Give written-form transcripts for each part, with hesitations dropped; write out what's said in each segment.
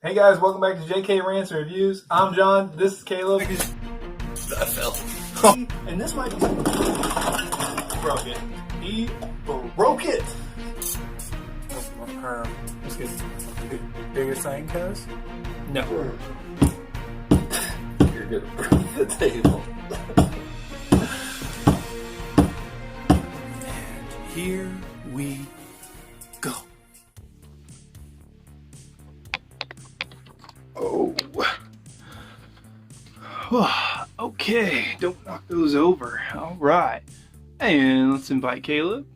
Hey guys, welcome back to JK Rants and Reviews. I'm John, this is Caleb. I fell. And this might be... broke it. He broke it! Let's get biggest thing, cuz? No. You're gonna break the table. And here we go. Oh. Okay, don't knock those over. Alright. And let's invite Caleb.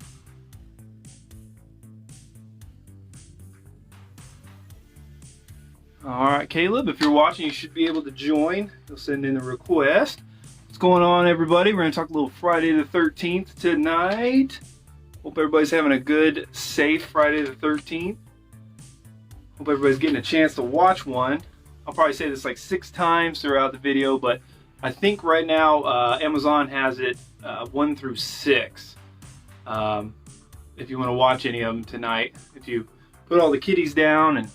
Alright, Caleb, if you're watching, you should be able to join. You'll send in a request. What's going on, everybody? We're going to talk a little Friday the 13th tonight. Hope everybody's having a good, safe Friday the 13th. Hope everybody's getting a chance to watch one. I'll probably say this like 6 times throughout the video, but I think right now Amazon has it 1 through 6. If you want to watch any of them tonight, if you put all the kiddies down and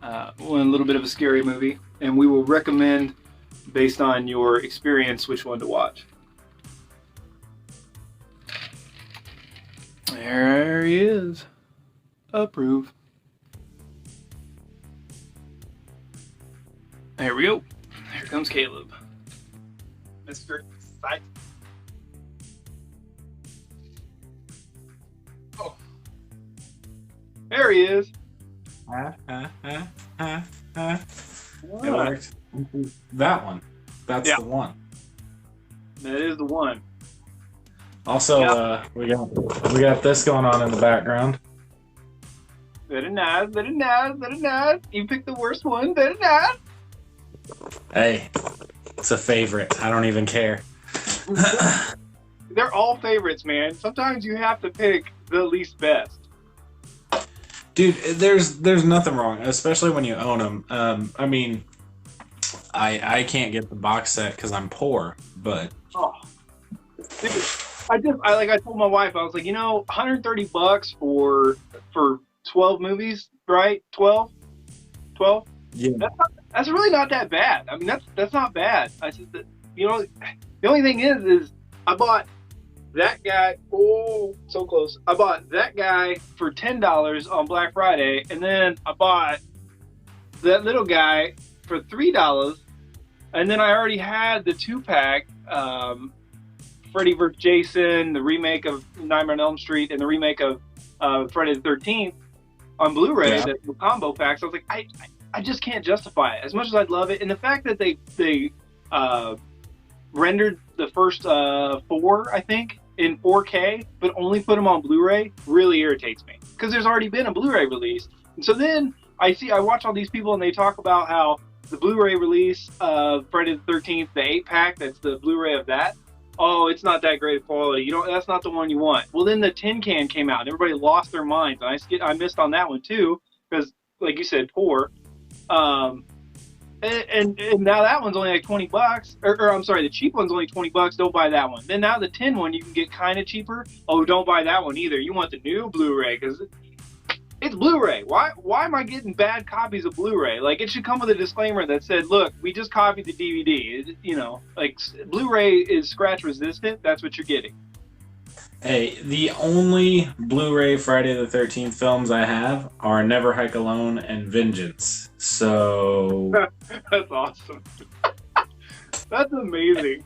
want a little bit of a scary movie, and we will recommend based on your experience which one to watch. There he is. Approve. There we go. Here comes Caleb. Mr. Excited. Oh. There he is. It worked. That one. That's the one. That is the one. Also, we got this going on in the background. Very nice, very nice, very nice. You picked the worst one. Very nice. Hey, it's a favorite. I don't even care. They're all favorites, man. Sometimes you have to pick the least best. Dude, there's nothing wrong, especially when you own them. I mean, I can't get the box set because I'm poor, but Dude, I told my wife, I was like, $130 for 12 movies, right? 12. yeah. That's really not that bad. I mean, that's not bad. I just, the only thing is I bought that guy. Oh, so close. I bought that guy for $10 on Black Friday, and then I bought that little guy for $3, and then I already had the 2-pack, Freddy vs. Jason, the remake of Nightmare on Elm Street, and the remake of Friday the 13th on Blu-ray, the combo packs. I was like, I just can't justify it as much as I'd love it, and the fact that they rendered the first 4, I think, in 4K, but only put them on Blu-ray really irritates me because there's already been a Blu-ray release. And so then I watch all these people and they talk about how the Blu-ray release of Friday the 13th, the 8-pack, that's the Blu-ray of that. Oh, it's not that great of quality. That's not the one you want. Well, then the tin can came out and everybody lost their minds. And I missed on that one too because, like you said, poor. And now that one's only like $20, or I'm sorry, the cheap one's only $20. Don't buy that one. Then now the tin one you can get kind of cheaper. Oh, don't buy that one either. You want the new Blu-ray because it's Blu-ray. Why am I getting bad copies of Blu-ray? Like, it should come with a disclaimer that said, "Look, we just copied the DVD." Like Blu-ray is scratch resistant. That's what you're getting. Hey, the only Blu-ray Friday the 13th films I have are Never Hike Alone and Vengeance. So That's awesome. That's amazing.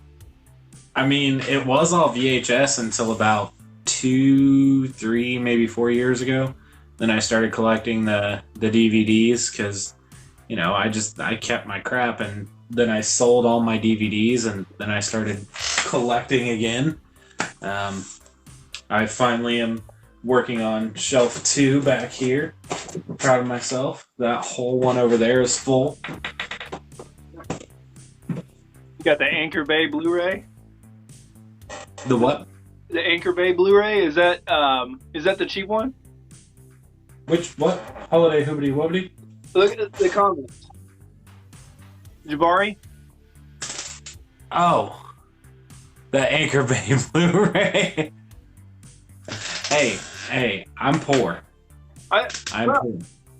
I mean, it was all VHS until about 2, 3, maybe 4 years ago. Then I started collecting the DVDs because, I kept my crap, and then I sold all my DVDs, and then I started collecting again. I finally am working on shelf 2 back here. I'm proud of myself. That whole one over there is full. You got the Anchor Bay Blu-ray? The what? The Anchor Bay Blu-ray, is that the cheap one? What? Holiday Hoobity Woobity? Look at the comments. Jabari? Oh. The Anchor Bay Blu-ray. Hey, I'm poor. I'm poor.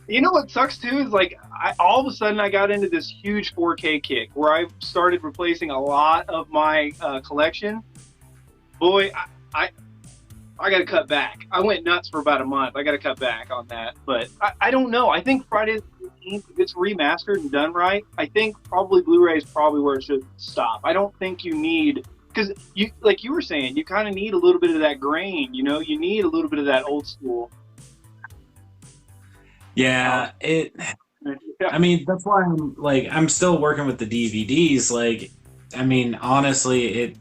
You know what sucks too is like all of a sudden I got into this huge 4K kick where I started replacing a lot of my collection. Boy, I got to cut back. I went nuts for about a month. I got to cut back on that. But I don't know. I think Friday the 13th, if it's remastered and done right, I think probably Blu-ray is probably where it should stop. I don't think you need, because you, like you were saying, you kind of need a little bit of that grain. You know, you need a little bit of that old school. Yeah, it. Yeah. I mean, that's why I'm still working with the DVDs. Like, I mean, honestly,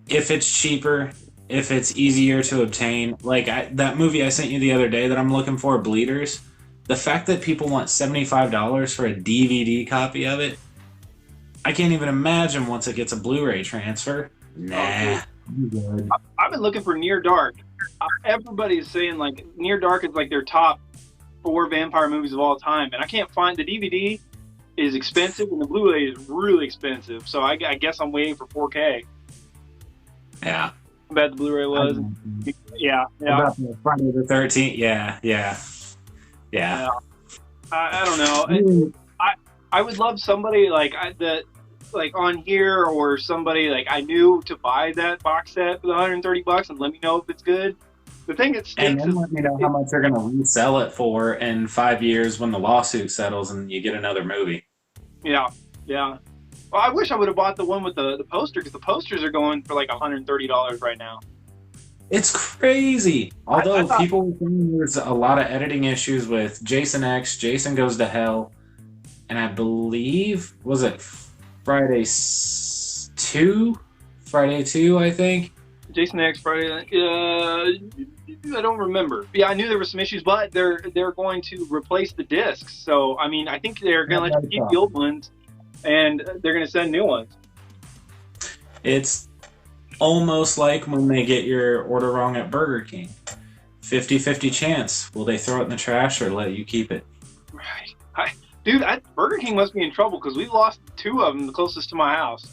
if it's cheaper, if it's easier to obtain, like that movie I sent you the other day that I'm looking for, Bleeders. The fact that people want $75 for a DVD copy of it, I can't even imagine once it gets a Blu-ray transfer. Nah, I'm good. I've been looking for Near Dark. Everybody's saying like Near Dark is like their top 4 vampire movies of all time, and I can't find the DVD. Is expensive and the Blu-ray is really expensive, so I guess I'm waiting for 4K. Yeah. How bad the Blu-ray was. Yeah. About the Friday the 13th. Yeah. I don't know. I would love somebody like like on here or somebody like I knew to buy that box set for $130 and let me know if it's good. The thing that stinks and then let me know how much they're going to resell it for in 5 years when the lawsuit settles and you get another movie. Yeah. Well, I wish I would have bought the one with the poster because the posters are going for like $130 right now. It's crazy. Although I thought, people were saying there's a lot of editing issues with Jason X, Jason Goes to Hell, and I believe, was it Friday 2? Friday 2, I think. Jason X Friday. I don't remember. Yeah, I knew there were some issues, but they're going to replace the discs. So I mean, I think they're going to let you keep the old ones, and they're going to send new ones. It's almost like when they get your order wrong at Burger King. 50-50 chance. Will they throw it in the trash or let you keep it? Right. Dude, Burger King must be in trouble because we lost 2 of them, the closest to my house.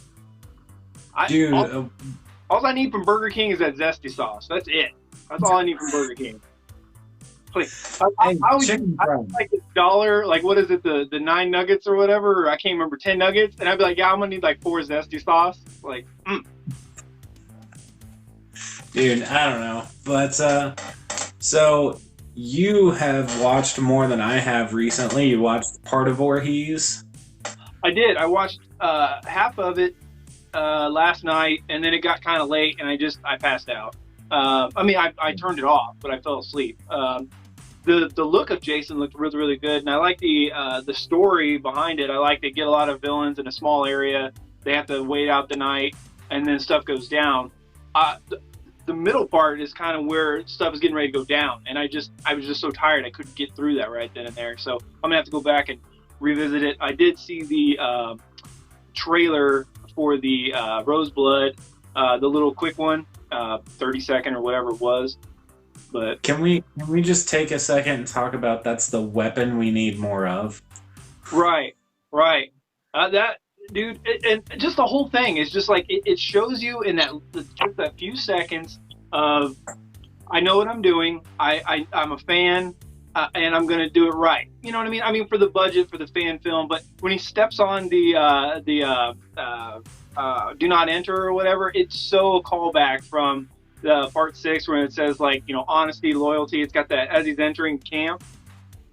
All I need from Burger King is that zesty sauce. That's it. That's all I need from Burger King. Please. I like $1, like what is it, the 9 nuggets or whatever, or I can't remember, 10 nuggets, and I'd be like, yeah, I'm gonna need like 4 zesty sauce. Like, Dude, I don't know. But so you have watched more than I have recently. You watched part of Voorhees. I did. I watched half of it last night, and then it got kind of late, and I passed out. I mean, I turned it off, but I fell asleep. The look of Jason looked really, really good, and I like the story behind it. I like they get a lot of villains in a small area. They have to wait out the night, and then stuff goes down. The middle part is kind of where stuff is getting ready to go down, and I was just so tired I couldn't get through that right then and there. So I'm gonna have to go back and revisit it. I did see the trailer for the Roseblood, the little quick one, 30-second or whatever it was. But can we just take a second and talk about that's the weapon we need more of? Right. That dude, and just the whole thing is just like it shows you in that few seconds of I know what I'm doing. I'm a fan. And I'm going to do it right. You know what I mean? I mean, for the budget, for the fan film. But when he steps on the do not enter or whatever, it's so a callback from the part 6 when it says like, you know, honesty, loyalty. It's got that as he's entering camp,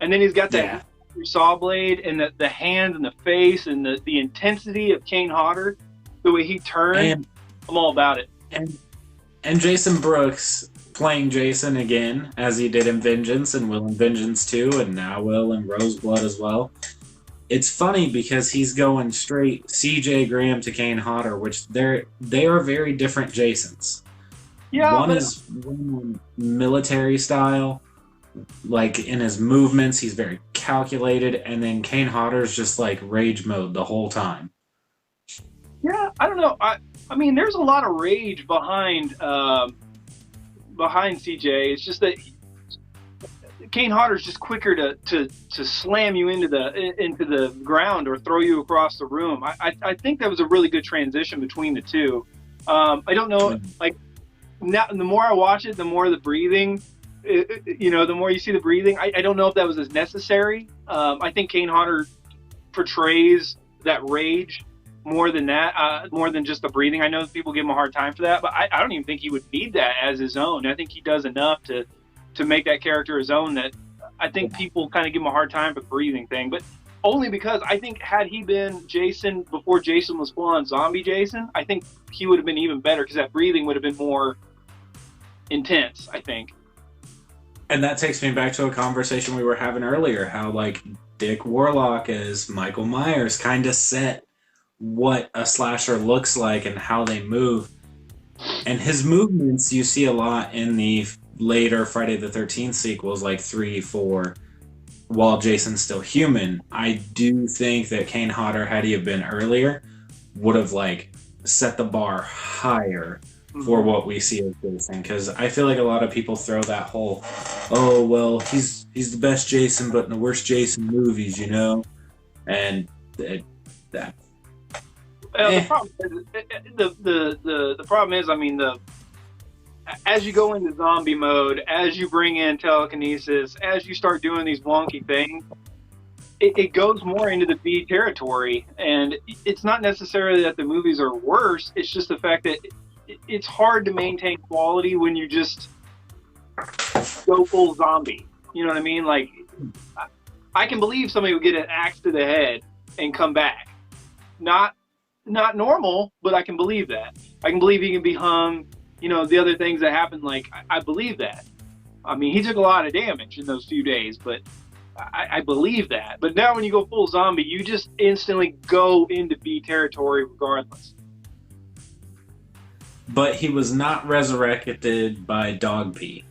and then he's got that saw blade and the hands and the face and the intensity of Kane Hodder, the way he turned. I'm all about it. And Jason Brooks playing Jason again, as he did in Vengeance and will in Vengeance 2, and now will in Roseblood as well. It's funny because he's going straight C.J. Graham to Kane Hodder, which they are very different Jasons. Yeah, one is military style, like in his movements, he's very calculated, and then Kane Hodder's just like rage mode the whole time. Yeah, I don't know. I mean, there's a lot of rage behind CJ. It's just that Kane Hodder's just quicker to slam you into the ground or throw you across the room. I think that was a really good transition between the two. I don't know, like now the more I watch it, the more the breathing you know, the more you see the breathing, I don't know if that was as necessary. I think Kane Hodder portrays that rage more than that, more than just the breathing. I know that people give him a hard time for that, but I don't even think he would need that as his own. I think he does enough to make that character his own that I think people kind of give him a hard time for the breathing thing. But only because I think had he been Jason before Jason was full on zombie Jason, I think he would have been even better because that breathing would have been more intense, I think. And that takes me back to a conversation we were having earlier, how like Dick Warlock as Michael Myers kind of set what a slasher looks like and how they move. And his movements you see a lot in the later Friday the 13th sequels, like 3, 4, while Jason's still human. I do think that Kane Hodder, had he have been earlier, would have like set the bar higher for what we see as Jason, because I feel like a lot of people throw that whole, oh well, he's the best Jason, but in the worst Jason movies, you know, and that. The problem is, the problem is, I mean, as you go into zombie mode, as you bring in telekinesis, as you start doing these wonky things, it goes more into the B territory, and it's not necessarily that the movies are worse. It's just the fact that it's hard to maintain quality when you just go full zombie. You know what I mean? Like, I can believe somebody would get an axe to the head and come back. Not normal, but I can believe that. I can believe he can be hung. You know, the other things that happen, like, I believe that. I mean, he took a lot of damage in those few days, but I believe that. But now when you go full zombie, you just instantly go into B territory regardless. But he was not resurrected by dog pee.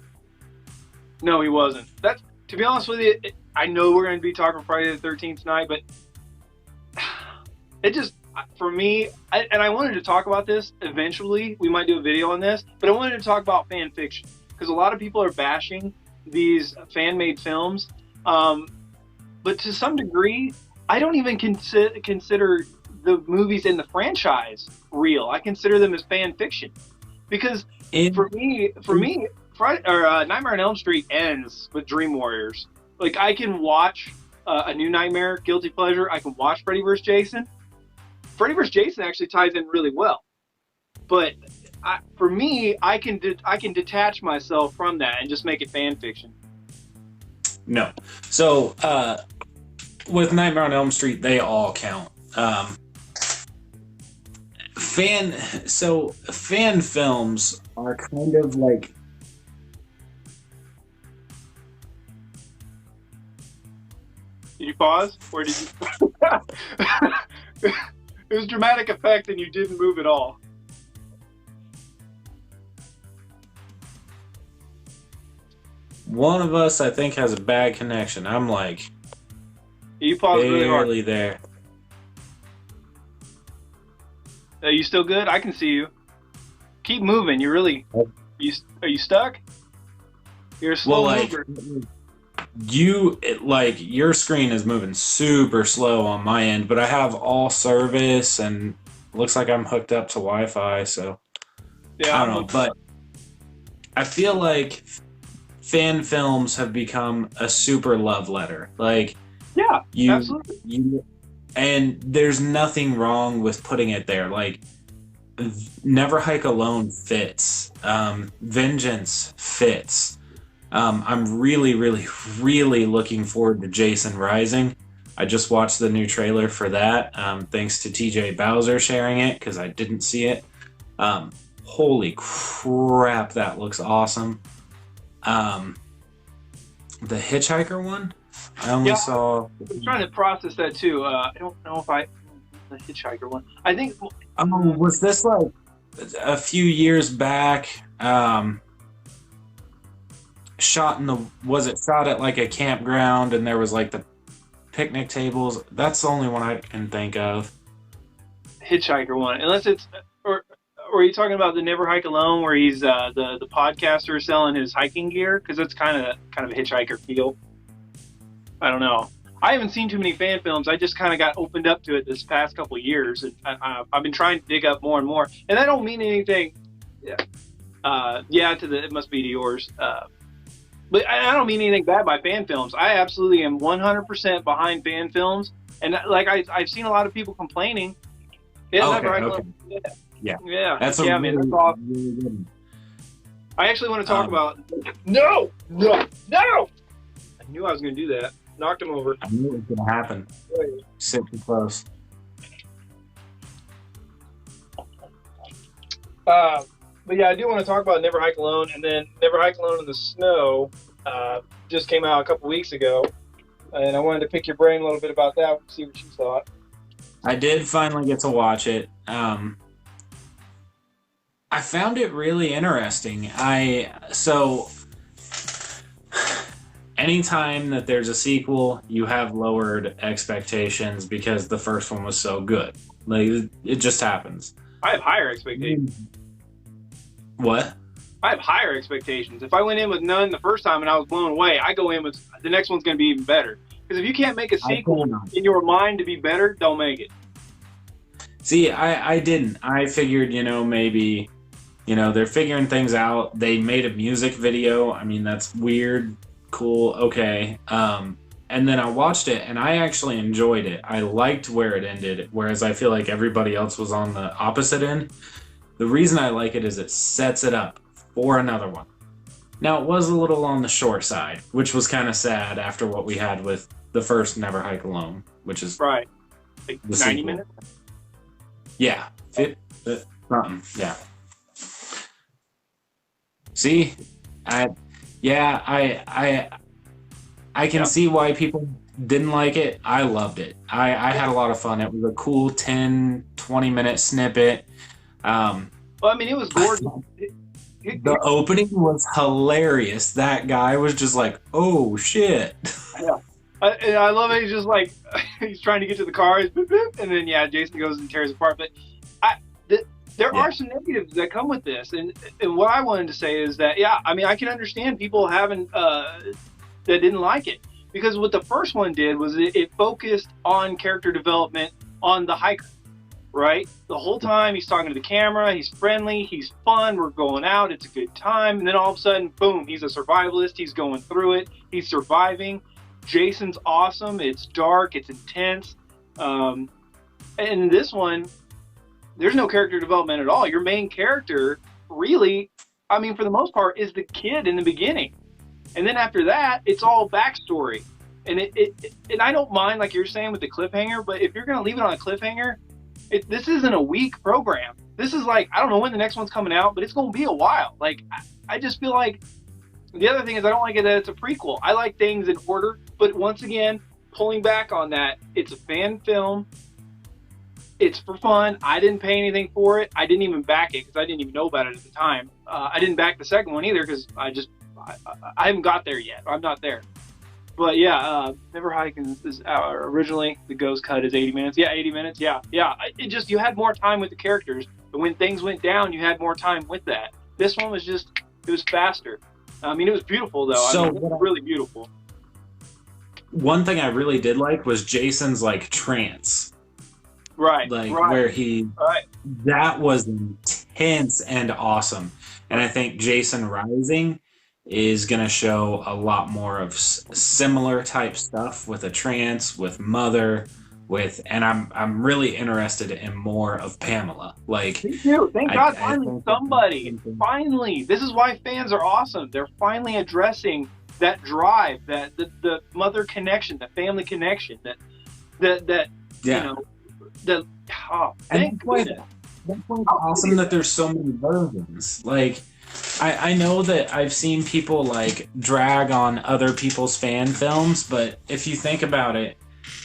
No, he wasn't. That's, to be honest with you, I know we're going to be talking Friday the 13th tonight, but it just, for me, and I wanted to talk about this eventually. We might do a video on this, but I wanted to talk about fan fiction because a lot of people are bashing these fan-made films. But to some degree, I don't even consider the movies in the franchise real. I consider them as fan fiction because for me, Nightmare on Elm Street ends with Dream Warriors. Like, I can watch a new Nightmare, guilty pleasure. I can watch Freddy vs. Jason. Freddy vs. Jason actually ties in really well, but for me, I can detach myself from that and just make it fan fiction. No, so with Nightmare on Elm Street, they all count. Fan films are kind of like. Did you pause, or did you? It was dramatic effect, and you didn't move at all. One of us, I think, has a bad connection. I'm like, You paused really hard. barely there. Are you still good? I can see you. Keep moving. Are you stuck? You're a slow mover. Your screen is moving super slow on my end, but I have all service and looks like I'm hooked up to Wi-Fi, so Yeah, I don't know. But I feel like fan films have become a super love letter. Like, yeah, absolutely. And there's nothing wrong with putting it there. Like, Never Hike Alone fits. Vengeance fits. I'm really, really, really looking forward to Jason Rising. I just watched the new trailer for that, thanks to TJ Bowser sharing it, because I didn't see it. Holy crap, that looks awesome. The Hitchhiker one? I only saw... I'm trying to process that, too. I don't know if the Hitchhiker one. I think... was this, like, a few years back... shot at like a campground and there was like the picnic tables? That's the only one I can think of. Hitchhiker one, unless it's or are you talking about the Never Hike Alone where he's the podcaster selling his hiking gear? Because that's kind of a hitchhiker feel. I don't know. I haven't seen too many fan films. I just kind of got opened up to it this past couple of years, and I've been trying to dig up more and more. And I don't mean anything. It must be to yours. But I don't mean anything bad by fan films. I absolutely am 100% behind fan films. And like I've seen a lot of people complaining. Yeah, Okay, right. okay. Yeah. Yeah, That's yeah, a man. really, That's awesome. really good one. I actually want to talk about. No, no, no! I knew I was going to do that. Knocked him over. I knew it was going to happen. Sit too close. But yeah, I do want to talk about Never Hike Alone, and then Never Hike Alone in the Snow just came out a couple weeks ago, and I wanted to pick your brain a little bit about that, see what you thought. I did finally get to watch it. I found it really interesting. So anytime that there's a sequel, you have lowered expectations because the first one was so good. Like, it just happens. I have higher expectations. What? I have higher expectations. If I went in with none the first time and I was blown away, I go in with the next one's going to be even better. Because if you can't make a sequel in your mind to be better, don't make it. See, I didn't. I figured, maybe, they're figuring things out. They made a music video. I mean, that's weird, cool, okay. And then I watched it, and I actually enjoyed it. I liked where it ended, whereas I feel like everybody else was on the opposite end. The reason I like it is it sets it up for another one. Now, it was a little on the short side, which was kind of sad after what we had with the first Never Hike Alone, which is... Right. Like 90 sequel. minutes? Yeah. Something. Yeah. See? I can see why people didn't like it. I loved it. I had a lot of fun. It was a cool 10-20 minute snippet. Well, I mean, it was gorgeous. The opening was hilarious. That guy was just like, oh shit. Yeah. And I love it. He's just like, he's trying to get to the car, and then, yeah, Jason goes and tears it apart. But there are some negatives that come with this. And what I wanted to say is that, yeah, I mean, I can understand people having, that didn't like it. Because what the first one did was it focused on character development on the hiker, right? The whole time he's talking to the camera, he's friendly, he's fun, we're going out, it's a good time. And then all of a sudden, boom, he's a survivalist, he's going through it, he's surviving. Jason's awesome, it's dark, it's intense. And in this one, there's no character development at all. Your main character, really, I mean, for the most part, is the kid in the beginning. And then after that, it's all backstory. And and I don't mind, like you're saying, with the cliffhanger, but if you're going to leave it on a cliffhanger, this isn't a week program. This is like, I don't know when the next one's coming out, but it's going to be a while. Like, I just feel like, the other thing is I don't like it that it's a prequel. I like things in order, but once again, pulling back on that, it's a fan film. It's for fun. I didn't pay anything for it. I didn't even back it because I didn't even know about it at the time. I didn't back the second one either because I haven't got there yet. I'm not there. But yeah, Never Hike is originally the Ghost cut is 80 minutes. Yeah, 80 minutes. Yeah. It just, you had more time with the characters. But when things went down, you had more time with that. This one was just, it was faster. I mean, it was beautiful though. So, I mean, it was really beautiful. One thing I really did like was Jason's like trance. Right. Where that was intense and awesome. And I think Jason Rising is going to show a lot more of similar type stuff with a trance, with Mother, and I'm really interested in more of Pamela. Like, me too. Thank God, finally somebody. Finally, this is why fans are awesome. They're finally addressing that drive, that the mother connection, the family connection, that you know, thank goodness. That's awesome that there's so many versions. Like, I know that I've seen people like drag on other people's fan films, but if you think about it,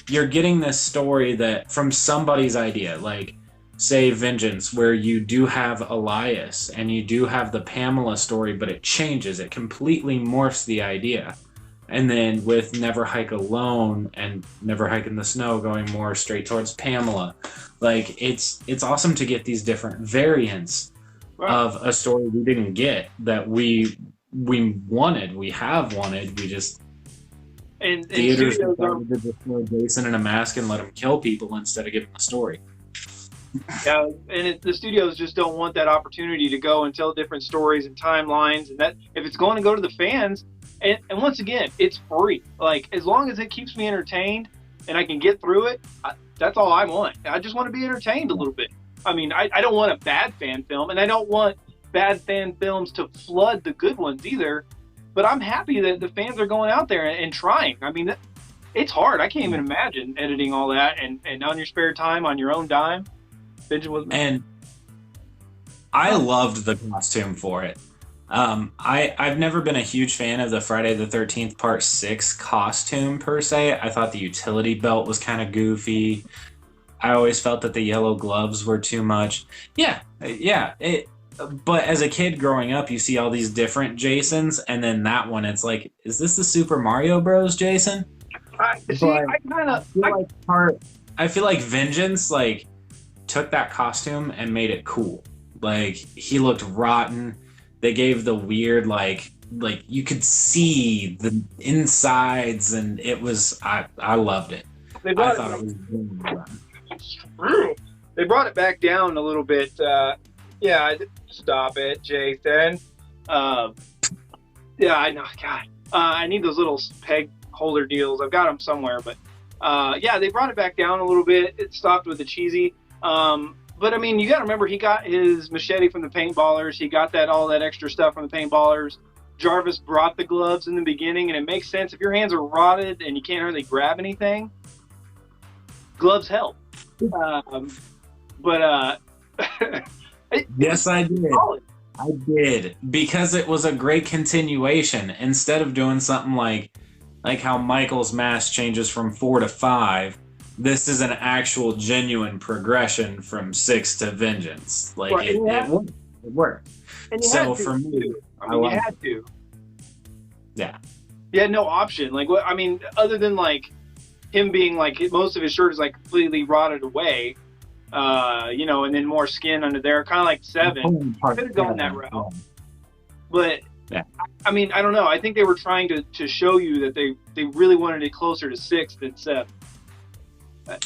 you're getting this story that from somebody's idea, like say Vengeance, where you do have Elias and you do have the Pamela story, but it changes, it completely morphs the idea. And then with Never Hike Alone and Never Hike in the Snow going more straight towards Pamela, like it's awesome to get these different variants of a story we didn't get that we wanted, we have wanted, we just theaters decided to just throw Jason in a mask and let him kill people instead of giving the story. Yeah, and the studios just don't want that opportunity to go and tell different stories and timelines, and that if it's going to go to the fans, And once again, it's free. Like, as long as it keeps me entertained and I can get through it, that's all I want. I just want to be entertained a little bit. I mean, I don't want a bad fan film, and I don't want bad fan films to flood the good ones either. But I'm happy that the fans are going out there and trying. I mean, it's hard. I can't even imagine editing all that and on your spare time, on your own dime. And I loved the costume for it. I've never been a huge fan of the Friday the 13th Part 6 costume per se. I thought the utility belt was kind of goofy. I always felt that the yellow gloves were too much. Yeah. But as a kid growing up, you see all these different Jasons, and then that one, it's like, is this the Super Mario Bros. Jason? I feel like Vengeance like took that costume and made it cool. Like, he looked rotten. They gave the weird like you could see the insides, and it was I loved it. I thought it was really fun. They brought it back down a little bit. Yeah, stop it, Jason. Yeah, I know. God, I need those little peg holder deals. I've got them somewhere, but yeah, they brought it back down a little bit. It stopped with the cheesy. But I mean, you got to remember, he got his machete from the paintballers. He got all that extra stuff from the paintballers. Jarvis brought the gloves in the beginning, and it makes sense. If your hands are rotted and you can't hardly grab anything, gloves help. Yes, I did. I did, because it was a great continuation. Instead of doing something like how Michael's mask changes from 4 to 5, this is an actual genuine progression from 6 to Vengeance. Like, right, it worked. So for me, you had to. Yeah. You had no option. Like, what? I mean, other than like him being like, most of his shirt is like completely rotted away. You know, and then more skin under there, kind of like 7. Could have gone that route. But yeah. I mean, I don't know. I think they were trying to show you that they really wanted it closer to 6 than 7.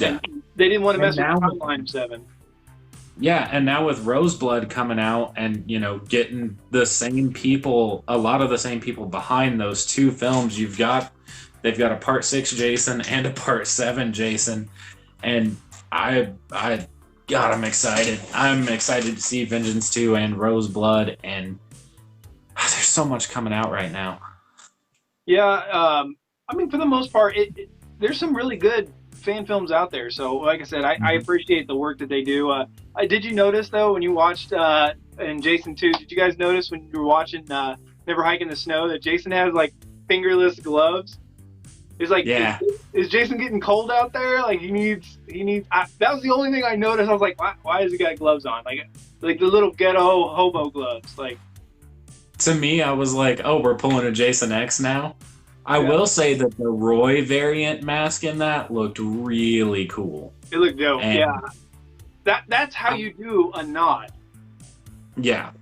Yeah. They didn't want to mess with the timeline of 7. Yeah, and now with Roseblood coming out and, you know, getting the same people, a lot of the same people behind those 2 films, they've got a Part 6 Jason and a Part 7 Jason, and God, I'm excited. I'm excited to see Vengeance 2 and Roseblood, and there's so much coming out right now. Yeah, I mean, for the most part, there's some really good fan films out there. So, like I said, I appreciate the work that they do. Did you notice, though, when you watched in Jason 2, did you guys notice when you were watching Never Hike in the Snow that Jason has, like, fingerless gloves? It's like, yeah. Is Jason getting cold out there? Like, he needs. That was the only thing I noticed. I was like, why has he got gloves on? Like the little ghetto hobo gloves. Like, to me, I was like, oh, we're pulling a Jason X now. I will say that the Roy variant mask in that looked really cool. It looked dope. And yeah. That's how you do a nod. Yeah.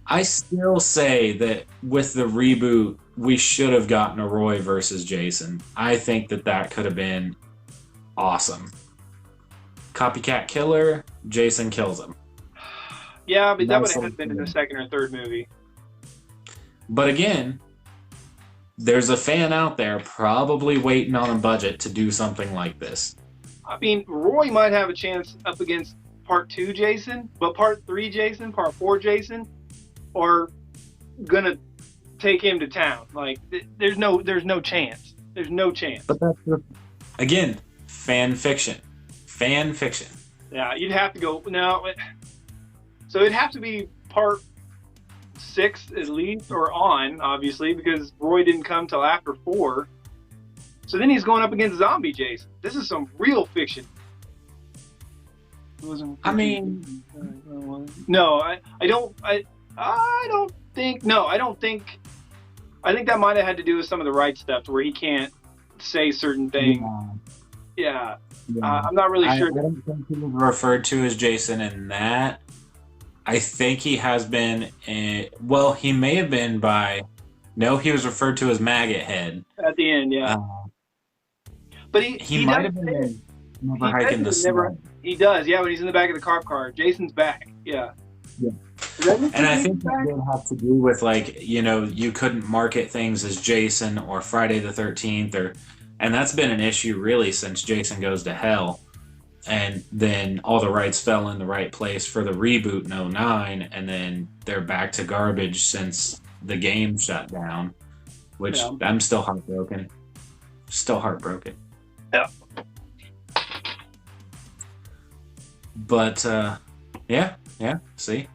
I still say that with the reboot, we should have gotten a Roy versus Jason. I think that could have been awesome. Copycat killer, Jason kills him. Yeah, but that would have been in the 2nd or 3rd movie. But again, there's a fan out there probably waiting on a budget to do something like this. I mean, Roy might have a chance up against Part 2 Jason, but Part 3 Jason, Part 4 Jason are gonna take him to town. Like, there's no chance. There's no chance. But that's again, fan fiction. Fan fiction. Yeah, you'd have to go so it'd have to be Part 6 at least, or on, obviously, because Roy didn't come till after 4. So then he's going up against Zombie Jason. This is some real fiction. I mean, no, I don't think. No, I don't think. I think that might have had to do with some of the right stuff, to where he can't say certain things. Yeah. I'm not really sure. I don't think he was referred to as Jason in that. I think he has been. Well, he may have been by. No, he was referred to as Maggot Head at the end. Yeah. But he might have been Never Hike in the Snow. He does, yeah, when he's in the back of the cop car. Jason's back, yeah. And I think that did have to do with, like, you couldn't market things as Jason or Friday the 13th, and that's been an issue really since Jason Goes to Hell. And then all the rights fell in the right place for the reboot in '09, and then they're back to garbage since the game shut down, which I'm still heartbroken. Still heartbroken. Yeah. But, yeah, see?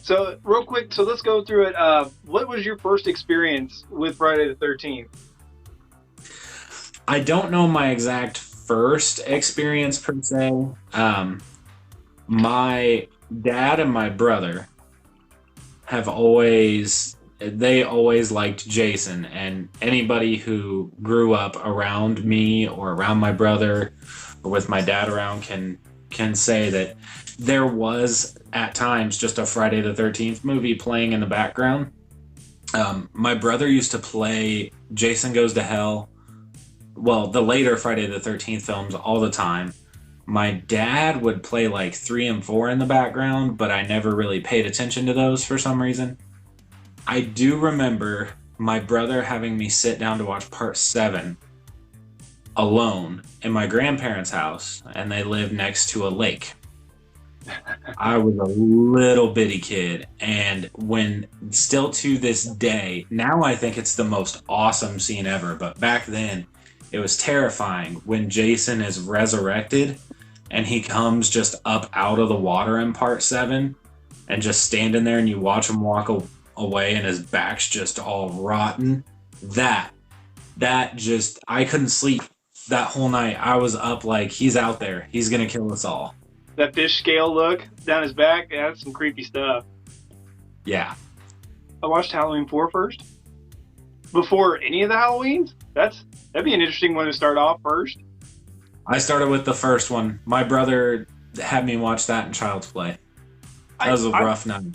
So, real quick, so let's go through it. What was your first experience with Friday the 13th? I don't know my exact first experience per se. My dad and my brother they always liked Jason, and anybody who grew up around me or around my brother or with my dad around can say that there was at times just a Friday the 13th movie playing in the background. My brother used to play Jason Goes to Hell, well, the later Friday the 13th films all the time. My dad would play like 3 and 4 in the background, but I never really paid attention to those for some reason. I do remember my brother having me sit down to watch part 7 alone in my grandparents' house, and they lived next to a lake. I was a little bitty kid, and still to this day, now I think it's the most awesome scene ever, but back then it was terrifying when Jason is resurrected and he comes just up out of the water in part 7 and just standing there, and you watch him walk away and his back's just all rotten. That just, I couldn't sleep that whole night. I was up like, he's out there, he's gonna kill us all. That fish scale look down his back, yeah, that's some creepy stuff. Yeah. I watched Halloween 4 first. Before any of the Halloweens? That'd be an interesting one to start off first. I started with the first one. My brother had me watch that in Child's Play. That was a rough night.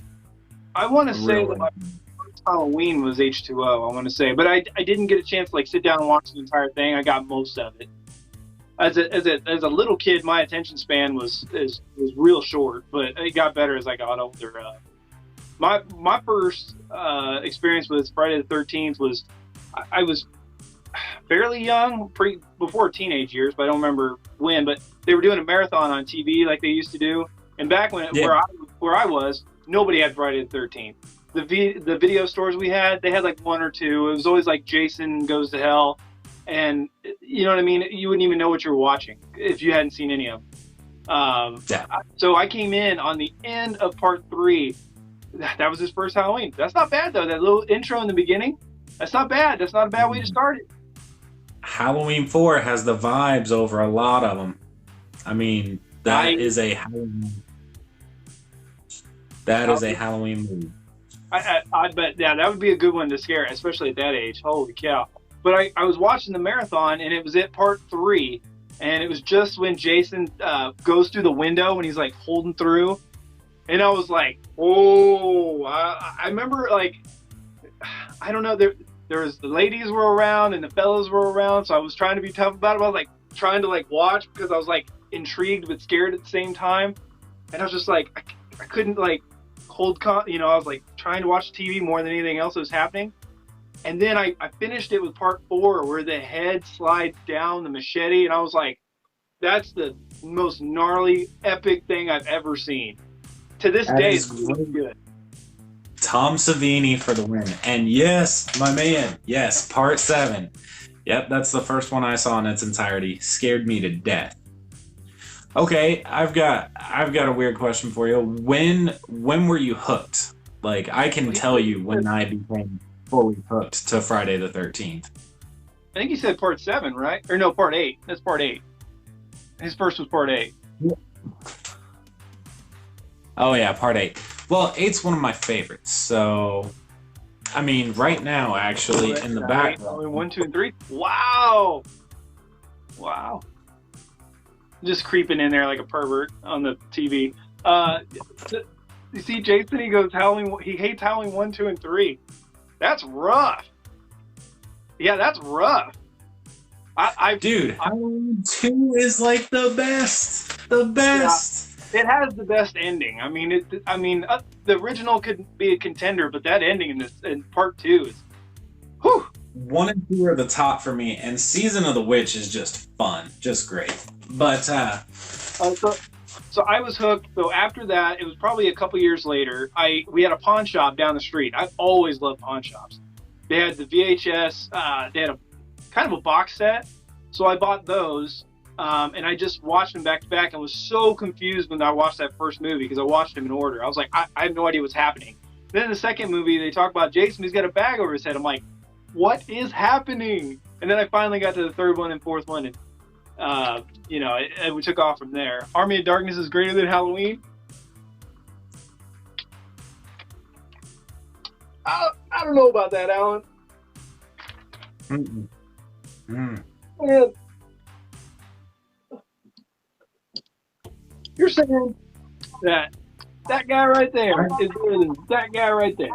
I want to say that my first Halloween was H2O, I want to say. But I didn't get a chance to sit down and watch the entire thing. I got most of it. As a little kid, my attention span was real short, but it got better as I got older. My first experience with Friday the 13th was I was fairly young, before teenage years, but I don't remember when. But they were doing a marathon on TV like they used to do, and back when where I was, nobody had Friday the 13th. The video stores we had, they had like 1 or 2. It was always like Jason Goes to Hell, and you know what I mean. You wouldn't even know what you were watching if you hadn't seen any of them. So I came in on the end of part 3. That was his first Halloween. That's not bad though. That little intro in the beginning, that's not bad. That's not a bad way to start it. Halloween 4 has the vibes over a lot of them. I mean, that is a Halloween movie. I bet, yeah, that would be a good one to scare, especially at that age. Holy cow. But I was watching the marathon, and it was at part 3, and it was just when Jason goes through the window when he's like holding through. And I was like, oh, I remember, like, I don't know, there was, the ladies were around and the fellas were around, so I was trying to be tough about it. I was like trying to like watch because I was like intrigued but scared at the same time. And I was just like, I couldn't like hold I was like trying to watch TV more than anything else that was happening. And then I finished it with part 4 where the head slides down the machete, and I was like, that's the most gnarly, epic thing I've ever seen. To this day, it's really good. Tom Savini for the win. And yes, my man, yes, part 7. Yep, that's the first one I saw in its entirety. Scared me to death. Okay, I've got a weird question for you. When were you hooked? Like, I can tell you when I became fully hooked to Friday the 13th. I think he said part 7, right? Or no, part 8. That's part 8. His first was part 8. Yeah. Oh yeah, part 8. Well, 8's one of my favorites. So, I mean, right now, actually, in the background. 1, 2, and 3. Wow. Just creeping in there like a pervert on the TV. You see, Jason, he goes Halloween. He hates Halloween 1, 2, and 3. That's rough. Yeah, that's rough. Dude, Halloween 2 is like the best. The best. It has the best ending. I mean, the original could be a contender, but that ending in part two is, whew. 1 and 2 are the top for me, and Season of the Witch is just fun, just great. But So I was hooked. So after that, it was probably a couple years later. We had a pawn shop down the street. I've always loved pawn shops. They had the VHS. They had a kind of a box set. So I bought those, and I just watched them back to back, and was so confused when I watched that first movie because I watched them in order. I was like, I have no idea what's happening. Then in the second movie, they talk about Jason. He's got a bag over his head. I'm like, what is happening? And then I finally got to the third one and fourth one, and we took off from there. Army of Darkness is greater than Halloween. I don't know about that, Alan. Man, you're saying that guy right there is better than that guy right there.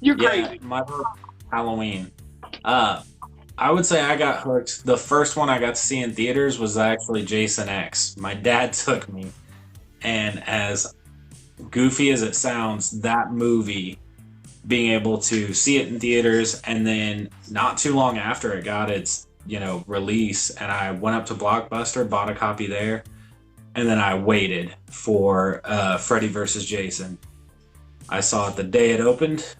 You're crazy. My Halloween. I would say I got hooked. The first one I got to see in theaters was actually Jason X. My dad took me, and as goofy as it sounds, that movie, being able to see it in theaters, and then not too long after it got its release, and I went up to Blockbuster, bought a copy there, and then I waited for Freddy vs. Jason. I saw it the day it opened.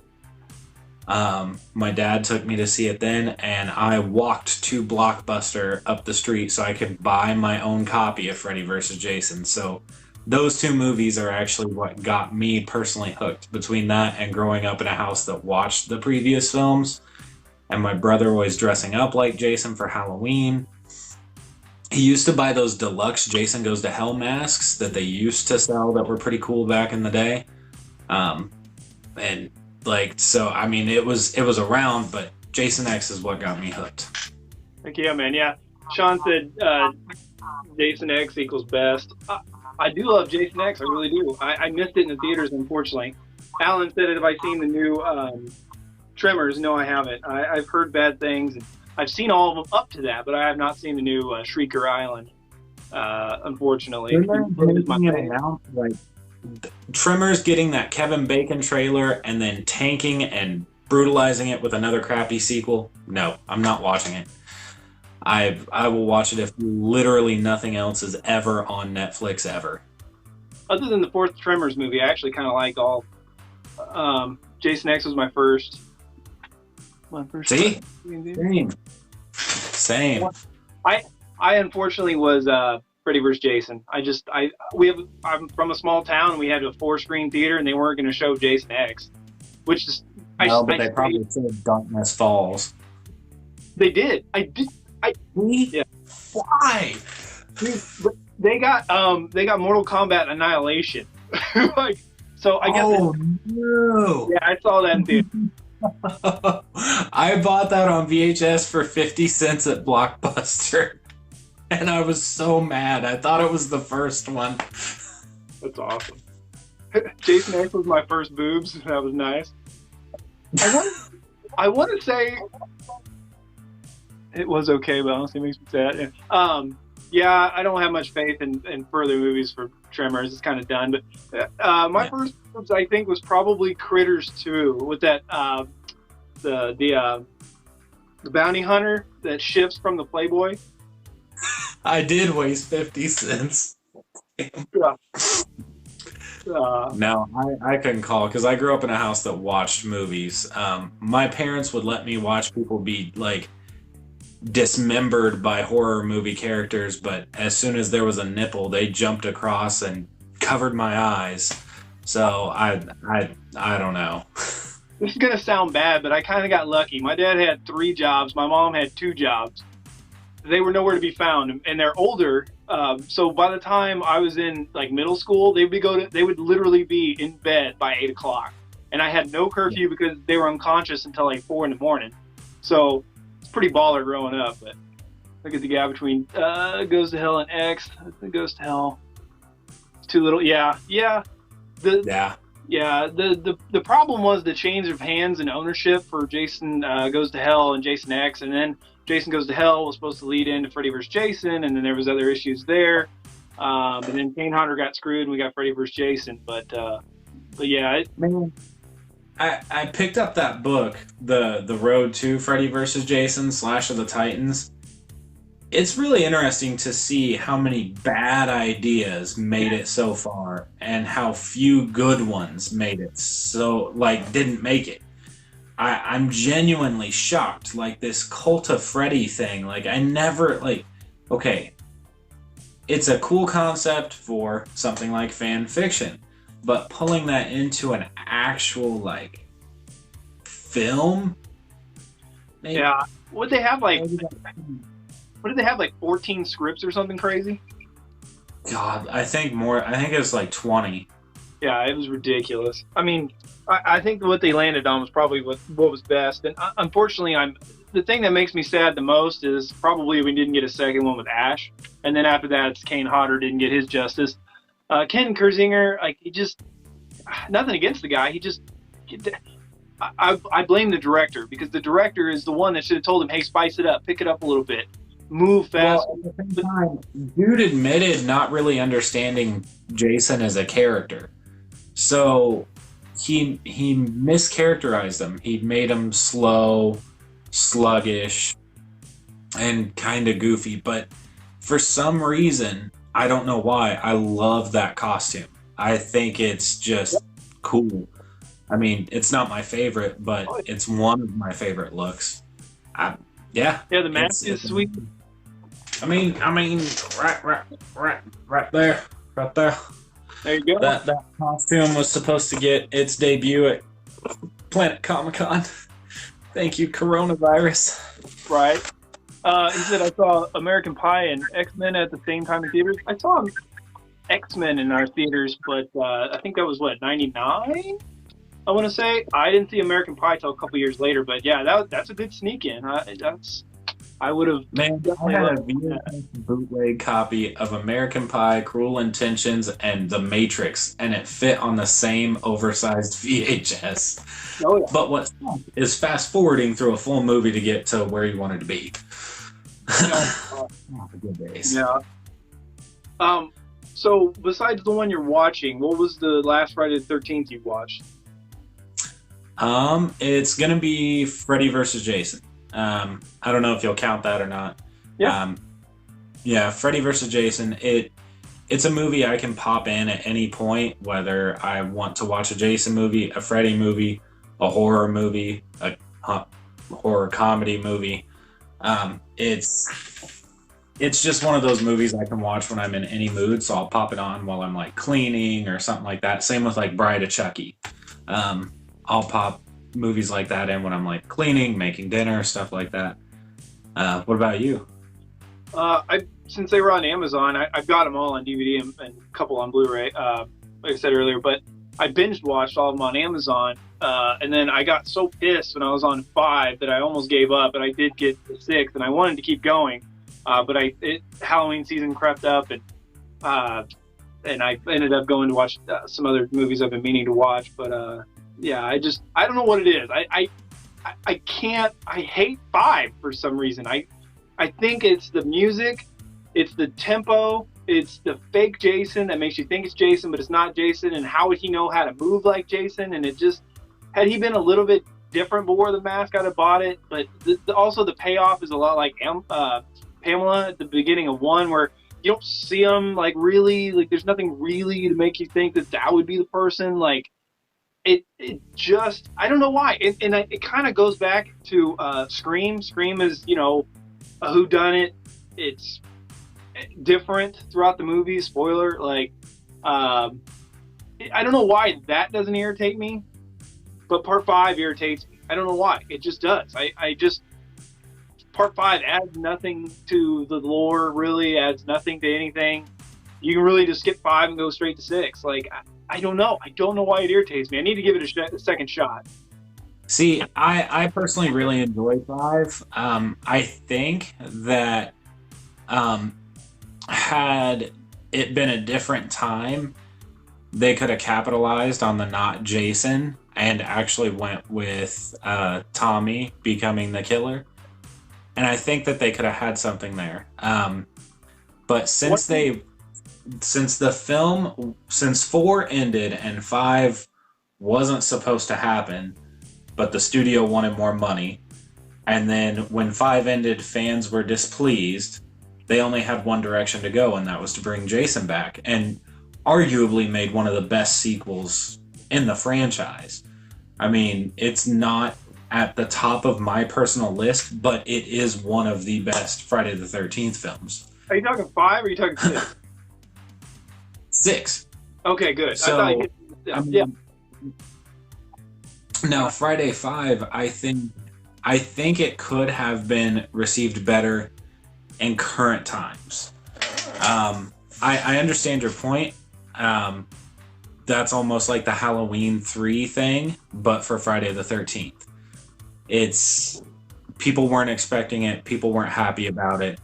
My dad took me to see it then, and I walked to Blockbuster up the street so I could buy my own copy of Freddy vs. Jason. So those two movies are actually what got me personally hooked, between that and growing up in a house that watched the previous films, and my brother always dressing up like Jason for Halloween. He used to buy those deluxe Jason Goes to Hell masks that they used to sell that were pretty cool back in the day. It was around, but Jason X is what got me hooked. Heck yeah, man. Yeah. Sean said Jason X equals best. I do love Jason X. I really do. I missed it in the theaters, unfortunately. Alan said, have I seen the new Tremors? No, I haven't. I've heard bad things. I've seen all of them up to that, but I have not seen the new Shrieker Island, unfortunately. Tremors getting that Kevin Bacon trailer and then tanking and brutalizing it with another crappy sequel. No, I'm not watching it. I will watch it if literally nothing else is ever on Netflix ever. Other than the fourth Tremors movie, I actually kind of like all. Jason X was my first. See? Same. I unfortunately was Freddy vs. Jason. I'm from a small town, and we had a 4-screen theater, and they weren't going to show Jason X, which is. They probably said Darkness Falls. They did. Yeah. Why? They got Mortal Kombat Annihilation. So I guess. Oh no! Yeah, I saw that in theater. I bought that on VHS for 50 cents at Blockbuster, and I was so mad. I thought it was the first one. That's awesome. Jason X was my first boobs. That was nice. I want to say it was okay, but honestly, it makes me sad. Yeah, I don't have much faith in further movies for Tremors. It's kind of done. But my first boobs, I think, was probably Critters 2 with that the bounty hunter that shifts from the Playboy. I did waste 50 cents. No, I couldn't call because I grew up in a house that watched movies. My parents would let me watch people be like dismembered by horror movie characters, but as soon as there was a nipple, they jumped across and covered my eyes. So I don't know. This is gonna sound bad, but I kind of got lucky. My dad had 3 jobs. My mom had 2 jobs. They were nowhere to be found, and they're older. So by the time I was in like middle school, they would literally be in bed by 8 o'clock, and I had no curfew because they were unconscious until like 4 in the morning. So it's pretty baller growing up. But look at the gap between Goes to Hell and X. It Goes to Hell. It's too little. Yeah. The problem was the change of hands and ownership for Jason Goes to Hell and Jason X, and then Jason Goes to Hell was supposed to lead into Freddy vs. Jason, and then there was other issues there. And then Kane Hodder got screwed, and we got Freddy vs. Jason. But yeah, Man, I picked up that book, the Road to Freddy vs. Jason, Slash of the Titans. It's really interesting to see how many bad ideas made it so far, and how few good ones made it so didn't make it. I'm genuinely shocked. Like this Cult of Freddy thing. Like I never okay, it's a cool concept for something like fan fiction, but pulling that into an actual film. Maybe, yeah. What they have like? What did they have, like 14 scripts or something crazy? God, I think more. I think it was like 20. Yeah, it was ridiculous. I mean, I think what they landed on was probably what was best. And unfortunately, the thing that makes me sad the most is probably we didn't get a second one with Ash. And then after that, it's Kane Hodder didn't get his justice. Ken Kersinger, like, he just, nothing against the guy. He just, I blame the director, because the director is the one that should have told him, hey, spice it up, pick it up a little bit. Move fast. Well, at the same time, dude admitted not really understanding Jason as a character, so he mischaracterized him. He made him slow, sluggish, and kind of goofy. But for some reason, I don't know why, I love that costume. I think it's just cool. I mean, it's not my favorite, but it's one of my favorite looks. Yeah, the mask is sweet. I mean, right there. There you go. That costume was supposed to get its debut at Planet Comic-Con. Thank you, coronavirus. Right. He said, I saw American Pie and X-Men at the same time in theaters. I saw X-Men in our theaters, but I think that was, 99? I want to say. I didn't see American Pie till a couple years later, but yeah, that's a good sneak in. I would have. Man, I had a bootleg copy of American Pie, Cruel Intentions, and The Matrix, and it fit on the same oversized VHS. Oh, yeah. But what is fast forwarding through a full movie to get to where you wanted to be? Good days. Yeah. So besides the one you're watching, what was the last Friday the 13th you watched? It's gonna be Freddy vs. Jason. I don't know if you'll count that or not. Yeah. Yeah, Freddy vs. Jason. It's a movie I can pop in at any point, whether I want to watch a Jason movie, a Freddy movie, a horror movie, a horror comedy movie. It's just one of those movies I can watch when I'm in any mood, so I'll pop it on while I'm like cleaning or something like that. Same with like Bride of Chucky. I'll pop movies like that in when I'm like cleaning, making dinner, stuff like that. What about you? Since they were on Amazon, I've got them all on DVD and a couple on Blu-ray, like I said earlier, but I binge watched all of them on Amazon, and then I got so pissed when I was on 5 that I almost gave up, but I did get the 6th, and I wanted to keep going, but Halloween season crept up, and I ended up going to watch some other movies I've been meaning to watch, but yeah, I don't know what it is. I hate 5 for some reason. I think it's the music, it's the tempo, it's the fake Jason that makes you think it's Jason, but it's not Jason. And how would he know how to move like Jason? And it just, had he been a little bit different before the mask, I'd have bought it. But also the payoff is a lot like Pamela at the beginning of 1, where you don't see him like really, like there's nothing really to make you think that would be the person. Like, it just, I don't know why. And it kind of goes back to Scream. Scream is, a whodunit. It's different throughout the movie. Spoiler, I don't know why that doesn't irritate me, but part 5 irritates me. I don't know why. It just does. Part 5 adds nothing to the lore, really adds nothing to anything. You can really just skip 5 and go straight to 6. Like, I don't know. I don't know why it irritates me. I need to give it a second shot. See, I personally really enjoy 5. I think that had it been a different time, they could have capitalized on the not Jason and actually went with Tommy becoming the killer. And I think that they could have had something there. But since they since since 4 ended and 5 wasn't supposed to happen, but the studio wanted more money, and then when 5 ended, fans were displeased. They only had one direction to go, and that was to bring Jason back, and arguably made one of the best sequels in the franchise. I mean, it's not at the top of my personal list, but it is one of the best Friday the 13th films. Are you talking 5 or are you talking 6? 6. Okay, good. So, I thought I mean, yeah. now Friday 5, I think it could have been received better in current times. I understand your point. That's almost like the Halloween 3 thing, but for Friday the 13th. It's people weren't expecting it, people weren't happy about it,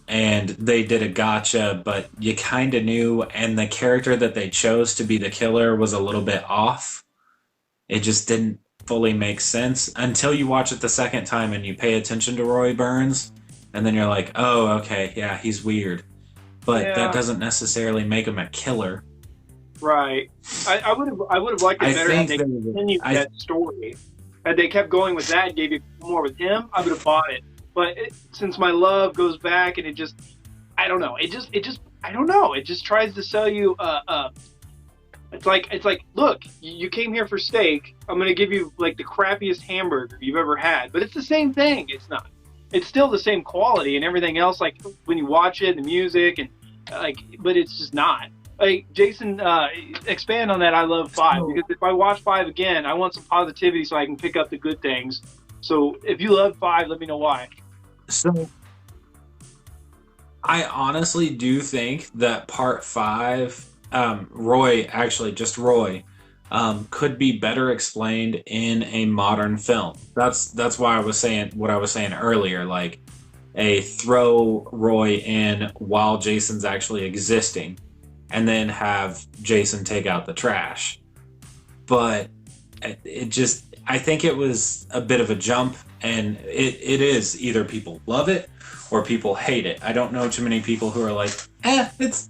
and they did a gotcha, but you kind of knew, and the character that they chose to be the killer was a little bit off. It just didn't fully make sense until you watch it the second time and you pay attention to Roy Burns, and then you're like, oh, okay, yeah, he's weird. But Yeah. that doesn't necessarily make him a killer. Right. I would have liked it better had they continued that story. Had they kept going with that and gave you more with him, I would have bought it. But since my love goes back and it just, I don't know. I don't know. It just tries to sell you. It's like, look, you came here for steak. I'm gonna give you like the crappiest hamburger you've ever had. But it's the same thing. It's not. It's still the same quality and everything else. Like when you watch it, the music and but it's just not. Like Jason, expand on that. I love 5 because if I watch 5 again, I want some positivity so I can pick up the good things. So if you love 5, let me know why. So I honestly do think that part 5, Roy, could be better explained in a modern film. That's why I was saying what I was saying earlier, like a throw Roy in while Jason's actually existing, and then have Jason take out the trash. But I think it was a bit of a jump, and it is either people love it or people hate it. I don't know too many people who are like, it's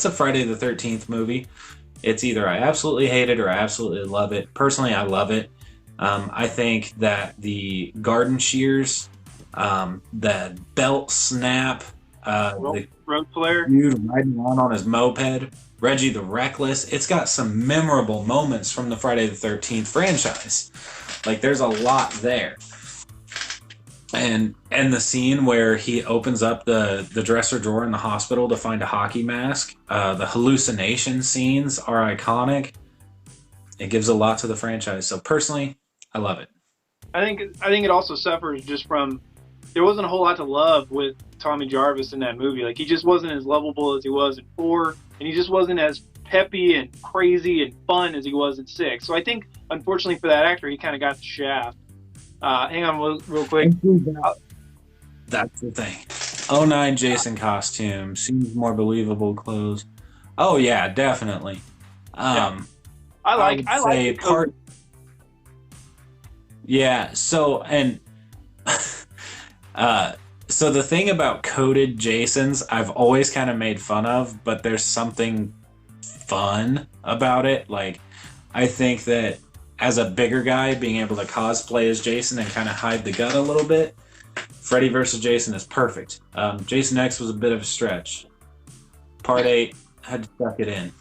a Friday the 13th movie. It's either I absolutely hate it or I absolutely love it. Personally, I love it. I think that the garden shears, the belt snap, the road player dude riding around on his moped, Reggie the Reckless. It's got some memorable moments from the Friday the 13th franchise. Like there's a lot there. And the scene where he opens up the dresser drawer in the hospital to find a hockey mask, the hallucination scenes are iconic. It gives a lot to the franchise. So personally, I love it. I think it also suffers just from there wasn't a whole lot to love with Tommy Jarvis in that movie. Like he just wasn't as lovable as he was in 4, and he just wasn't as peppy and crazy and fun as he was in 6. So I think, unfortunately for that actor, he kind of got the shaft. Hang on real quick. That's the thing. 09 Jason costume seems more believable clothes. Oh yeah, definitely. I like the part. Yeah. So and so the thing about coded Jasons, I've always kind of made fun of, but there's something fun about it. Like I think that as a bigger guy, being able to cosplay as Jason and kind of hide the gut a little bit, Freddy vs. Jason is perfect. Jason X was a bit of a stretch. Part 8, had to suck it in.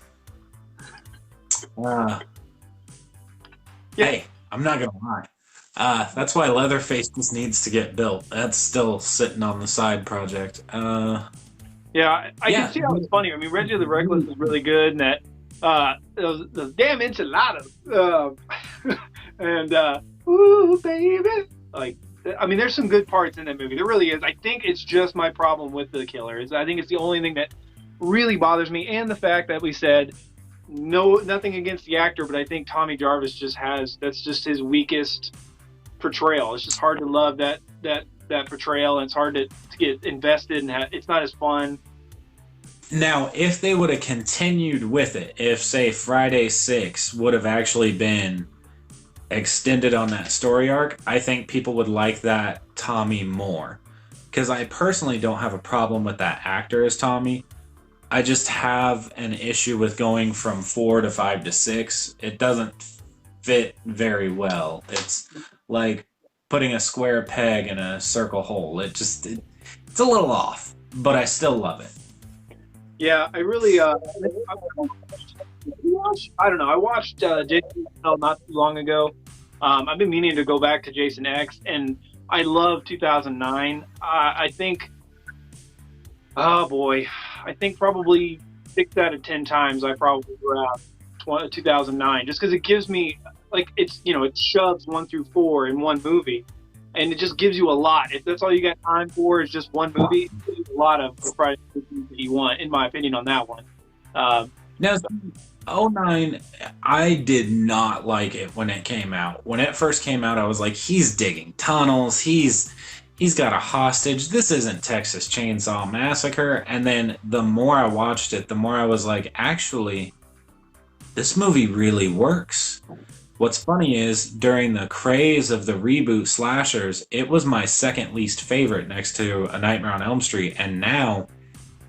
Hey, I'm not gonna lie. That's why Leatherface just needs to get built. That's still sitting on the side project. Yeah, I can see how it's funny. I mean, Reggie the Reckless is really good, and that those damn enchiladas, and ooh baby, like I mean, there's some good parts in that movie. There really is. I think it's just my problem with the killer. I think it's the only thing that really bothers me, and the fact that we said nothing against the actor, but I think Tommy Jarvis that's just his weakest portrayal. It's just hard to love that portrayal, and it's hard to get invested, and it's not as fun. Now, if they would have continued with it, if say Friday 6 would have actually been extended on that story arc, I think people would like that Tommy more. Because I personally don't have a problem with that actor as Tommy, I just have an issue with going from 4 to 5 to 6. It doesn't fit very well. It's like putting a square peg in a circle hole. It's a little off, but I still love it. Yeah, I really, I don't know. I watched Jason X not too long ago. I've been meaning to go back to Jason X, and I love 2009. I think, oh boy, I think probably 6 out of 10 times I probably grab 2009, just because it gives me like it shoves 1 through 4 in one movie, and it just gives you a lot. If that's all you got time for is just one movie, it gives you a lot of the Friday that you want, in my opinion, on that one. Now, '09, I did not like it when it came out. When it first came out, I was like, he's digging tunnels. He's got a hostage. This isn't Texas Chainsaw Massacre. And then the more I watched it, the more I was like, actually, this movie really works. What's funny is, during the craze of the reboot slashers, it was my second least favorite next to A Nightmare on Elm Street, and now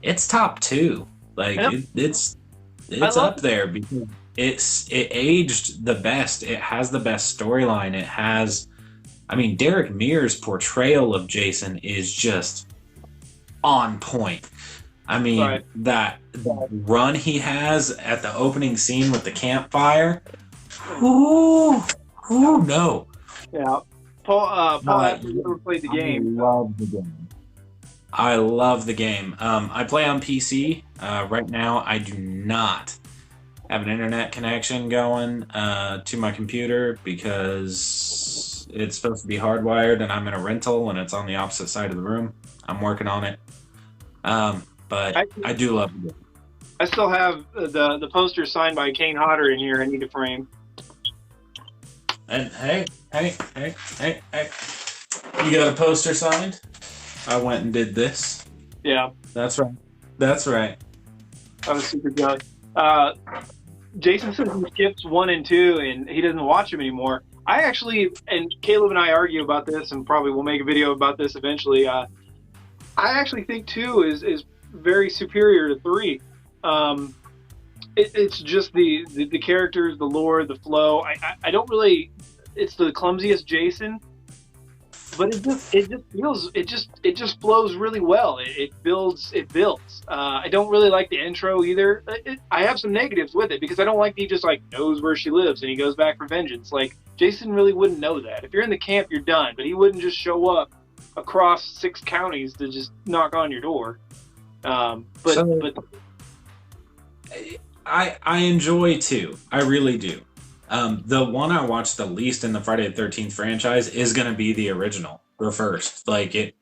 it's top 2. Like, it's up there because it aged the best. It has the best storyline. It has, I mean, Derek Mears' portrayal of Jason is just on point. I mean, Right. that run he has at the opening scene with the campfire. Ooh, no. Yeah, Paul, Uh, have you ever played the I game? love the game. I love the game. I play on PC. Right now, I do not have an internet connection going to my computer because it's supposed to be hardwired, and I'm in a rental, and it's on the opposite side of the room. I'm working on it. But I do love the game. I still have the poster signed by Kane Hodder in here. I need to frame. And hey, you got a poster signed? I went and did this. Yeah, That's right. That's right. I was super jealous. Jason says he skips 1 and 2, and he doesn't watch them anymore. I actually, and Caleb and I argue about this, and probably we'll make a video about this eventually. I actually think 2 is very superior to 3. It's just the characters, the lore, the flow. I don't really. It's the clumsiest Jason, but it just flows really well. It builds. I don't really like the intro either. I have some negatives with it because I don't like he just like knows where she lives and he goes back for vengeance. Like, Jason really wouldn't know that. If you're in the camp, you're done. But he wouldn't just show up across 6 counties to just knock on your door. But I enjoy 2. I really do. The one I watched the least in the Friday the 13th franchise is going to be the original, the first. Like, it,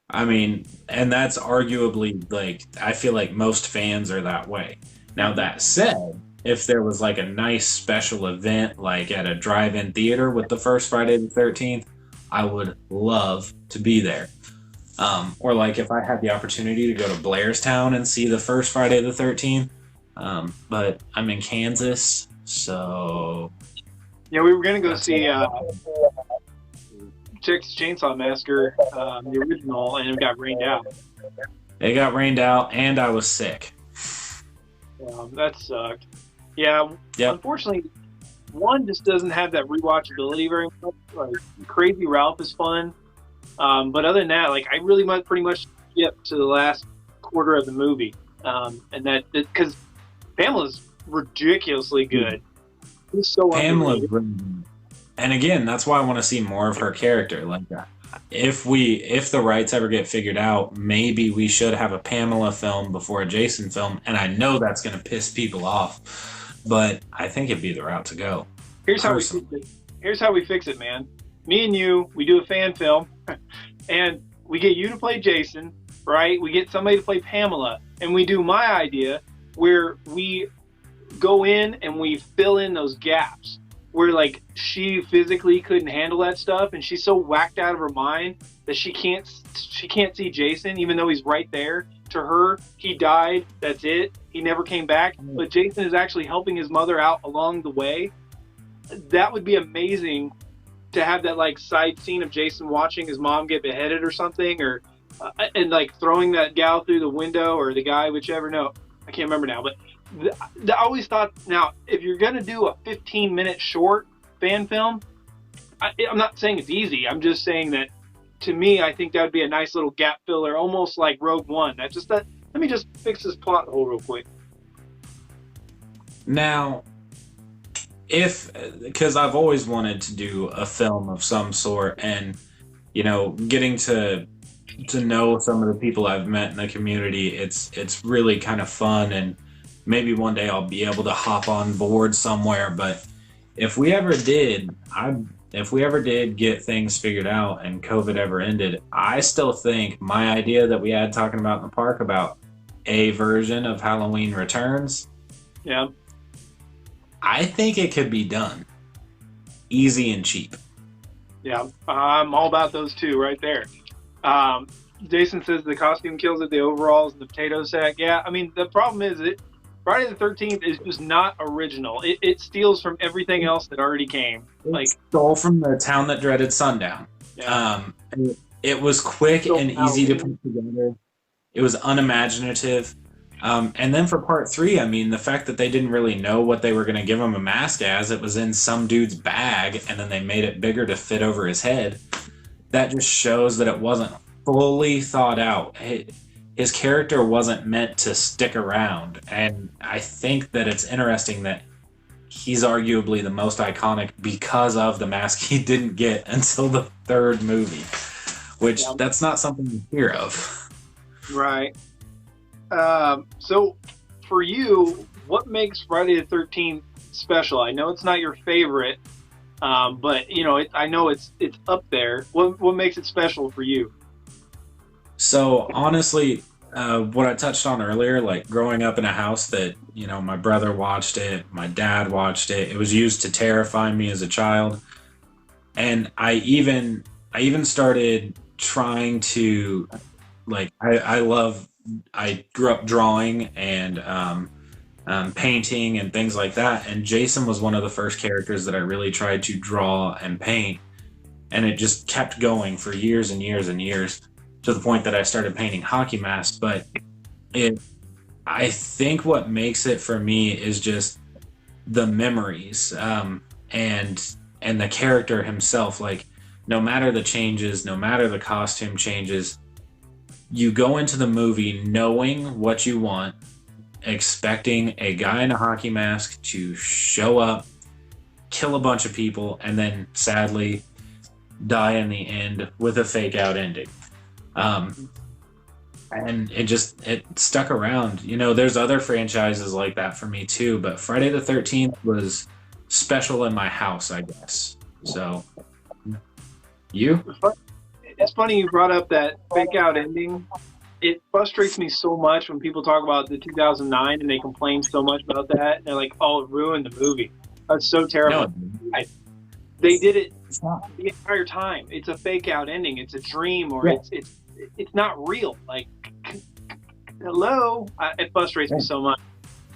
I mean, and that's arguably, like, I feel like most fans are that way. Now, that said, if there was like a nice special event, like at a drive-in theater with the first Friday the 13th, I would love to be there. Or like if I had the opportunity to go to Blairstown and see the first Friday the 13th. But I'm in Kansas, so yeah, we were gonna go see Texas Chainsaw Massacre, the original, and it got rained out. it got rained out, and I was sick. That sucked. Yeah, Yep. Unfortunately, 1 just doesn't have that rewatchability very much. Like, Crazy Ralph is fun, but other than that, like, I really pretty much skip to the last quarter of the movie, and that because Pamela's ridiculously good. She's so Pamela, underrated. and again, that's why I want to see more of her character. Like, if the rights ever get figured out, maybe we should have a Pamela film before a Jason film. And I know that's going to piss people off, but I think it'd be the route to go. Here's how we fix it, man. Me and you, we do a fan film, and we get you to play Jason, right? We get somebody to play Pamela, and we do my idea where we go in and we fill in those gaps where, like, she physically couldn't handle that stuff, and she's so whacked out of her mind that she can't see Jason, even though he's right there. To her, he died. That's it. He never came back. But Jason is actually helping his mother out along the way. That would be amazing to have that, like, side scene of Jason watching his mom get beheaded or something, or and like throwing that gal through the window, or the guy, whichever. No, I can't remember now, but I always thought, now, if you're going to do a 15-minute short fan film, I'm not saying it's easy. I'm just saying that, to me, I think that would be a nice little gap filler, almost like Rogue One. Let me just fix this plot hole real quick. Now, because I've always wanted to do a film of some sort, and getting to know some of the people I've met in the community, it's really kind of fun, and maybe one day I'll be able to hop on board somewhere. But if we ever did get things figured out and COVID ever ended, I still think my idea that we had talking about in the park about a version of Halloween Returns, yeah, I think it could be done easy and cheap. Yeah, I'm all about those two right there. Jason says the costume kills it, the overalls, the potato sack. Yeah, I mean, the problem is Friday the 13th is just not original. It steals from everything else that already came. It stole from The Town That Dreaded Sundown. Yeah. It was quick and easy to put together. It was unimaginative. And then for part 3, I mean, the fact that they didn't really know what they were going to give him a mask as, it was in some dude's bag, and then they made it bigger to fit over his head. That just shows that it wasn't fully thought out. His character wasn't meant to stick around, and I think that it's interesting that he's arguably the most iconic because of the mask he didn't get until the 3rd movie, which that's not something you hear of. Right. So for you, what makes Friday the 13th special? I know it's not your favorite, but I know it's up there. What makes it special for you? So honestly, what I touched on earlier, like growing up in a house that, my brother watched it, my dad watched it. It was used to terrify me as a child. And I even started trying to, like, I grew up drawing and painting and things like that. And Jason was one of the first characters that I really tried to draw and paint. And it just kept going for years and years and years, to the point that I started painting hockey masks. But I think what makes it for me is just the memories, and the character himself. Like, no matter the changes, no matter the costume changes, you go into the movie knowing what you want, expecting a guy in a hockey mask to show up, kill a bunch of people, and then sadly die in the end with a fake out ending. And it stuck around. There's other franchises like that for me too, but Friday the 13th was special in my house, I guess. So, you? It's funny you brought up that fake out ending. It frustrates me so much when people talk about the 2009 and they complain so much about that. And they're like, "Oh, it ruined the movie." That's so terrible. No, they did it the entire time. It's a fake out ending. It's a dream, or it's not real. Like, hello, it frustrates me so much.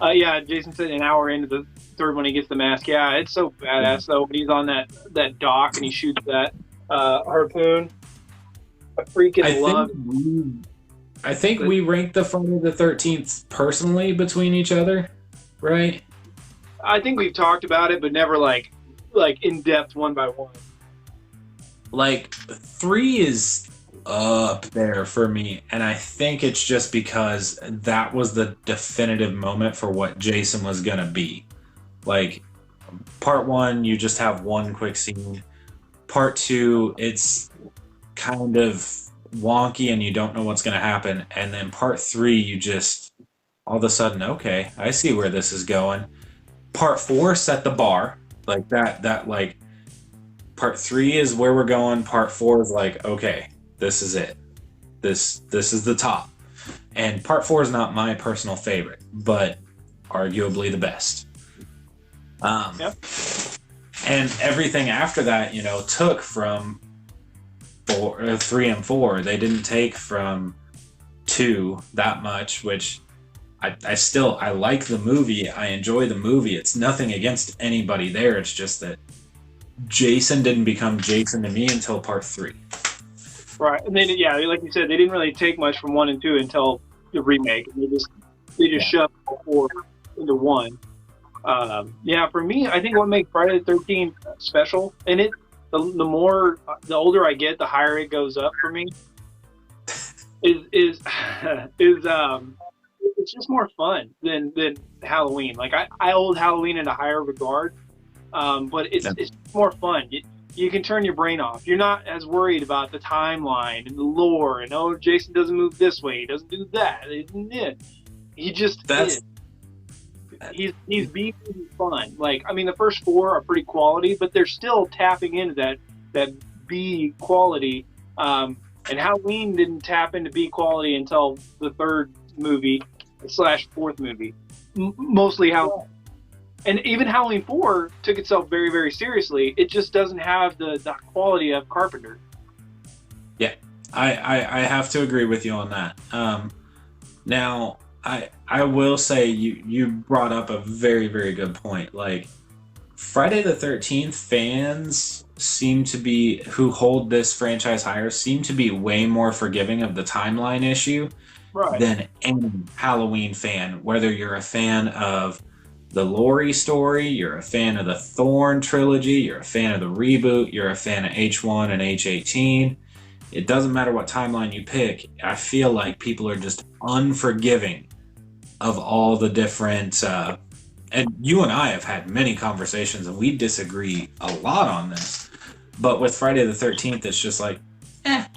Jason said an hour into the 3rd when he gets the mask. Yeah, it's so badass though. When he's on that dock and he shoots that harpoon. I freaking love. I think we ranked the Friday the 13th personally between each other, right? I think we've talked about it, but never like in depth one by one. Like, 3 is up there for me, and I think it's just because that was the definitive moment for what Jason was gonna be. Like, part 1, you just have one quick scene. Part 2, it's kind of wonky and you don't know what's gonna happen, and then part 3, you just all of a sudden, okay, I see where this is going. Part 4 set the bar like that. Like, part 3 is where we're going. Part 4 is like, okay, this is it. This is the top. And part 4 is not my personal favorite, but arguably the best. Yep. And everything after that, took from 3 and 4. They didn't take from 2 that much, which I like the movie. I enjoy the movie. It's nothing against anybody there. It's just that Jason didn't become Jason to me until part 3. Right. And then, like you said, they didn't really take much from 1 and 2 until the remake. They just shoved all four into one. Yeah, for me, I think what makes Friday the 13th special, and the more the older I get, the higher it goes up for me. Is is it's just more fun than Halloween. Like I hold Halloween in a higher regard, but it's more fun. You can turn your brain off. You're not as worried about the timeline and the lore and oh, Jason doesn't move this way, he doesn't do that. He just is. He's being fun. Like I mean, the first four are pretty quality, but they're still tapping into that B quality. And Halloween didn't tap into B quality until the third movie / fourth movie. Mostly Halloween. And even Halloween 4 took itself very, very seriously. It just doesn't have the quality of Carpenter. Yeah, I have to agree with you on that. Now, I will say you brought up a very, very good point. Like, Friday the 13th fans seem to be, who hold this franchise higher, seem to be way more forgiving of the timeline issue than any Halloween fan. Whether you're a fan of the Laurie story, you're a fan of the Thorn trilogy, you're a fan of the reboot, you're a fan of H1 and H18. It doesn't matter what timeline you pick. I feel like people are just unforgiving of all the different... and you and I have had many conversations, and we disagree a lot on this. But with Friday the 13th, it's just like, I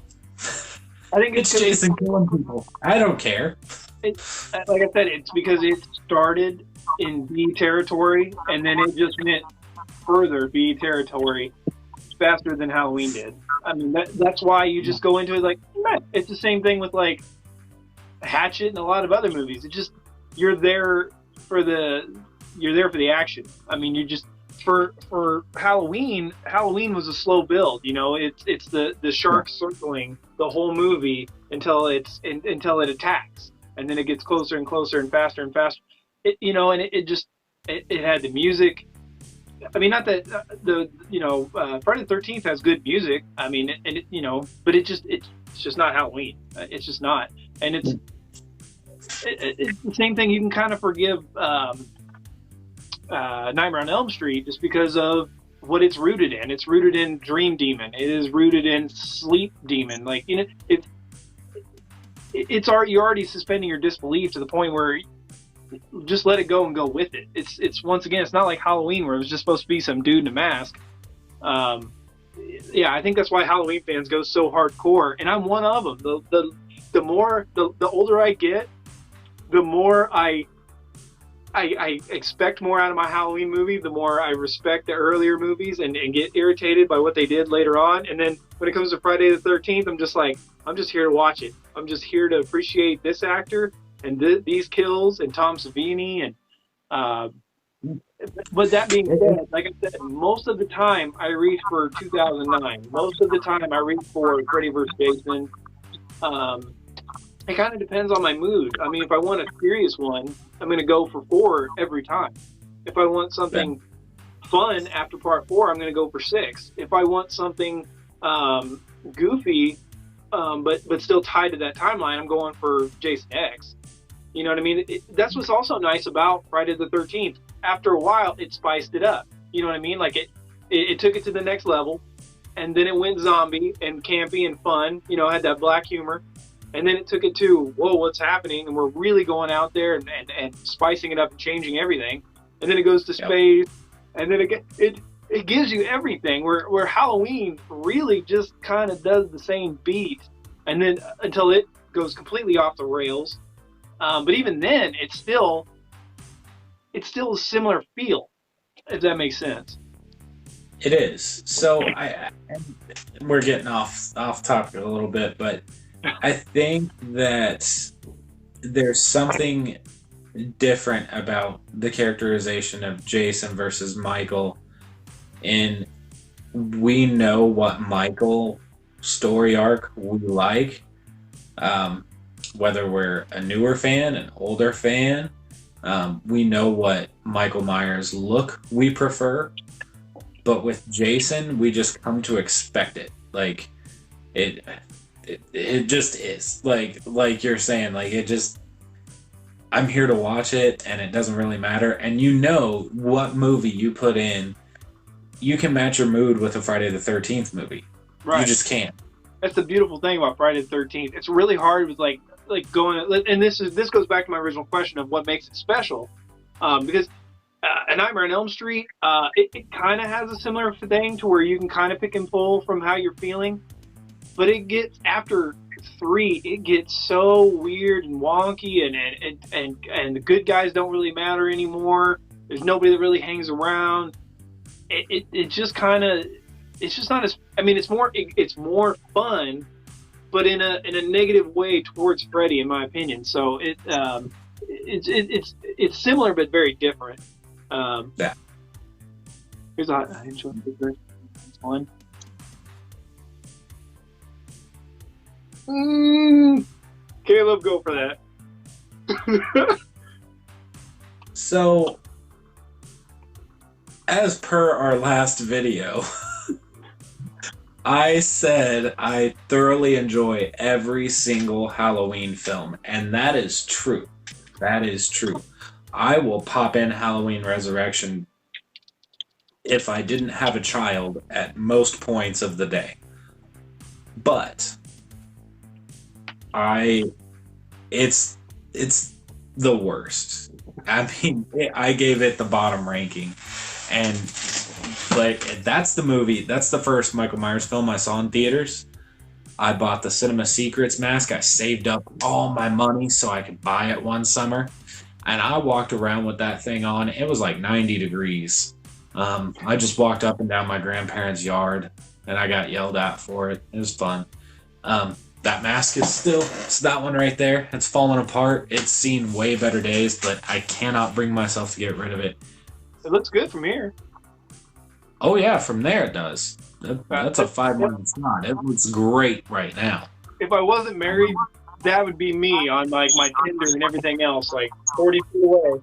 think it's Jason killing people. I don't care. Like I said, it's because it started in B territory, and then it just went further B territory faster than Halloween did. I mean, that's why you just go into it like, it's the same thing with like Hatchet and a lot of other movies. It just, you're there for the action. I mean, you just, for Halloween was a slow build. You know, it's the shark circling the whole movie until it attacks, and then it gets closer and closer and faster and faster. It had the music. I mean, not that Friday the 13th has good music. I mean, but it's just not Halloween. It's just not, and it's the same thing. You can kind of forgive Nightmare on Elm Street just because of what it's rooted in. It's rooted in Dream Demon. It is rooted in Sleep Demon. Like, you know, you're already suspending your disbelief to the point where just let it go and go with it. It's once again, it's not like Halloween where it was just supposed to be some dude in a mask. Yeah, I think that's why Halloween fans go so hardcore, and I'm one of them. The older I get, the more I expect more out of my Halloween movie, the more I respect the earlier movies and get irritated by what they did later on. And then when it comes to Friday the 13th, I'm just like, I'm just here to watch it. I'm just here to appreciate this actor and these kills and Tom Savini. And but that being said, like I said, most of the time I reach for 2009. Most of the time I reach for Freddy vs. Jason. It kind of depends on my mood. I mean, if I want a serious one, I'm going to go for 4 every time. If I want something fun after part 4, I'm going to go for 6. If I want something goofy, but still tied to that timeline, I'm going for Jason X. You know what I mean? That's what's also nice about Friday the 13th. After a while, it spiced it up. You know what I mean? Like it took it to the next level, and then it went zombie and campy and fun. You know, had that black humor. And then it took it to, whoa, what's happening? And we're really going out there and spicing it up and changing everything. And then it goes to space. And then it gives you everything. Where Halloween really just kind of does the same beat. And then until it goes completely off the rails. But even then, it's still a similar feel, if that makes sense. It is. So we're getting off topic a little bit, but I think that there's something different about the characterization of Jason versus Michael. And we know what Michael story arc we like, whether we're a newer fan, an older fan. We know what Michael Myers look we prefer. But with Jason, we just come to expect it. Like, it just is like you're saying, like it just, I'm here to watch it, and it doesn't really matter. And you know what movie you put in, you can match your mood with a Friday the 13th movie. Right. You just can't. That's the beautiful thing about Friday the 13th. It's really hard with like going, and this goes back to my original question of what makes it special, because A Nightmare on Elm Street, it kind of has a similar thing to where you can kind of pick and pull from how you're feeling, but it gets after 3, it gets so weird and wonky, and the good guys don't really matter anymore. There's nobody that really hangs around. It just kind of, it's just not as, I mean, it's more fun, but in a negative way towards Freddy, in my opinion. So it's similar but very different. Yeah. Here's a one. Caleb, go for that. So, as per our last video, I said I thoroughly enjoy every single Halloween film, and that is true. That is true. I will pop in Halloween Resurrection if I didn't have a child at most points of the day. But it's the worst. I mean, I gave it the bottom ranking, but that's the movie. That's the first Michael Myers film I saw in theaters. I bought the Cinema Secrets mask. I saved up all my money so I could buy it one summer, and I walked around with that thing on. It was like 90 degrees. I just walked up and down my grandparents' yard, and I got yelled at for it. It was fun. That mask is still, it's that one right there. It's fallen apart. It's seen way better days, but I cannot bring myself to get rid of it. It looks good from here. Oh yeah, from there it does. That's a 5-month slot. It looks great right now. If I wasn't married, that would be me on like my Tinder and everything else, like 40 feet away.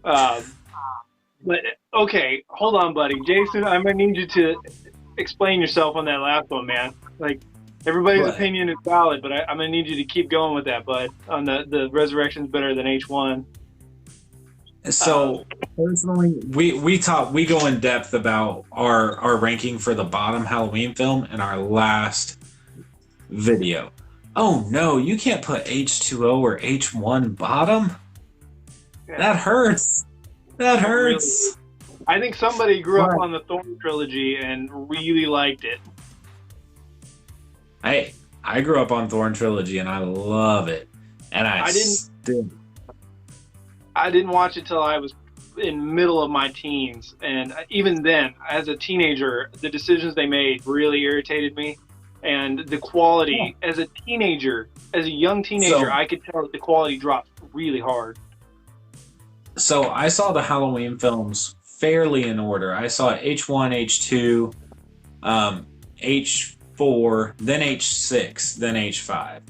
But okay, hold on, buddy. Jason, I'm gonna need you to explain yourself on that last one, man. Like, everybody's opinion is valid, but I'm gonna need you to keep going with that, bud. On the Resurrection's better than H1. So personally, we go in depth about our ranking for the bottom Halloween film in our last video. Oh no, you can't put H2O or H1 bottom. Yeah. That hurts. That hurts. Really, I think somebody grew up on the Thorn trilogy and really liked it. Hey, I grew up on Thorn trilogy and I love it. And I didn't watch it till I was in middle of my teens, and even then, as a teenager, the decisions they made really irritated me, and the quality as a teenager, as a young teenager, I could tell that the quality dropped really hard. So I saw the Halloween films fairly in order. I saw H1, H2, H4, then H6, then H5.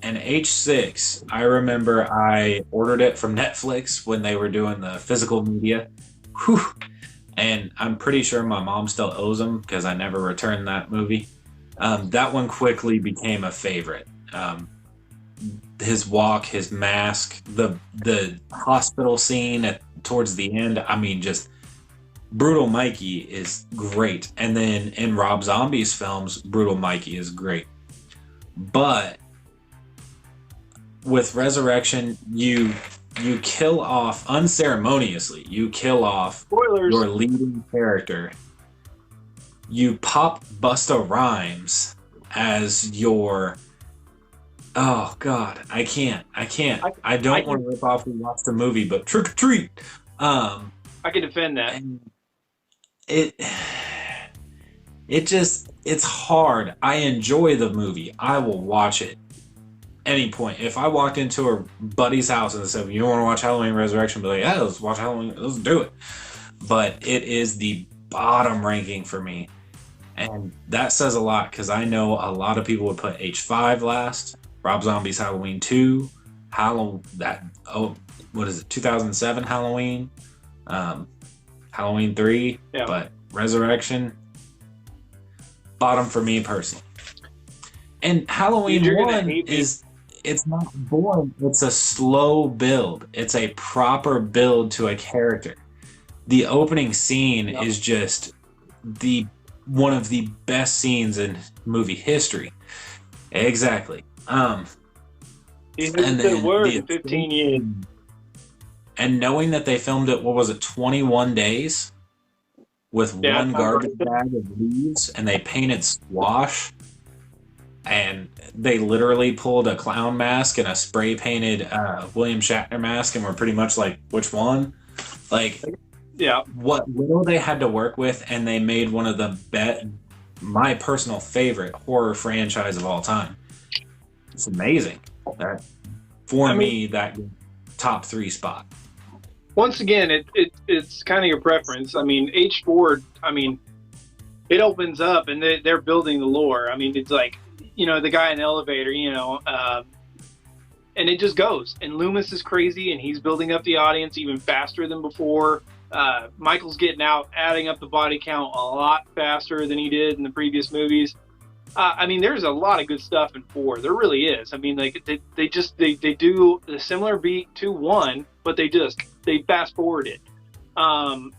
And H6, I remember I ordered it from Netflix when they were doing the physical media. Whew. And I'm pretty sure my mom still owes them because I never returned that movie. That one quickly became a favorite. His walk, his mask, the hospital scene towards the end. I mean, just Brutal Mikey is great. And then in Rob Zombie's films, Brutal Mikey is great. But with Resurrection, you kill off unceremoniously. You kill off Spoilers. Your leading character. You pop Busta Rhymes as your. Oh God, I can't. I don't want to rip off who watched the movie, but Trick or Treat. I can defend that. It's hard. I enjoy the movie. I will watch it any point. If I walked into a buddy's house and said, "You want to watch Halloween Resurrection?" I'd be like, "Yeah, let's watch Halloween. Let's do it." But it is the bottom ranking for me, and that says a lot because I know a lot of people would put H5 last. Rob Zombie's Halloween 2, what is it? 2007 Halloween, Halloween 3, yeah. But Resurrection, bottom for me personally. And Halloween 1 is it's not boring. It's a slow build. It's a proper build to a character. The opening scene Yep. is just the one of the best scenes in movie history. Exactly. He And hasn't said a then word the in 15 years. and knowing that they filmed it, what was it, 21 days with Yeah, one garbage bag of leaves, and they painted squash, and they literally pulled a clown mask and a spray painted William Shatner mask, and were pretty much like, which one? Like, yeah. what little they had to work with, and they made one of the my personal favorite horror franchise of all time. It's amazing. That for me, that top 3 spot. Once again, it's kind of your preference. I mean, H4. I mean, it opens up and they're building the lore. I mean, it's like, the guy in the elevator, and it just goes. And Loomis is crazy, and he's building up the audience even faster than before. Michael's getting out, adding up the body count a lot faster than he did in the previous movies. I mean, there's a lot of good stuff in 4. There really is. I mean, like they do a similar beat to 1, but they fast forward it. I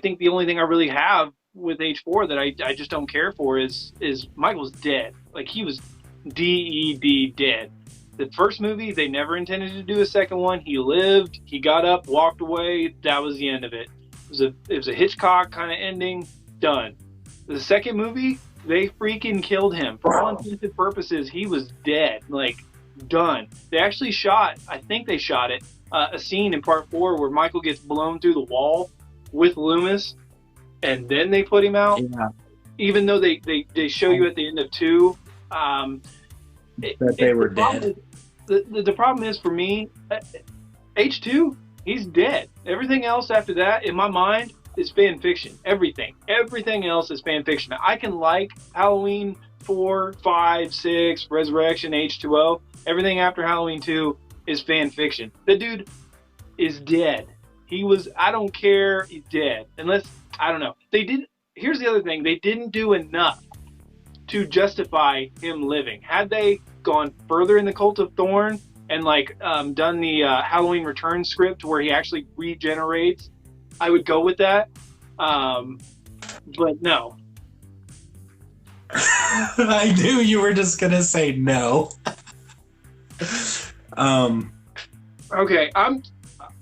think the only thing I really have with H4 that I just don't care for is Michael's dead. Like, he was dead dead. The first movie, they never intended to do a second one. He lived, he got up, walked away. That was the end of it. It was a Hitchcock kind of ending. Done. The second movie, they freaking killed him. For all intents and purposes, he was dead. Like, done. They actually shot, I think they shot it, a scene in part 4 where Michael gets blown through the wall with Loomis, and then they put him out. Yeah. Even though they show you at the end of 2 that they were dead. The problem is, for me, H2, he's dead. Everything else after that, in my mind, is fan fiction. Everything else is fan fiction. I can like Halloween 4, 5, 6, Resurrection, H2O. Everything after Halloween 2 is fan fiction. The dude is dead. He was, I don't care, he's dead. Unless, I don't know. Here's the other thing. They didn't do enough to justify him living. Had they gone further in the Cult of Thorn and done the Halloween Return script where he actually regenerates, I would go with that. But no. I knew you were just gonna say no. Okay, I'm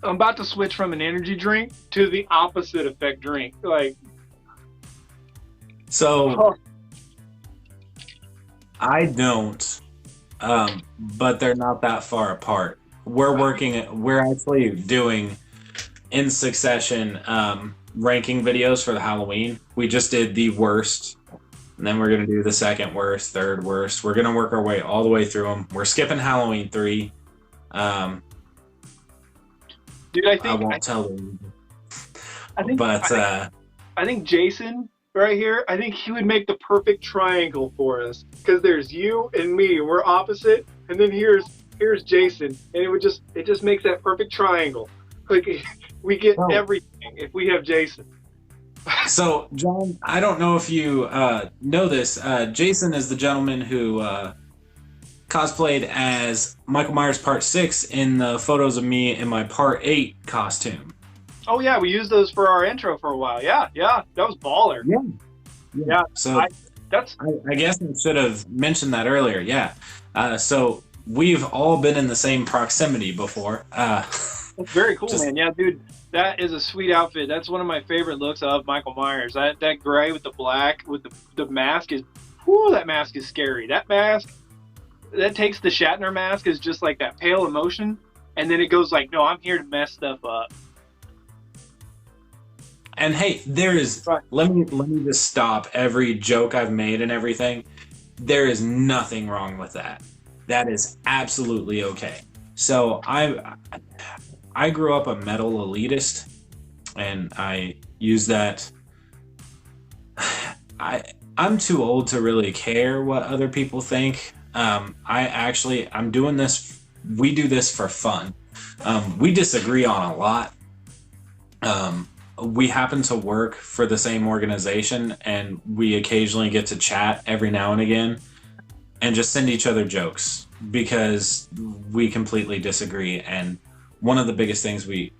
about to switch from an energy drink to the opposite effect drink. I don't, but they're not that far apart. We're actually doing in succession ranking videos for the Halloween. We just did the worst, and then we're going to do the second worst, third worst. We're going to work our way all the way through them. We're skipping Halloween 3. Dude, I won't tell them. I think Jason right here, I think he would make the perfect triangle for us, because there's you and me, we're opposite, and then here's Jason, and it just makes that perfect triangle. Like, we get everything if we have Jason. So, John, I don't know if you know this. Jason is the gentleman who cosplayed as Michael Myers Part 6 in the photos of me in my Part 8 costume. Oh, yeah, we used those for our intro for a while. Yeah, that was baller. Yeah. So, I guess I should have mentioned that earlier. Yeah. So, we've all been in the same proximity before. That's very cool, man. Yeah, dude, that is a sweet outfit. That's one of my favorite looks of Michael Myers. That gray with the black, with the mask is, that mask is scary. That mask, that takes the Shatner mask as just like that pale emotion, and then it goes like, no, I'm here to mess stuff up. And hey, let me just stop every joke I've made and everything. There is nothing wrong with that. That is absolutely okay. So I grew up a metal elitist, and I use that. I'm too old to really care what other people think. I'm doing this. We do this for fun. We disagree on a lot. We happen to work for the same organization, and we occasionally get to chat every now and again and just send each other jokes. because we completely disagree. And one of the biggest things we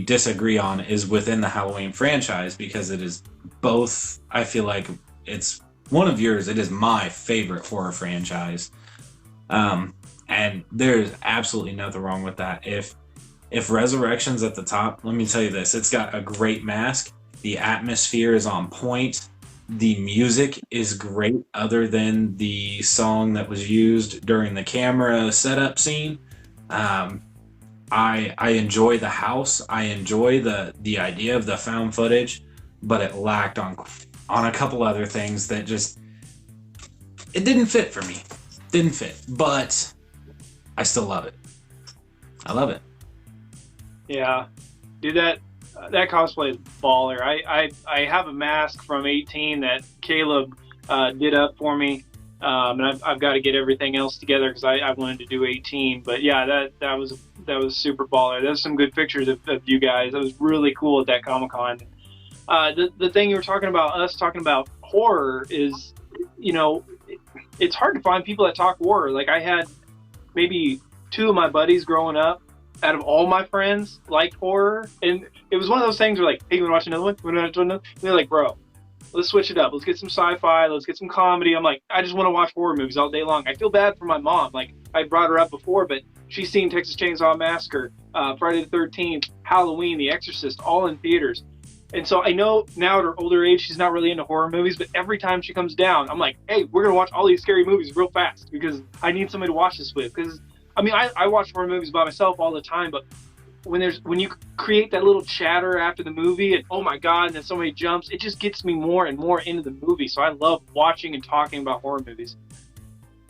disagree on is within the Halloween franchise, because it is both, I feel like it's one of yours, it is my favorite horror franchise. And there's absolutely nothing wrong with that. If Resurrection's at the top, let me tell you this, it's got a great mask, the atmosphere is on point, the music is great other than the song that was used during the camera setup scene. I enjoy the house. I enjoy the idea of the found footage, but it lacked on a couple other things that just, it didn't fit for me. Didn't fit, but I still love it. I love it. Yeah, dude, that cosplay is baller. I have a mask from 18 that Caleb did up for me. And I've got to get everything else together because I wanted to do 18. But yeah, that was super baller. There's some good pictures of you guys. That was really cool at that Comic-Con. The thing you were talking about, us talking about horror, is, you know, it's hard to find people that talk horror. Like, I had maybe 2 of my buddies growing up, out of all my friends, liked horror. And it was one of those things where, like, hey, you want to watch another one? You want to watch another one? And they're like, bro, let's switch it up. Let's get some sci-fi. Let's get some comedy. I'm like, I just want to watch horror movies all day long. I feel bad for my mom. Like, I brought her up before, but she's seen Texas Chainsaw Massacre, Friday the 13th, Halloween, The Exorcist, all in theaters. And so I know now at her older age, she's not really into horror movies, but every time she comes down, I'm like, hey, we're going to watch all these scary movies real fast because I need somebody to watch this with. Because, I mean, I watch horror movies by myself all the time, but when you create that little chatter after the movie and oh my god, and then somebody jumps, it just gets me more and more into the movie. So I love watching and talking about horror movies.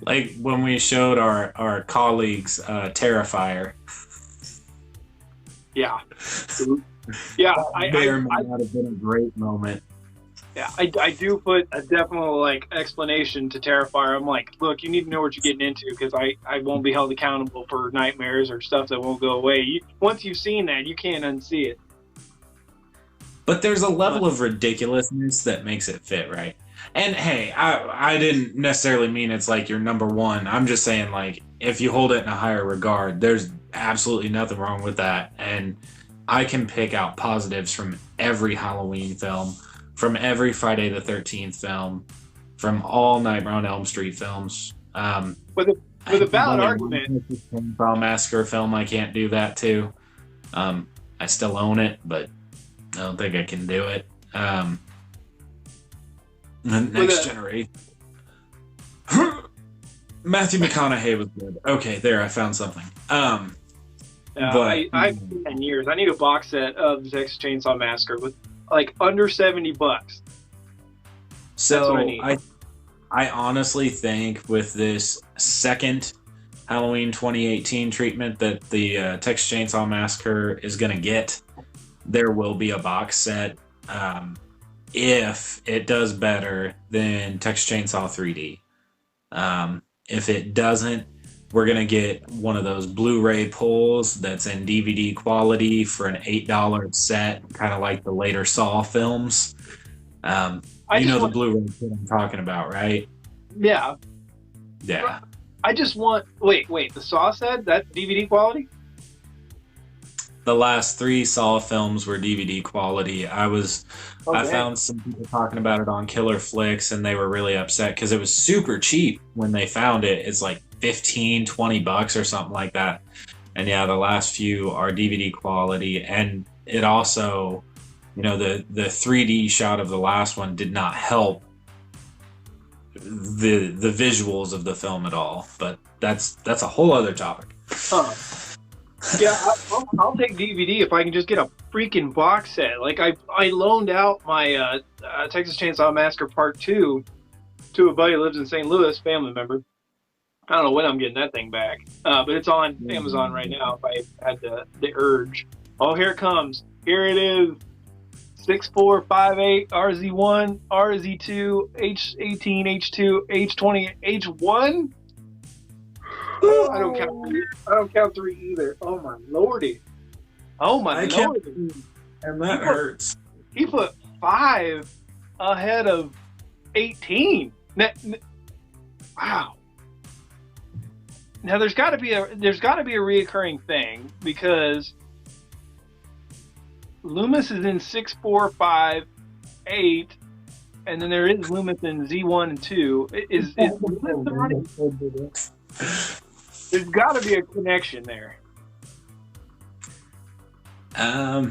Like when we showed our colleagues Terrifier. Yeah. Yeah, There might not have been a great moment. Yeah, I do put a definite like explanation to Terrifier. I'm like, look, you need to know what you're getting into because I won't be held accountable for nightmares or stuff that won't go away. Once you've seen that, you can't unsee it. But there's a level of ridiculousness that makes it fit, right? And hey, I didn't necessarily mean it's like your number one. I'm just saying, like, if you hold it in a higher regard, there's absolutely nothing wrong with that. And I can pick out positives from every Halloween film, from every Friday the 13th film, from all Nightmare on Elm Street films. With a valid argument. Chainsaw Massacre film, I can't do that too. I still own it, but I don't think I can do it. Next generation. Matthew McConaughey was good. Okay, there, I found something. But I've seen 10 years. I need a box set of the Texas Chainsaw Massacre with like under $70. So that's what I need. I honestly think with this second Halloween 2018 treatment that the Texas Chainsaw Massacre is going to get, there will be a box set if it does better than Texas Chainsaw 3D. If it doesn't, we're going to get one of those Blu-ray pulls that's in DVD quality for an $8 set, kind of like the later Saw films. You know the Blu-ray that I'm talking about, right? Yeah. Yeah. I just want... Wait, the Saw set? That DVD quality? The last 3 Saw films were DVD quality. I found some people talking about it on Killer Flicks, and they were really upset because it was super cheap when they found it. It's like $15-20 or something like that. And yeah, the last few are DVD quality, and it also, you know, the 3D shot of the last one did not help the visuals of the film at all. But that's a whole other topic. Huh. Yeah, I'll take DVD if I can just get a freaking box set. Like I loaned out my Texas Chainsaw Massacre Part 2 to a buddy who lives in St. Louis, family member. I don't know when I'm getting that thing back, but it's on Amazon right now if I had the urge. Oh, here it comes. Here it is. 6458 RZ1, RZ2, H18, H2, H20, H1. I don't count 3 either. Oh my lordy. Oh my lordy. And that hurts. He put 5 ahead of 18. Wow. Now there's got to be a reoccurring thing because Loomis is in 6, 4, 5, 8, and then there is Loomis in Z1 and 2. Is Loomis already? There's got to be a connection there. By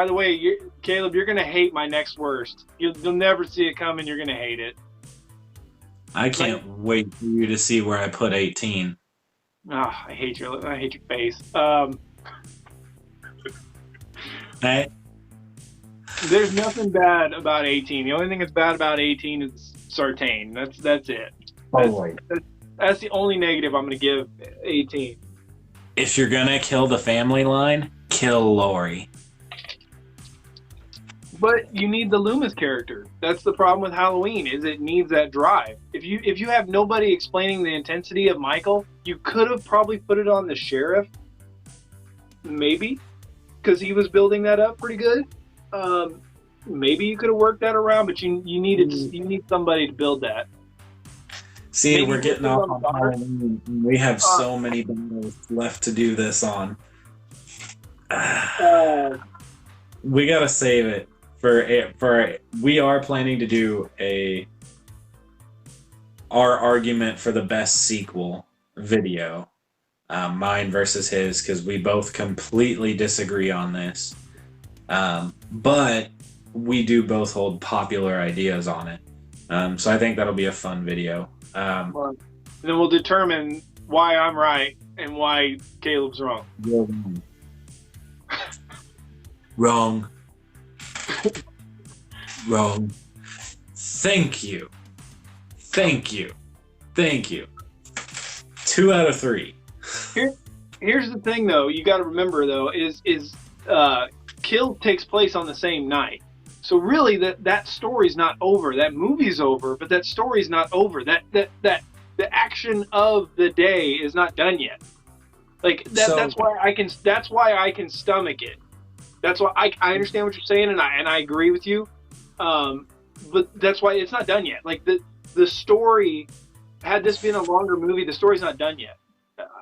the way, Caleb, you're gonna hate my next worst. You'll never see it coming. You're gonna hate it. I can't wait for you to see where I put 18. Oh, I hate your face. Hey, There's nothing bad about 18. The only thing that's bad about 18 is Sartain. That's it. That's the only negative I'm gonna give 18. if you're gonna kill the family line, kill Lori. But you need the Loomis character. That's the problem with Halloween, is it needs that drive. If you have nobody explaining the intensity of Michael, you could have probably put it on the sheriff, maybe, because he was building that up pretty good. Maybe you could have worked that around, but you need somebody to build that. See, Maybe we're getting off on Halloween. We have so many battles left to do this on. We gotta save it for. We are planning to do our argument for the best sequel video, mine versus his, because we both completely disagree on this. But we do both hold popular ideas on it. So I think that'll be a fun video. And then we'll determine why I'm right and why Caleb's wrong. Wrong. Wrong. Thank you. 2 out of 3. Here's the thing, though. You got to remember, though, is Kill takes place on the same night. So really, that story's not over. That movie's over, but that story's not over. That the action of the day is not done yet. Like that's why I can stomach it. That's why I understand what you're saying, and I agree with you. But that's why it's not done yet. Like the story, had this been a longer movie, the story's not done yet.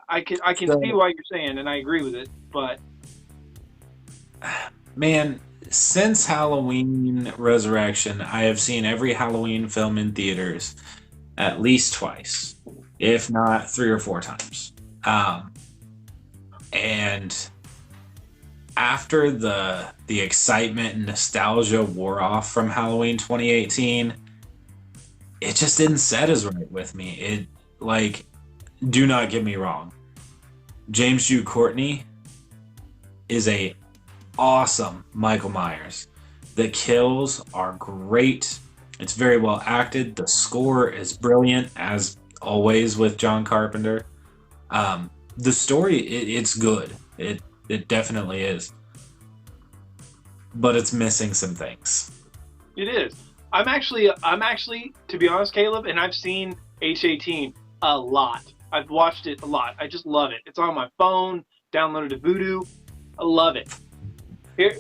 I can see why you're saying, and I agree with it. But man, since Halloween Resurrection, I have seen every Halloween film in theaters at least twice, if not 3 or 4 times. And after the excitement and nostalgia wore off from Halloween 2018, it just didn't set as right with me. It, like, do not get me wrong, James Jude Courtney is a awesome Michael Myers. The kills are great. It's very well acted. The score is brilliant, as always with John Carpenter. The story, it's good. It definitely is. But it's missing some things. it is. I'm actually, to be honest, Caleb, and I've seen H18 a lot. I've watched it a lot. I just love it. It's on my phone, downloaded to Vudu. I love it. Here,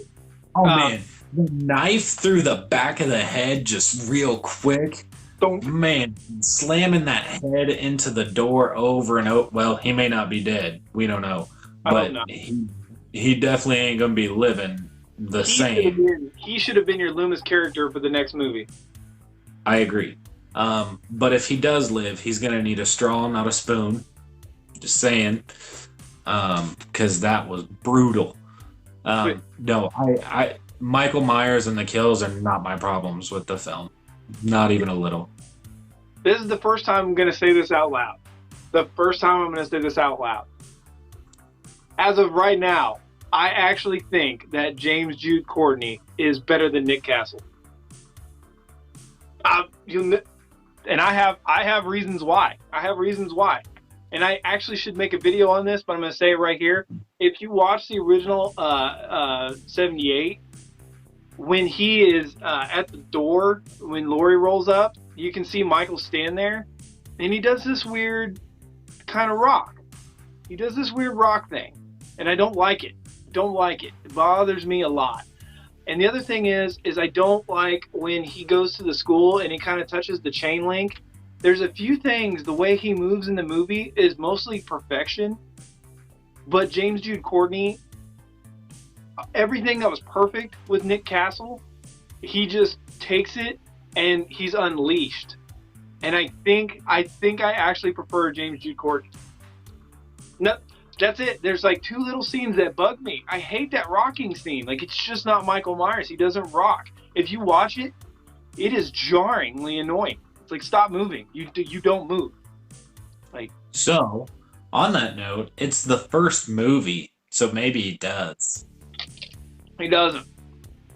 man, the knife through the back of the head just real quick. Man, slamming that head into the door over and over. Well, he may not be dead. We don't know. But he definitely ain't going to be living the same. He should have been your Loomis character for the next movie. I agree. But if he does live, he's going to need a straw, not a spoon. Just saying. Because that was brutal. No, Michael Myers and the kills are not my problems with the film. Not even a little. This is the first time I'm going to say this out loud. The first time I'm going to say this out loud. As of right now, I actually think that James Jude Courtney is better than Nick Castle. And I have reasons why. And I actually should make a video on this, but I'm going to say it right here. If you watch the original 78, when he is at the door, when Laurie rolls up, you can see Michael stand there, and he does this weird kind of rock. He does this weird rock thing, and I don't like it. It bothers me a lot. And the other thing is I don't like when he goes to the school and he kind of touches the chain link, there's a few things. The way he moves in the movie is mostly perfection, but James Jude Courtney, everything that was perfect with Nick Castle, he just takes it and he's unleashed. And I think I actually prefer James Jude Courtney. No, that's it. There's like 2 little scenes that bug me. I hate that rocking scene. Like, it's just not Michael Myers. He doesn't rock. If you watch it, it is jarringly annoying. It's like, stop moving. You don't move. Like, So, on that note, it's the first movie, so maybe he does. he doesn't.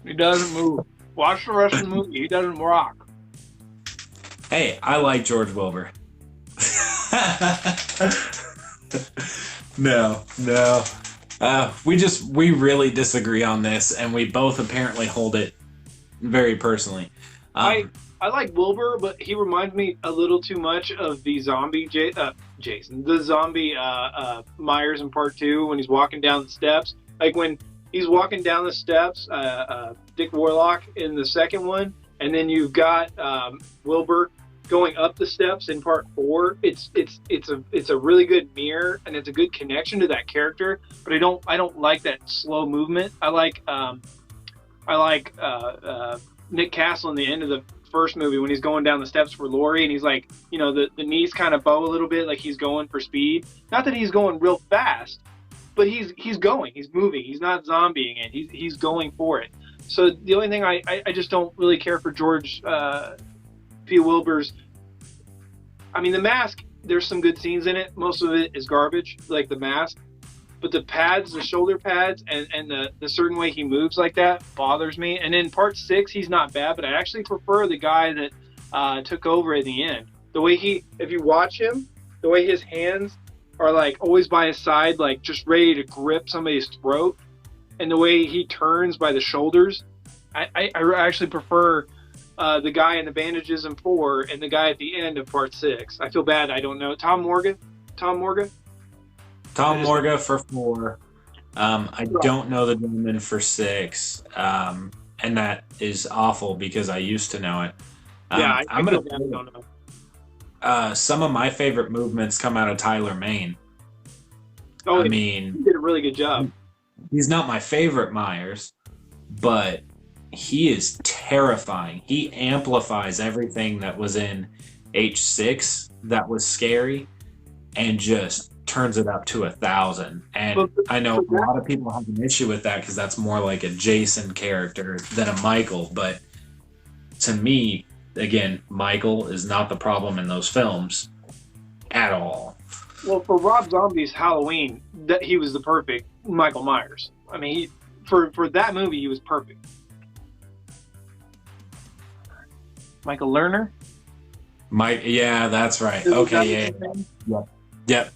He doesn't move. Watch the rest of the movie. He doesn't rock. Hey, I like George Wilbur. No. We really disagree on this, and we both apparently hold it very personally. I like Wilbur, but he reminds me a little too much of the zombie Jason, the zombie Myers in Part 2 when he's walking down the steps. Like when he's walking down the steps, Dick Warlock in the second one, and then you've got Wilbur going up the steps in Part 4. It's a really good mirror, and it's a good connection to that character. But I don't like that slow movement. I like Nick Castle in the end of the first movie when he's going down the steps for Laurie, and he's like, you know, the knees kind of bow a little bit, like he's going for speed. Not that he's going real fast, but he's moving. He's not zombieing it. He's going for it. So the only thing I just don't really care for George P. Wilbur's. I mean, The Mask, there's some good scenes in it. Most of it is garbage, like The Mask. But the pads, the shoulder pads, and the certain way he moves like that bothers me. And in Part 6, he's not bad, but I actually prefer the guy that took over at the end. The way if you watch him, the way his hands are like always by his side, like just ready to grip somebody's throat, and the way he turns by the shoulders, I actually prefer the guy in the bandages in 4 and the guy at the end of Part 6. I feel bad. I don't know. Tom Morga for 4. I don't know the gentleman for 6. And that is awful because I used to know it. Yeah, I don't know. Some of my favorite movements come out of Tyler Mane. Oh, I mean, he did a really good job. He's not my favorite Myers, but he is terrifying. He amplifies everything that was in H6 that was scary and just turns it up to 1,000. And I know a lot of people have an issue with that because that's more like a Jason character than a Michael. But to me, again, Michael is not the problem in those films at all. Well, for Rob Zombie's Halloween, that he was the perfect Michael Myers. I mean, for that movie, he was perfect. Michael Lerner? Yeah, that's right. Okay, yeah. Yep.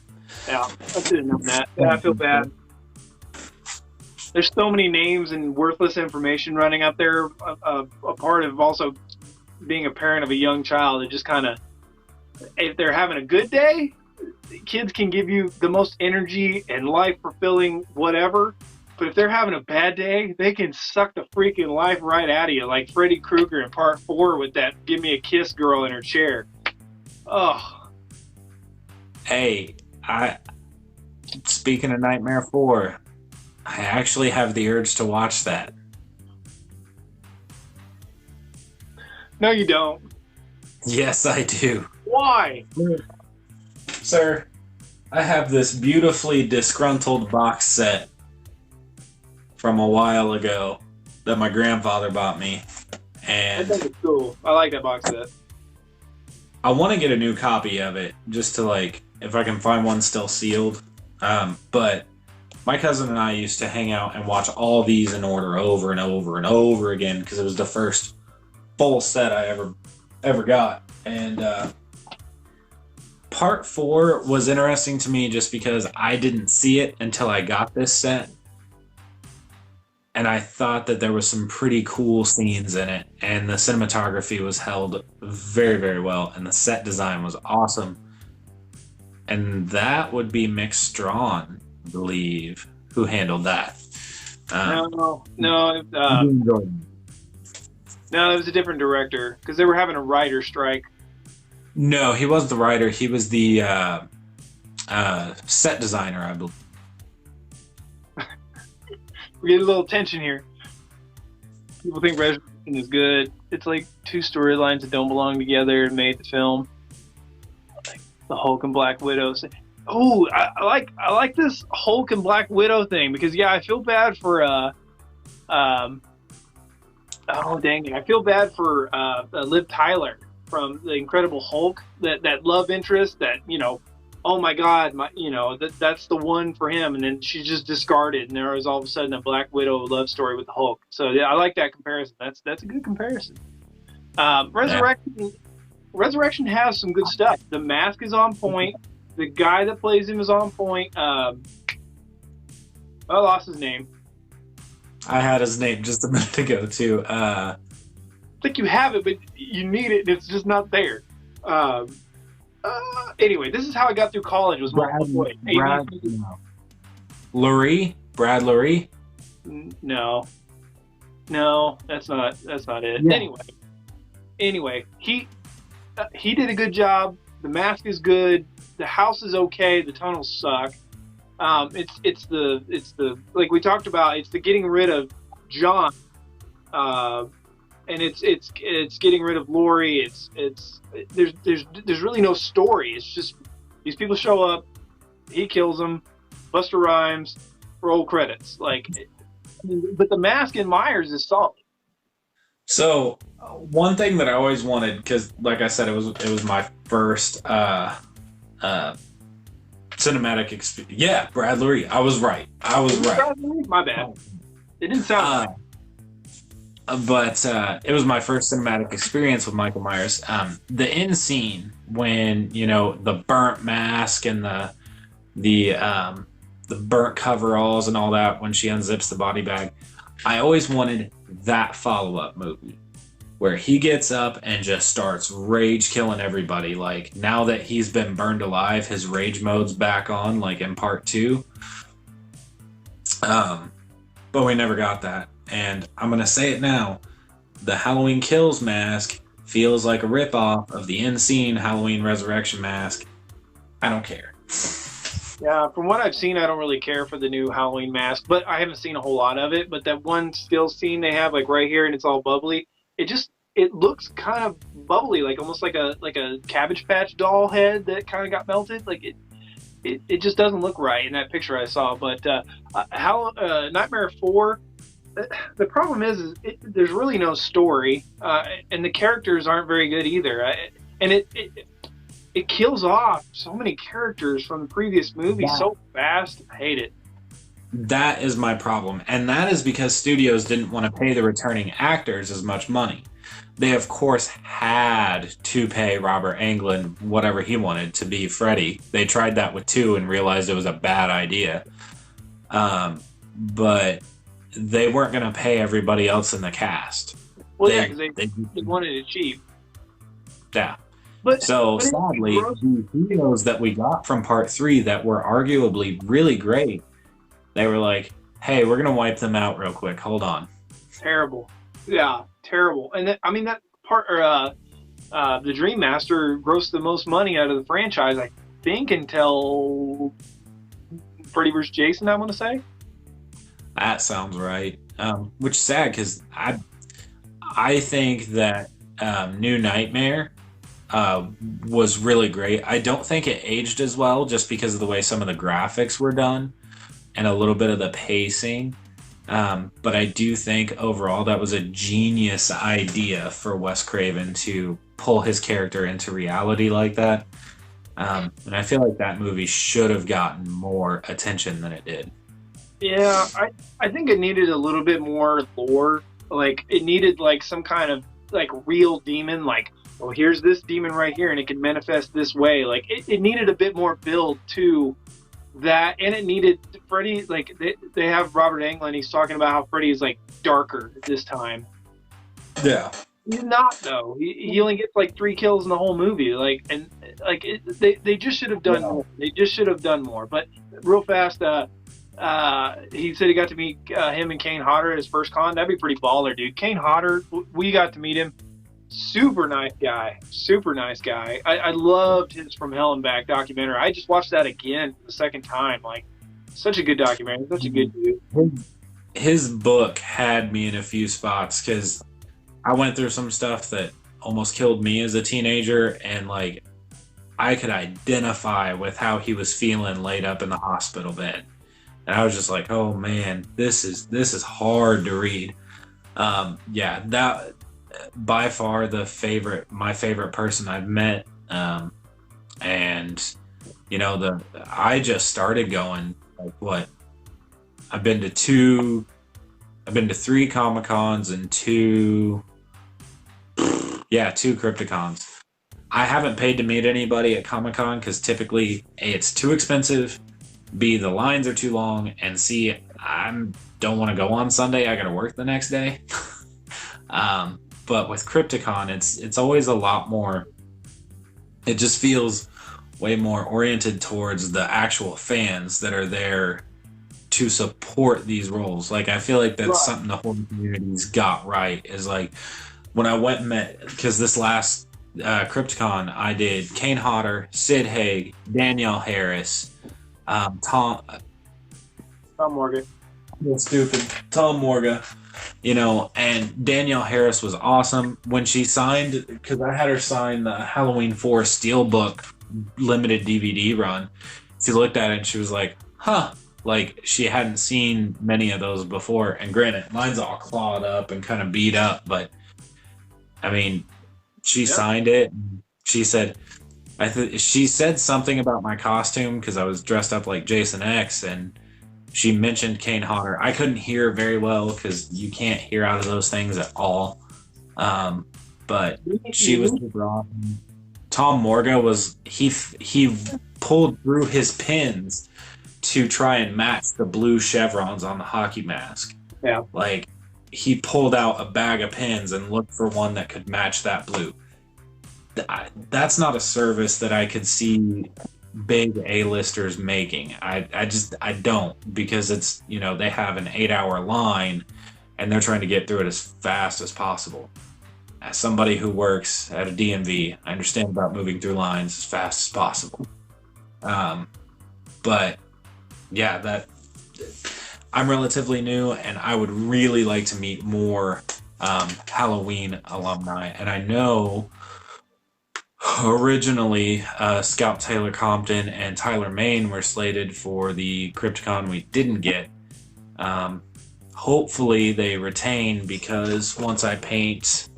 Yeah, I should have known that. Yeah, I feel bad. There's so many names and worthless information running out there. A part of also being a parent of a young child, it just kind of, if they're having a good day, kids can give you the most energy and life-fulfilling whatever. But if they're having a bad day, they can suck the freaking life right out of you, like Freddy Krueger in Part 4 with that "Give Me a Kiss" girl in her chair. Oh. Hey, speaking of Nightmare 4, I actually have the urge to watch that. No, you don't. Yes, I do. Why? Sir, I have this beautifully disgruntled box set from a while ago that my grandfather bought me. And I think it's cool. I like that box set. I want to get a new copy of it just to, like, if I can find one still sealed. But my cousin and I used to hang out and watch all these in order over and over and over again because it was the first full set I ever got. And Part 4 was interesting to me just because I didn't see it until I got this set. And I thought that there was some pretty cool scenes in it. And the cinematography was held very, very well. And the set design was awesome. And that would be Mick Strawn, I believe, who handled that. No, it was a different director because they were having a writer strike. No, he was the writer. He was the set designer, I believe. We're getting a little tension here. People think Resurrection is good. It's like two storylines that don't belong together and made the film. Like the Hulk and Black Widow. Oh, I like this Hulk and Black Widow thing because yeah, I feel bad for um oh dang it, I feel bad for Liv Tyler from the Incredible Hulk. That love interest that oh my God, that's the one for him, and then she's just discarded, and there was all of a sudden a Black Widow love story with the Hulk. So yeah, I like that comparison. That's a good comparison. Resurrection has some good stuff. The mask is on point. The guy that plays him is on point. I lost his name. I had his name just a minute ago too. I think you have it, but you need it, and it's just not there. Anyway, this is how I got through college. Was Brad Lurie? No, that's not it. Yeah. Anyway, he did a good job. The mask is good. The house is okay. The tunnels suck. It's the like we talked about. It's the getting rid of John, and it's getting rid of Lori. There's really no story. It's just these people show up, he kills them, Buster Rhymes, roll credits. But the mask in Myers is solid. So one thing that I always wanted, because like I said, it was my first cinematic experience. Yeah, Brad Lurie. I was right. My bad. It didn't sound right. But it was my first cinematic experience with Michael Myers. The end scene when the burnt mask and the burnt coveralls and all that when she unzips the body bag. I always wanted that follow-up movie where he gets up and just starts rage killing everybody. Like now that he's been burned alive, his rage mode's back on, like in part 2. But we never got that. And I'm going to say it now. The Halloween Kills mask feels like a ripoff of the end scene Halloween Resurrection mask. I don't care. Yeah, from what I've seen, I don't really care for the new Halloween mask, but I haven't seen a whole lot of it. But that one still scene they have, like right here, and it's all bubbly. It looks kind of bubbly, like almost like a Cabbage Patch doll head that kind of got melted. Like it just doesn't look right in that picture I saw. But Nightmare 4. The problem is there's really no story, and the characters aren't very good either. And it kills off so many characters from the previous movie so fast. I hate it. That is my problem. And that is because studios didn't want to pay the returning actors as much money. They, of course, had to pay Robert Englund whatever he wanted to be Freddy. They tried that with 2 and realized it was a bad idea. But they weren't going to pay everybody else in the cast. Well, because they wanted it cheap. Yeah. Sadly, the heroes that we got from part 3 that were arguably really great, they were like, hey, we're going to wipe them out real quick. Hold on. Terrible. Yeah, terrible. And that part, the Dream Master grossed the most money out of the franchise, I think, until Freddy vs. Jason, I want to say. That sounds right. Which is sad because I think that New Nightmare was really great. I don't think it aged as well just because of the way some of the graphics were done and a little bit of the pacing. But I do think overall that was a genius idea for Wes Craven to pull his character into reality like that. And I feel like that movie should have gotten more attention than it did. Yeah, I think it needed a little bit more lore. Like, it needed, like, some kind of, like, real demon. Like, oh, here's this demon right here, and it can manifest this way. Like, it needed a bit more build to that. And it needed Freddy, like, they have Robert Englund. He's talking about how Freddy is, like, darker this time. Yeah. He's not, though. He only gets, like, 3 kills in the whole movie. Like, and, like, they just should have done more. They just should have done more. But real fast, he said he got to meet him and Kane Hodder at his first con. That'd be pretty baller, dude. Kane Hodder, we got to meet him. Super nice guy. Super nice guy. I loved his From Hell and Back documentary. I just watched that again for the second time. Like, such a good documentary. Such a good dude. His book had me in a few spots because I went through some stuff that almost killed me as a teenager, and like I could identify with how he was feeling laid up in the hospital bed. And I was just like, oh man, this is hard to read. Yeah, that by far my favorite person I've met. And you know, I just started going like what? I've been to 3 Comic-Cons and 2 Crypticons. I haven't paid to meet anybody at Comic-Con because typically A, it's too expensive, B, the lines are too long, and C, I don't want to go on Sunday. I got to work the next day. But with Crypticon, it's always a lot more. It just feels way more oriented towards the actual fans that are there to support these roles. Like I feel like that's something the whole community's got right. Is like when I went and met, because this last Crypticon I did Kane Hodder, Sid Haig, Danielle Harris, Tom Morgan. Stupid Tom Morgan. You know, and Danielle Harris was awesome when she signed, because I had her sign the Halloween 4 Steelbook limited DVD run. She looked at it and she was like, huh, like she hadn't seen many of those before. And granted, mine's all clawed up and kind of beat up, but I mean, she signed it. She said, she said something about my costume because I was dressed up like Jason X, and she mentioned Kane Hodder. I couldn't hear very well because you can't hear out of those things at all. But she was super awesome. Tom Morga was, he pulled through his pins to try and match the blue chevrons on the hockey mask. Yeah. Like, he pulled out a bag of pins and looked for one that could match that blue. That's not a service that I could see big A-listers making. I don't, because it's, you know, they have an 8-hour line and they're trying to get through it as fast as possible. As somebody who works at a DMV, I understand about moving through lines as fast as possible. But yeah, I'm relatively new, and I would really like to meet more Halloween alumni. And I know originally Scout Taylor Compton and Tyler Main were slated for the Crypticon we didn't get. Hopefully they retain, because once I paint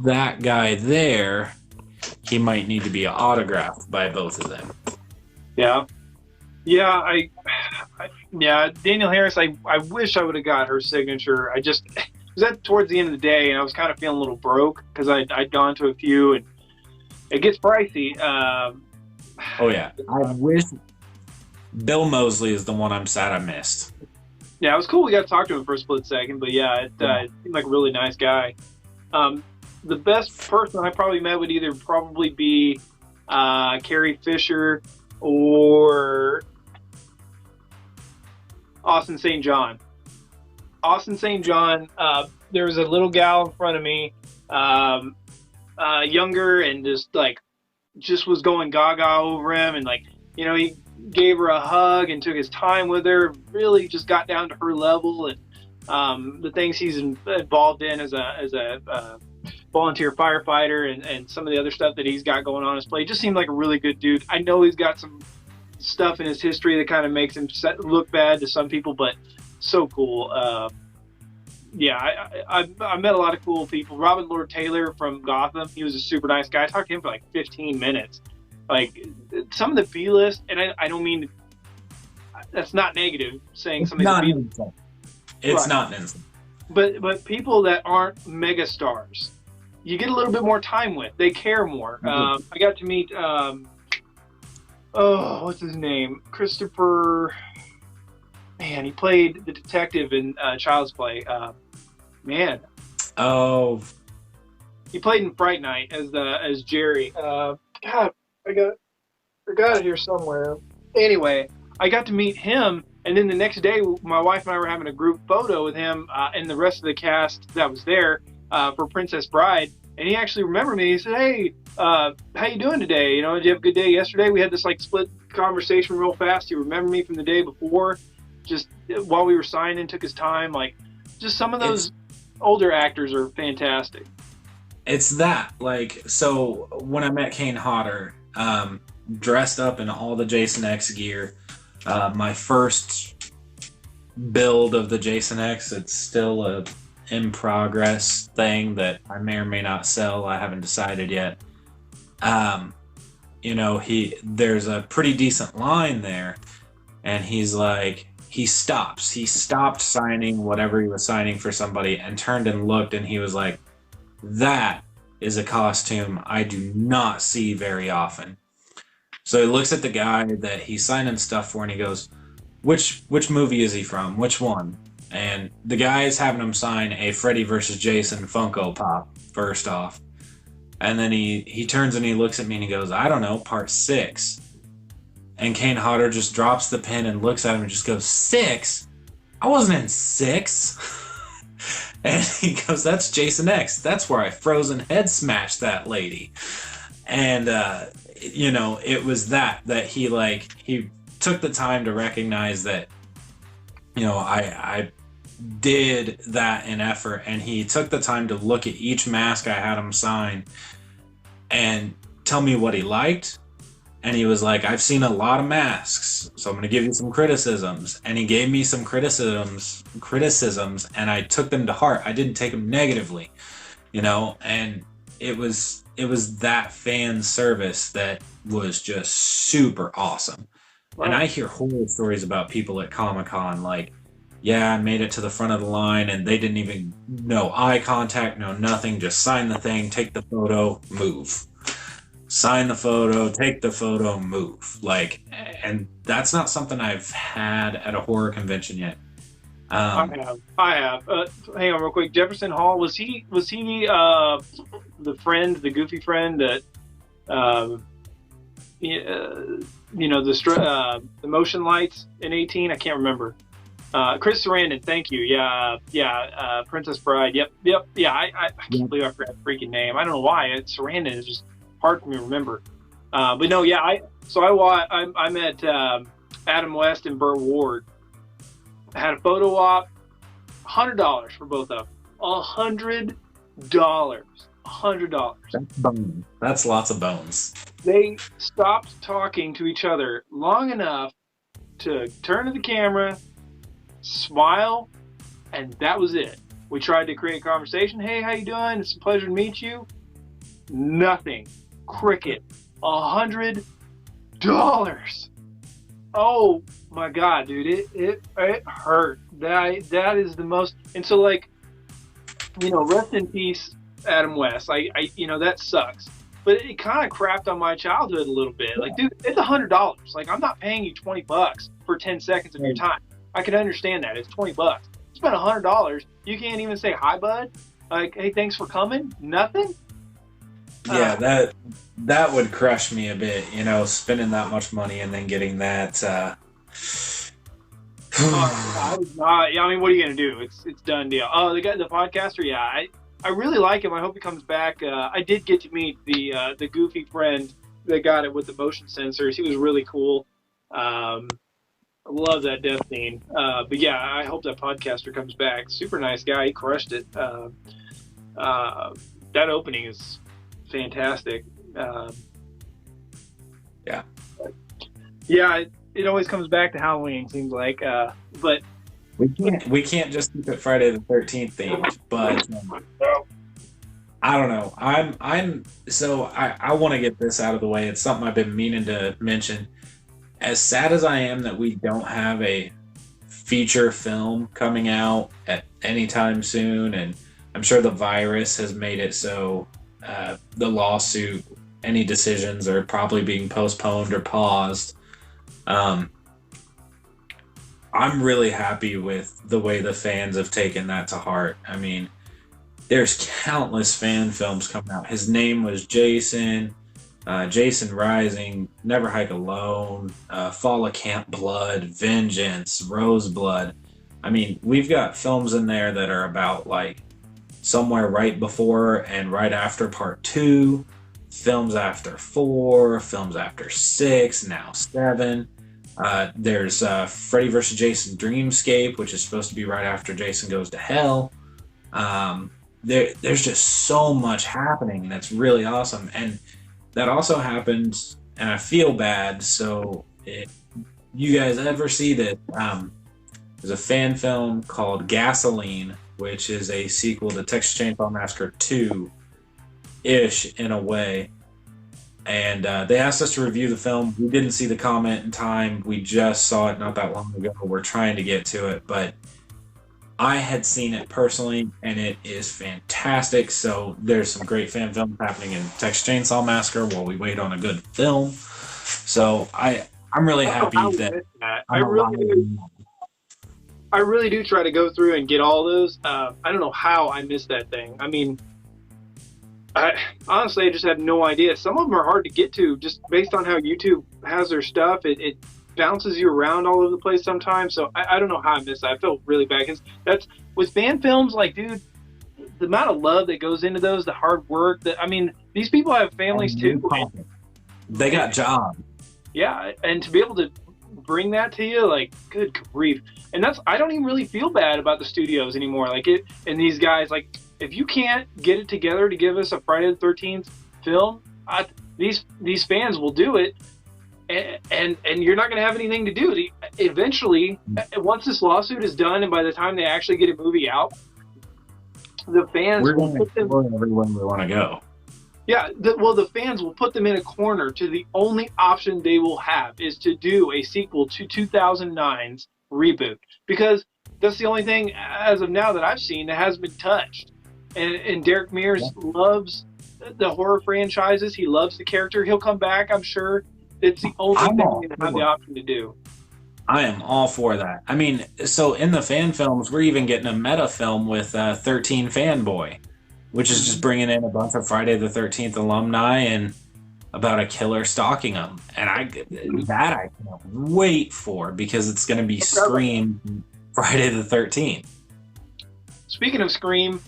that guy there, he might need to be autographed by both of them. Yeah. Yeah, yeah, Danielle Harris, I wish I would have got her signature. I just, it was at towards the end of the day, and I was kind of feeling a little broke because I'd gone to a few, and it gets pricey. Oh, yeah. I wish Bill Mosley is the one I'm sad I missed. Yeah, it was cool. We got to talk to him for a split second, but yeah, it seemed like a really nice guy. The best person I probably met would either probably be Carrie Fisher or Austin St. John. Austin St. John, there was a little gal in front of me, younger, and just was going gaga over him, and like, you know, he gave her a hug and took his time with her, really just got down to her level, and the things he's involved in as a volunteer firefighter, and some of the other stuff that he's got going on in his play. He just seemed like a really good dude. I know he's got some stuff in his history that kind of makes him look bad to some people, but so cool. Yeah, I met a lot of cool people. Robin Lord Taylor from Gotham, he was a super nice guy. I talked to him for like 15 minutes. Like, some of the B-list, and I don't mean, that's not negative, saying something. It's not an insult. But people that aren't mega stars, you get a little bit more time with. They care more. I got to meet, what's his name? Christopher. Man, he played the detective in Child's Play. Man. Oh. He played in Fright Night as Jerry. God, I got it here somewhere. Anyway, I got to meet him, and then the next day, my wife and I were having a group photo with him and the rest of the cast that was there for Princess Bride. and he actually remembered me. He said, "Hey, how you doing today? You know, did you have a good day yesterday?" We had this like split conversation real fast. He remembered me from the day before, just while we were signing, took his time. Like, just some of those older actors are fantastic. It's that, like, so when I met Kane Hodder, dressed up in all the Jason X gear, my first build of the Jason X, it's still a in progress thing that I may or may not sell. I haven't decided yet. You know, there's a pretty decent line there, and he's like, he stopped signing whatever he was signing for somebody and turned and looked, and he was like, that is a costume I do not see very often. So he looks at the guy that he's signing stuff for, and he goes, which movie is he from? Which one? And the guy is having him sign a Freddy versus Jason Funko Pop, first off. And then he turns and he looks at me and he goes, I don't know, part 6. And Kane Hodder just drops the pen and looks at him and just goes, 6? I wasn't in 6. And he goes, that's Jason X. That's where I frozen head smashed that lady. And, you know, it was that he took the time to recognize that, you know, I did that in effort, and he took the time to look at each mask I had him sign and tell me what he liked. And he was like, I've seen a lot of masks, so I'm going to give you some criticisms. And he gave me some criticisms, and I took them to heart. I didn't take them negatively, you know, and it was that fan service that was just super awesome. Wow. And I hear horror stories about people at Comic-Con, like, yeah, I made it to the front of the line and they didn't even, no eye contact, no nothing, just sign the thing, take the photo, move. Sign the photo, take the photo, move. Like, and that's not something I've had at a horror convention yet. I have. Hang on real quick. Jefferson Hall, was he the friend, the goofy friend that, you know, the motion lights in 18? I can't remember. Chris Sarandon, thank you. Yeah. Princess Bride. Yep. Yeah, I can't believe I forgot the freaking name. I don't know why. Sarandon is just hard for me to remember. But no, yeah. I met Adam West and Burt Ward. I had a photo op. $100 for both of them. $100. $100. That's bones. That's lots of bones. They stopped talking to each other long enough to turn to the camera, smile, and that was it. We tried to create conversation. Hey, how you doing? It's a pleasure to meet you. Nothing. Cricket. $100. Oh my God, dude! It hurt. That is the most. And so, like, you know, rest in peace, Adam West. I you know, that sucks. But it kind of crapped on my childhood a little bit. Like, dude, it's $100. Like, I'm not paying you $20 for 10 seconds of your time. I can understand that. It's $20. You spent $100. You can't even say hi, bud. Like, hey, thanks for coming. Nothing. Yeah, that would crush me a bit. You know, spending that much money and then getting that. I was not. Yeah, I mean, what are you gonna do? It's done deal. Oh, the podcaster. Yeah, I really like him. I hope he comes back. I did get to meet the goofy friend that got it with the motion sensors. He was really cool. I love that death scene. But yeah, I hope that podcaster comes back. Super nice guy. He crushed it. That opening is fantastic. Yeah. Yeah, it always comes back to Halloween, seems like. But we can't just keep it Friday the 13th themed. But I don't know. I want to get this out of the way. It's something I've been meaning to mention. As sad as I am that we don't have a feature film coming out at any time soon, and I'm sure the virus has made it so the lawsuit, any decisions are probably being postponed or paused. I'm really happy with the way the fans have taken that to heart. I mean, there's countless fan films coming out. His Name Was Jason, Jason Rising, Never Hike Alone, Fall of Camp Blood, Vengeance, Roseblood. I mean, we've got films in there that are about like somewhere right before and right after part 2, films after 4, films after 6, now 7. There's Freddy vs. Jason Dreamscape, which is supposed to be right after Jason Goes to Hell. There's just so much happening that's really awesome. And that also happened, and I feel bad, so if you guys ever see this, there's a fan film called Gasoline, which is a sequel to Texas Chainsaw Massacre 2-ish in a way. And they asked us to review the film. We didn't see the comment in time. We just saw it not that long ago. We're trying to get to it, but I had seen it personally, and it is fantastic. So there's some great fan films happening in Texas Chainsaw Massacre while we wait on a good film. So I'm really happy that I really do try to go through and get all those. I don't know how I missed that thing. I mean, honestly, I just have no idea. Some of them are hard to get to just based on how YouTube has their stuff. It bounces you around all over the place sometimes. So I don't know how I missed that. I felt really bad because that's with fan films. Like, dude, the amount of love that goes into those, the hard work. I mean, these people have families too. They got jobs. Yeah, and to be able to bring that to you, like, good grief. And I don't even really feel bad about the studios anymore. Like, and these guys, like, if you can't get it together to give us a Friday the 13th film, these fans will do it, and you're not going to have anything to do. Eventually, once this lawsuit is done, and by the time they actually get a movie out, the fans will put them everywhere we want to go. Yeah, the fans will put them in a corner to the only option they will have is to do a sequel to 2009's reboot, because that's the only thing as of now that I've seen that has been touched. And Derek Mears loves the horror franchises. He loves the character. He'll come back, I'm sure. It's the only thing we have the option to do. I am all for that. I mean, so in the fan films, we're even getting a meta film with 13 Fanboy, which is just bringing in a bunch of Friday the 13th alumni and about a killer stalking them. And I can't wait for, because it's going to be Scream Friday the 13th. Speaking of Scream,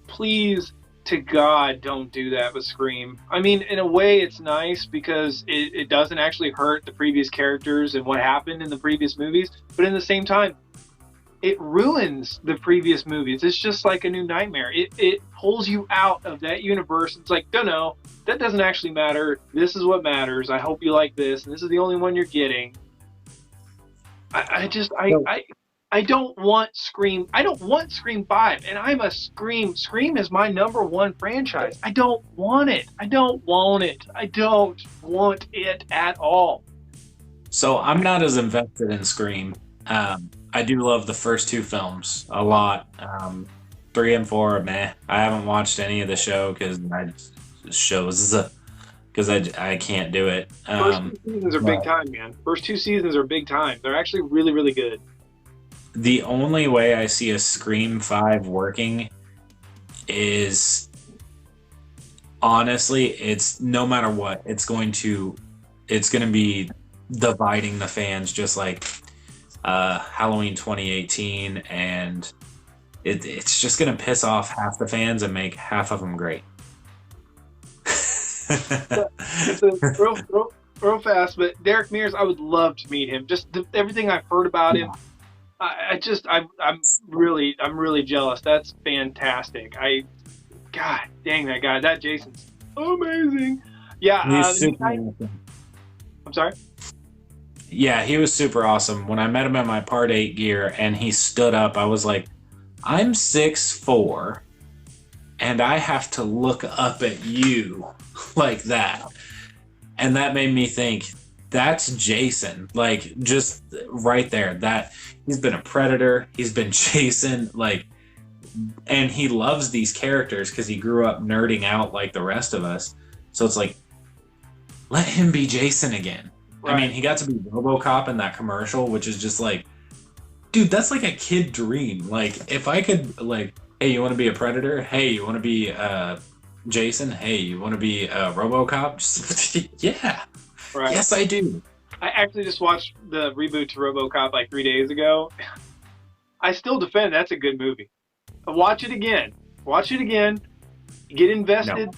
please, to God, don't do that with Scream. I mean, in a way, it's nice because it doesn't actually hurt the previous characters and what happened in the previous movies. But in the same time, it ruins the previous movies. It's just like a new nightmare. It pulls you out of that universe. It's like, no, that doesn't actually matter. This is what matters. I hope you like this, and this is the only one you're getting. I don't want Scream. I don't want Scream 5, and I'm a Scream. Scream is my #1 franchise. I don't want it. I don't want it. I don't want it at all. So I'm not as invested in Scream. I do love the first 2 films a lot. 3 and 4, meh. I haven't watched any of the show because I can't do it. First 2 seasons are big time, man. First 2 seasons are big time. They're actually really, really good. The only way I see a Scream 5 working is, honestly, it's no matter what, it's going to be dividing the fans, just like Halloween 2018, and it's just going to piss off half the fans and make half of them great. real fast, but Derek Mears, I would love to meet him. Just everything I've heard about him, I'm really jealous. That's fantastic. God dang that guy. That Jason's amazing. Yeah. I'm sorry. Yeah, he was super awesome. When I met him at my Part 8 gear and he stood up, I was like, I'm 6'4", and I have to look up at you like that. And that made me think, that's Jason. Like, just right there. That he's been a Predator, he's been Jason, like, and he loves these characters because he grew up nerding out like the rest of us. So it's like, let him be Jason again. Right. I mean, he got to be RoboCop in that commercial, which is just like, dude, that's like a kid dream. Like, if I could, like, hey, you want to be a Predator? Hey, you want to be Jason? Hey, you want to be RoboCop? Just, yeah. Right. Yes, I do. I actually just watched the reboot to RoboCop like 3 days ago. I still defend that's a good movie. Watch it again. Watch it again. Get invested. No.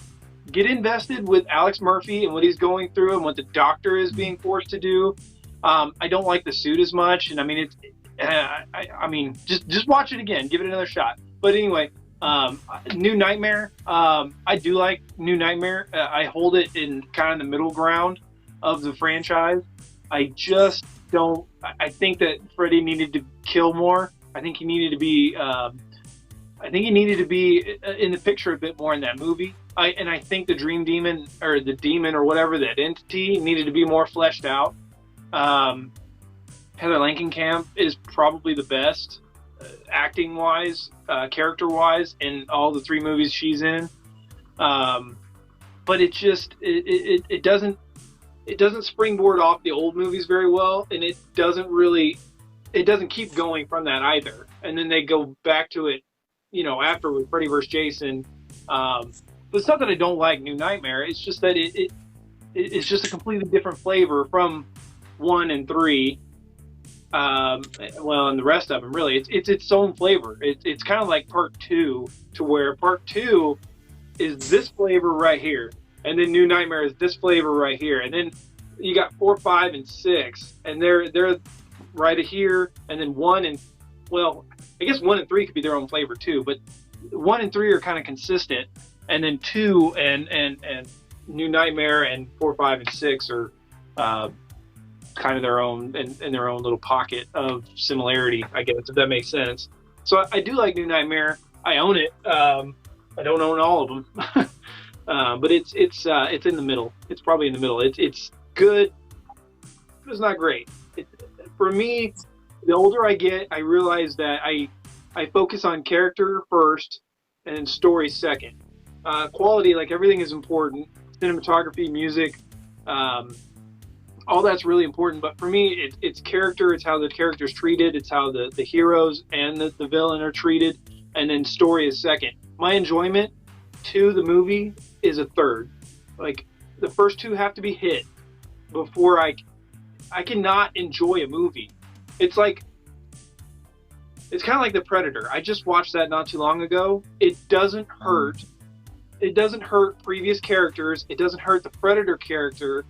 Get invested with Alex Murphy and what he's going through and what the doctor is being forced to do. I don't like the suit as much, and I mean it's. I mean, just watch it again. Give it another shot. But anyway, New Nightmare. I do like New Nightmare. I hold it in kind of the middle ground of the franchise. I just don't. I think that Freddy needed to kill more. I think he needed to be. I think he needed to be in the picture a bit more in that movie. I think the Dream Demon or the demon or whatever, that entity, needed to be more fleshed out. Heather Langenkamp is probably the best acting wise, character wise, in all the 3 movies she's in. But it just it doesn't springboard off the old movies very well, and it doesn't keep going from that either. And then they go back to it, you know, after with Freddy vs. Jason. But it's not that I don't like New Nightmare. It's just that it's just a completely different flavor from 1 and 3. Well, and the rest of them, really, it's its own flavor. It's kind of like part 2, to where part 2 is this flavor right here, and then New Nightmare is this flavor right here, and then you got 4, 5, and 6, and they're right here, and then 1 and, well, I guess 1 and 3 could be their own flavor too, but 1 and 3 are kind of consistent, and then 2 and New Nightmare and 4, 5, and 6 are kind of their own in their own little pocket of similarity, I guess, if that makes sense. So I do like New Nightmare. I own it. I don't own all of them, but it's in the middle. It's probably in the middle. It's good, but it's not great. For me, the older I get, I realize that I focus on character first and story second. Quality, like everything, is important. Cinematography, music, all that's really important. But for me, it's character. It's how the character's treated. It's how the heroes and the villain are treated. And then story is second. My enjoyment to the movie is a third. Like, the first 2 have to be hit before I cannot enjoy a movie. It's like, it's kind of like The Predator. I just watched that not too long ago. It doesn't hurt. It doesn't hurt previous characters. It doesn't hurt the Predator character,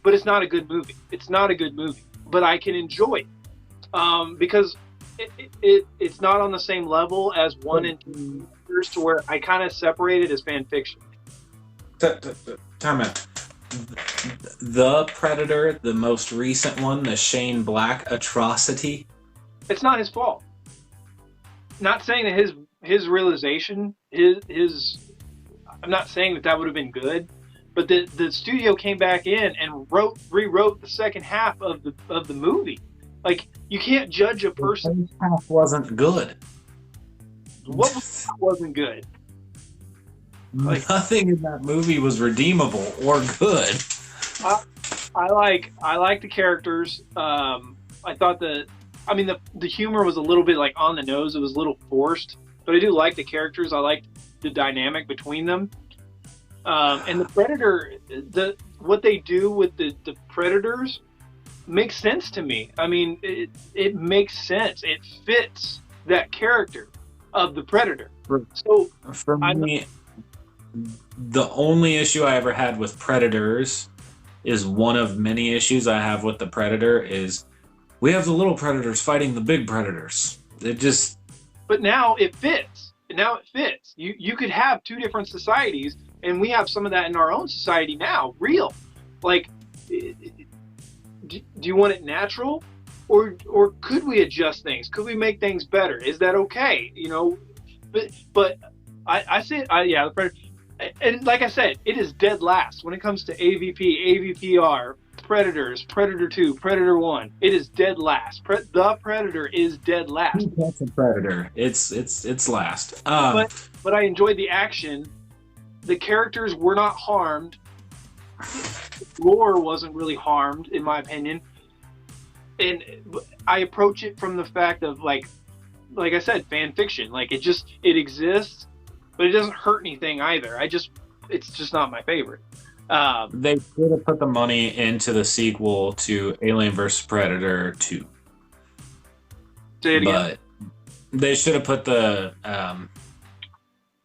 but it's not a good movie. It's not a good movie, but I can enjoy it because it's not on the same level as 1 and 2, to where I kind of separate it as fan fiction. Time out. The Predator, the most recent one, the Shane Black atrocity. It's not his fault. Not saying that his realization, his I'm not saying that would have been good, but the studio came back in and rewrote the second half of the movie. Like, you can't judge a person. The first half wasn't good. What wasn't good? Like, nothing in that movie was redeemable or good. I like the characters. I thought the humor was a little bit like on the nose. It was a little forced, but I do like the characters. I liked the dynamic between them. And the Predator, what they do with the Predators makes sense to me. I mean, it makes sense. It fits that character of the Predator. So for me, the only issue I ever had with Predators is one of many issues I have with the Predator is we have the little Predators fighting the big Predators. It just... But now it fits. Now it fits. You could have 2 different societies, and we have some of that in our own society now. Real. Like, do you want it natural? Or could we adjust things? Could we make things better? Is that okay? You know? But I say, yeah, the Predator... And like I said, it is dead last when it comes to AVP, AVPR, Predators, Predator 2, Predator 1. It is dead last. The Predator is dead last. That's a Predator. It's last. But I enjoyed the action. The characters were not harmed. The lore wasn't really harmed, in my opinion. And I approach it from the fact of, like I said, fan fiction. Like, it exists, but it doesn't hurt anything either. It's just not my favorite. They should have put the money into the sequel to Alien vs. Predator 2. Say it again. But they should have put the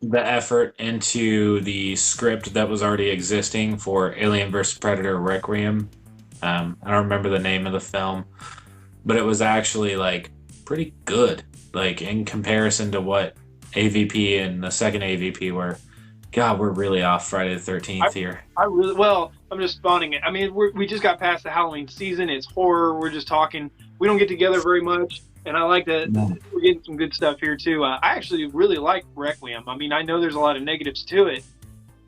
the effort into the script that was already existing for Alien vs. Predator Requiem. I don't remember the name of the film, but it was actually like pretty good, like in comparison to what AVP and the second AVP were. God, we're really off Friday the 13th here. I really well. I'm just spawning it. I mean, we just got past the Halloween season. It's horror. We're just talking. We don't get together very much, and I like that we're getting some good stuff here too. I actually really like Requiem. I mean, I know there's a lot of negatives to it,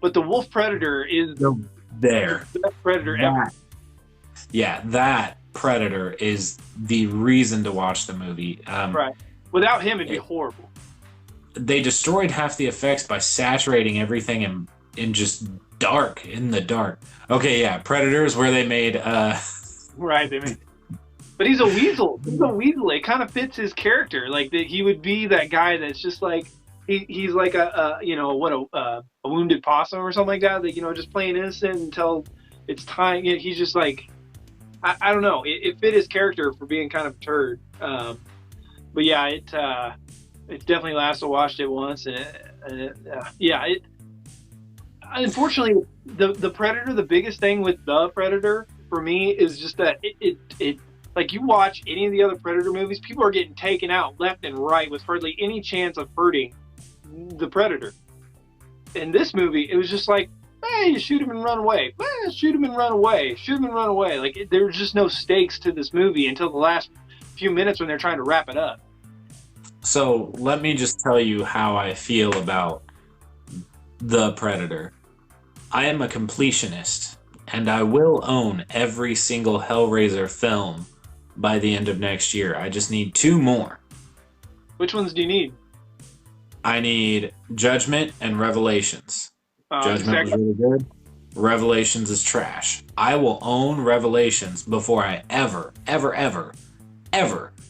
but the Wolf Predator is There. the best Predator ever. Yeah, that Predator is the reason to watch the movie. Right. Without him, it'd be horrible. They destroyed half the effects by saturating everything in just dark, in the dark. Okay, yeah, Predators where they made Right, they made. But he's a weasel. He's a weasel. It kind of fits his character. Like that, he would be that guy that's just like he's like a wounded possum or something like that. That just playing innocent until it's time. He's just like I don't know. It fit his character for being kind of a turd. But yeah, it's definitely last. I watched it once, and unfortunately, the Predator. The biggest thing with the Predator for me is just that it like you watch any of the other Predator movies, people are getting taken out left and right with hardly any chance of hurting the Predator. In this movie, it was just like, hey, you shoot him and run away. Shoot him and run away. Shoot him and run away. Like there was just no stakes to this movie until the last few minutes when they're trying to wrap it up. So let me just tell you how I feel about the Predator. I am a completionist, and I will own every single Hellraiser film by the end of next year. I just need 2 more. Which ones do you need? I need Judgment and Revelations. Judgment Exactly. was really good. Revelations is trash. I will own Revelations before I ever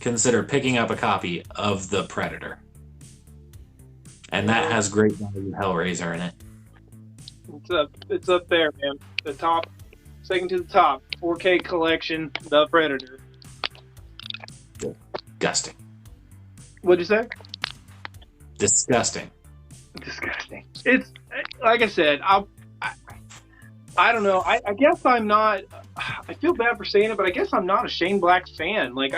consider picking up a copy of The Predator. And that has great value Hellraiser in it. It's up there, man. The top, second to the top, 4K collection, The Predator. Disgusting. What'd you say? Disgusting. Disgusting. It's like I said. I don't know. I guess I'm not. I feel bad for saying it, but I guess I'm not a Shane Black fan. Like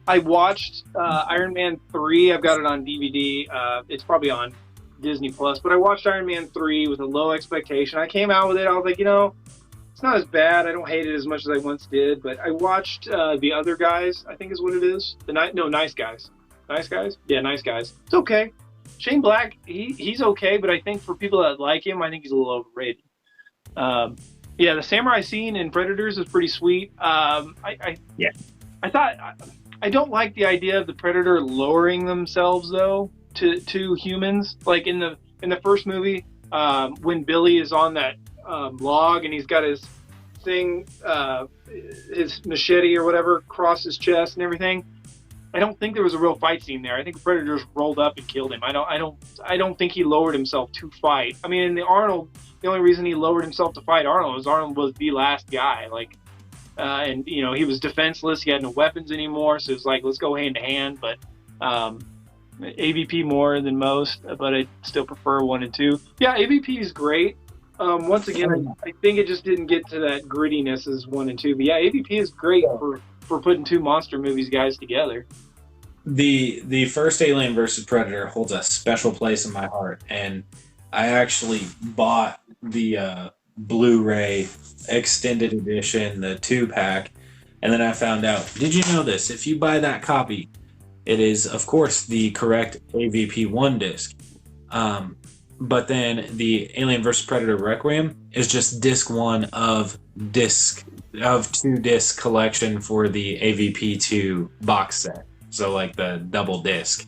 I watched Iron Man 3. I've got it on DVD. It's probably on Disney Plus. But I watched Iron Man 3 with a low expectation. I came out with it. I was like, it's not as bad. I don't hate it as much as I once did. But I watched The Other Guys, I think is what it is. Nice Guys. Nice Guys? Yeah, Nice Guys. It's okay. Shane Black, he's okay. But I think for people that like him, I think he's a little overrated. Yeah, the samurai scene in Predators is pretty sweet. I don't like the idea of the Predator lowering themselves though to humans. Like in the first movie, when Billy is on that log and he's got his thing, his machete or whatever across his chest and everything. I don't think there was a real fight scene there. I think the Predator just rolled up and killed him. I don't think he lowered himself to fight. I mean, in the Arnold, the only reason he lowered himself to fight Arnold was the last guy. Like, and he was defenseless. He had no weapons anymore. So it's like, let's go hand to hand. But AVP more than most, but I still prefer 1 and 2. Yeah, AVP is great. Once again, I think it just didn't get to that grittiness as 1 and 2. But yeah, AVP is great for putting 2 monster movies guys together. The first Alien vs. Predator holds a special place in my heart, and I actually bought the Blu-ray extended edition, the 2-pack, and then I found out, did you know this? If you buy that copy, it is, of course, the correct AVP 1 disc. But then the Alien vs. Predator Requiem is just disc 1 of 2 disc collection for the AVP 2 box set. So like the double disc.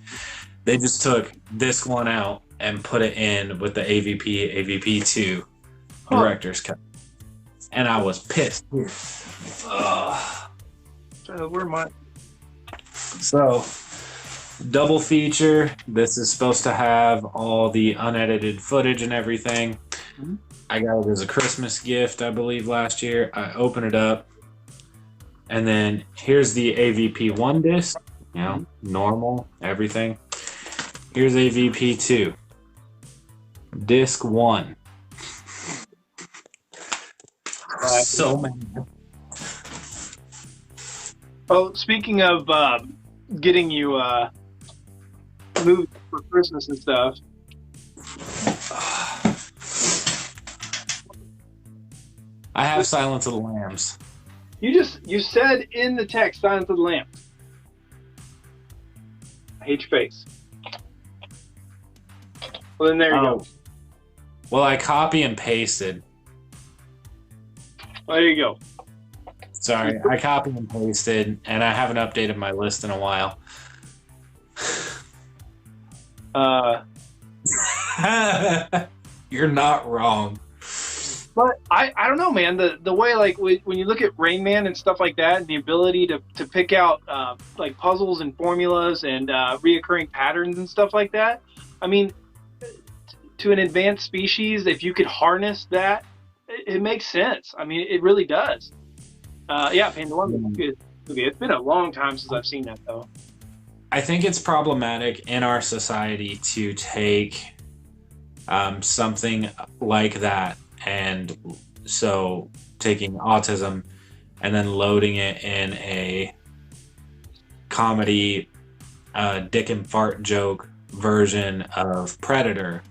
They just took disc 1 out and put it in with the AVP 2 director's cut. And I was pissed. Where am I? So, double feature. This is supposed to have all the unedited footage and everything. Mm-hmm. I got it as a Christmas gift, I believe, last year. I open it up, and then here's the AVP 1 disc. Normal, everything. Here's AVP 2. Disc 1. Uh, So many. Oh, speaking of getting you moved for Christmas and stuff, I have Silence of the Lambs. you said in the text Silence of the Lambs. I hate your face. Well, then there you go. Well, I copy and pasted. Well, there you go. Sorry, I copied and pasted, and I haven't updated my list in a while. You're not wrong. But I don't know, man. The way like when you look at Rain Man and stuff like that, and the ability to pick out like puzzles and formulas and reoccurring patterns and stuff like that. I mean, to an advanced species, if you could harness that, it makes sense. I mean, it really does. Yeah, Pandora is good. It's been a long time since I've seen that though. I think it's problematic in our society to take something like that, and so taking autism and then loading it in a comedy dick and fart joke version of Predator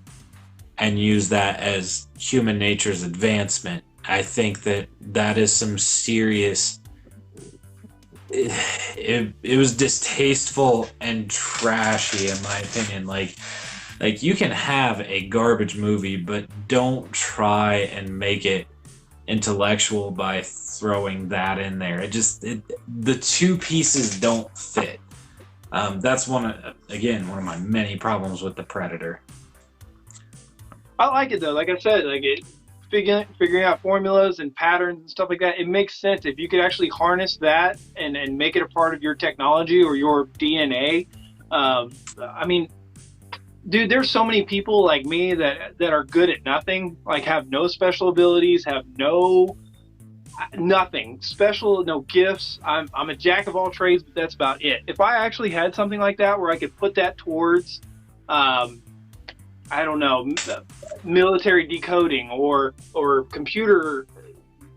and use that as human nature's advancement. I think that is some serious. It was distasteful and trashy in my opinion. Like you can have a garbage movie, but don't try and make it intellectual by throwing that in there. The two pieces don't fit. That's one of my many problems with the Predator. I like it though. Like I said, like figuring out formulas and patterns and stuff like that. It makes sense if you could actually harness that and make it a part of your technology or your DNA. I mean, dude, there's so many people like me that are good at nothing, like have no special abilities, have nothing special, no gifts. I'm a jack of all trades, but that's about it. If I actually had something like that where I could put that towards I don't know, military decoding or computer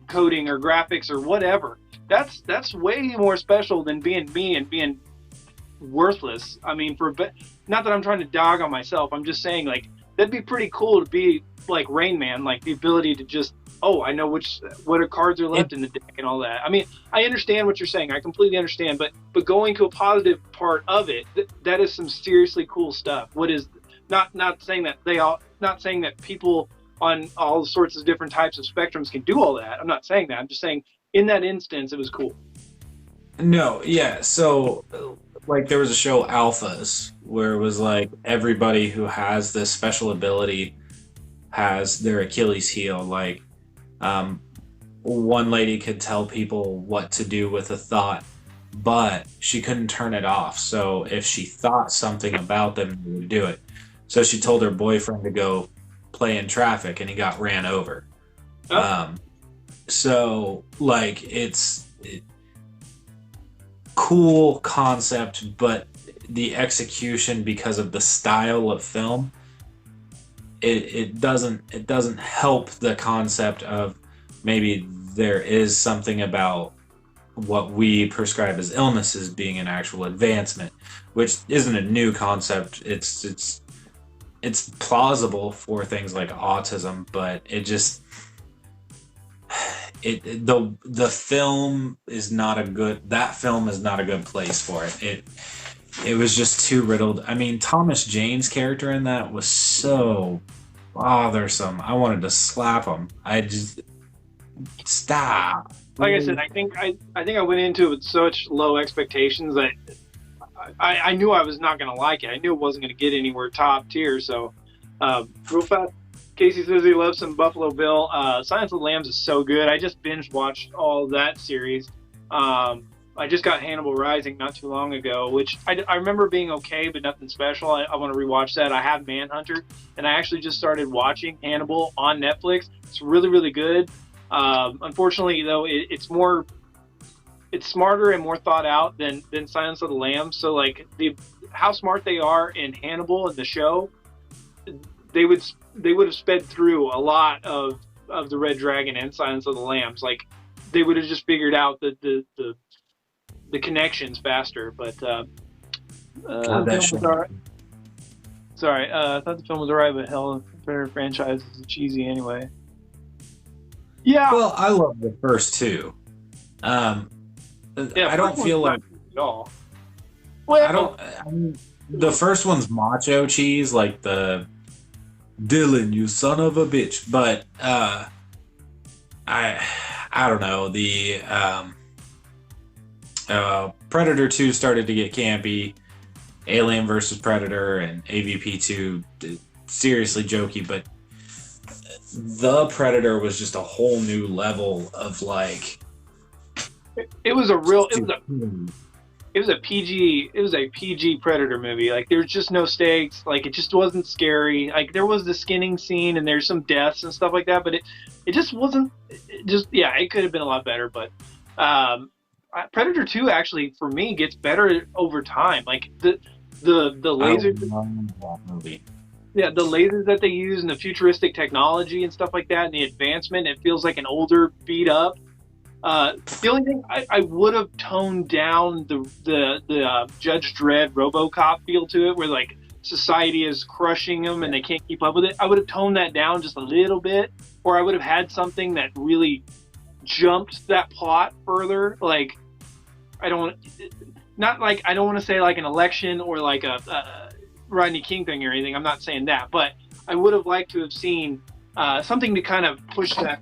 coding or graphics or whatever, that's way more special than being me and being worthless. I mean, not that I'm trying to dog on myself. I'm just saying, like, that'd be pretty cool to be like Rain Man, like the ability to just, I know what cards are left in the deck and all that. I mean, I understand what you're saying. I completely understand, but going to a positive part of it, that is some seriously cool stuff. What is not saying that not saying that people on all sorts of different types of spectrums can do all that. I'm not saying that. I'm just saying in that instance, it was cool. No, yeah. So, like, there was a show Alphas where it was like everybody who has this special ability has their Achilles heel. Like, one lady could tell people what to do with a thought, but she couldn't turn it off. So if she thought something about them, they would do it. So she told her boyfriend to go play in traffic, and he got ran over. Oh. So, like, it's cool concept, but the execution, because of the style of film, it doesn't help the concept of maybe there is something about what we prescribe as illnesses being an actual advancement, which isn't a new concept. It's plausible for things like autism, but the film is not a good. That film is not a good place for it. It was just too riddled. I mean, Thomas Jane's character in that was so bothersome. I wanted to slap him. I just stop. Like I said, I think I went into it with such low expectations that I knew I was not going to like it. I knew it wasn't going to get anywhere top tier. So, real fast, Casey says he loves some Buffalo Bill. Silence of the Lambs is so good. I just binge watched all that series. I just got Hannibal Rising not too long ago, which I remember being okay, but nothing special. I want to rewatch that. I have Manhunter, and I actually just started watching Hannibal on Netflix. It's really, really good. Unfortunately, though, it's smarter and more thought out than Silence of the Lambs. So, like, how smart they are in Hannibal in the show, they would have sped through a lot of the Red Dragon and Silence of the Lambs. Like they would have just figured out the connections faster. But the film was all right. Sorry, I thought the film was alright, but hell, Predator franchise is cheesy anyway. Yeah. Well, I love the first two. I don't feel like at all. Well, I mean, the first one's macho cheese, like the Dylan, you son of a bitch. But I don't know. The Predator 2 started to get campy. Alien versus Predator and AVP 2 seriously jokey, but the Predator was just a whole new level of like. It was a PG Predator movie. Like there was just no stakes. Like it just wasn't scary. Like there was the skinning scene and there's some deaths and stuff like that, but it just wasn't. It could have been a lot better. But Predator 2 actually for me gets better over time. Like the lasers. Movie. Yeah, the lasers that they use and the futuristic technology and stuff like that, and the advancement. It feels like an older, beat up. The only thing I would have toned down the Judge Dredd RoboCop feel to it, where like society is crushing them and they can't keep up with it. I would have toned that down just a little bit, or I would have had something that really jumped that plot further. Like I don't want to say like an election or like a Rodney King thing or anything. I'm not saying that, but I would have liked to have seen something to kind of push that.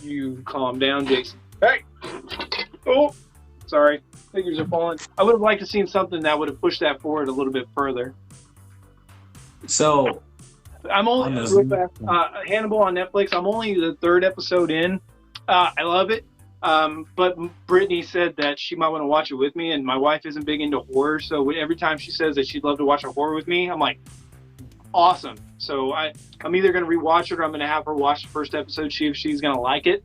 You calm down, Jason. Hey! Oh! Sorry. Figures are falling. I would have liked to seen something that would have pushed that forward a little bit further. So, I'm only real fast, Hannibal on Netflix. I'm only the third episode in. I love it. But Brittany said that she might want to watch it with me, and my wife isn't big into horror, so every time she says that she'd love to watch a horror with me, I'm like, awesome. So I'm either going to rewatch it or I'm going to have her watch the first episode, see if she's going to like it.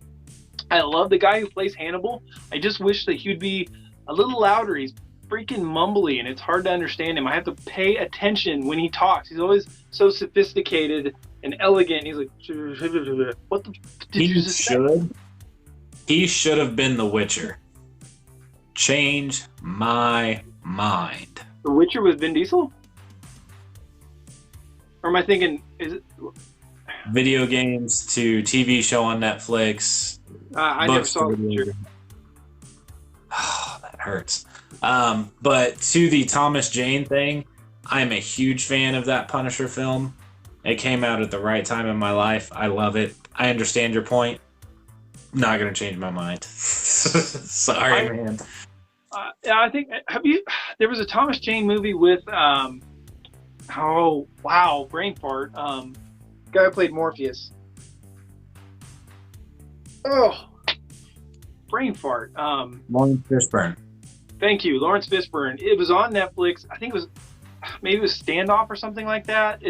I love the guy who plays Hannibal. I just wish that he'd be a little louder. He's freaking mumbly, and it's hard to understand him. I have to pay attention when he talks. He's always so sophisticated and elegant. He's like, what the did you just say? He should have been The Witcher. Change my mind. The Witcher with Vin Diesel? Or am I thinking, is it? Video games to TV show on Netflix. I never saw The Witcher. Oh, that hurts. But to the Thomas Jane thing, I'm a huge fan of that Punisher film. It came out at the right time in my life. I love it. I understand your point. Not going to change my mind. Sorry, man. I think, there was a Thomas Jane movie with, oh, wow, brain fart. Guy who played Morpheus. Oh, brain fart. Lawrence Fishburne. Thank you, Lawrence Fishburne. It was on Netflix. I think maybe it was Standoff or something like that.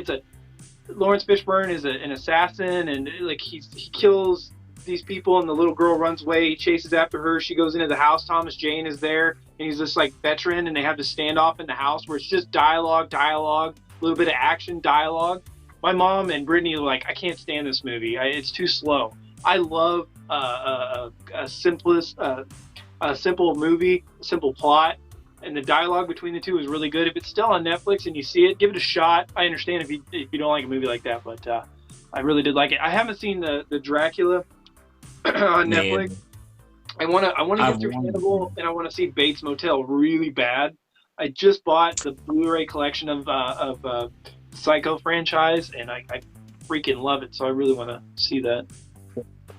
Lawrence Fishburne is an assassin, and like he kills these people, and the little girl runs away. He chases after her. She goes into the house. Thomas Jane is there, and he's this like veteran, and they have to stand off in the house where it's just dialogue, a little bit of action, dialogue. My mom and Brittany were like, I can't stand this movie. It's too slow. I love a simple movie, a simple plot, and the dialogue between the two is really good. If it's still on Netflix and you see it, give it a shot. I understand if you don't like a movie like that, but I really did like it. I haven't seen the Dracula on Netflix. I want to get through Hannibal, and I want to see Bates Motel really bad. I just bought the Blu-ray collection of Psycho franchise, and I freaking love it. So I really want to see that.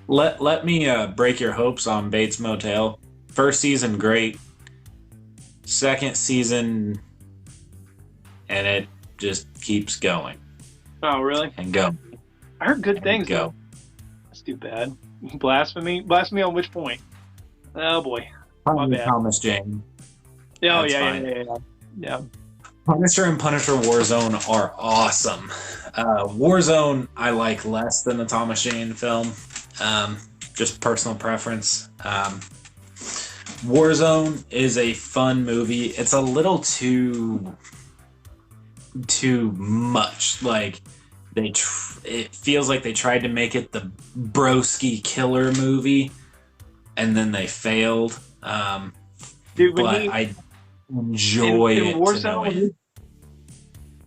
Let me break your hopes on Bates Motel. First season, great. Second season, and it just keeps going. Oh, really? And go. I heard good things, though. That's too bad. Blasphemy? Blasphemy on which point? Oh, boy. My bad. Thomas Jane. Oh, yeah. Punisher and Punisher Warzone are awesome. Warzone I like less than the Thomas Jane film. Just personal preference. Warzone is a fun movie. It's a little too much. Like, it feels like they tried to make it the broski killer movie, and then they failed. Dude, when But he I enjoy in it to no Warzone, end.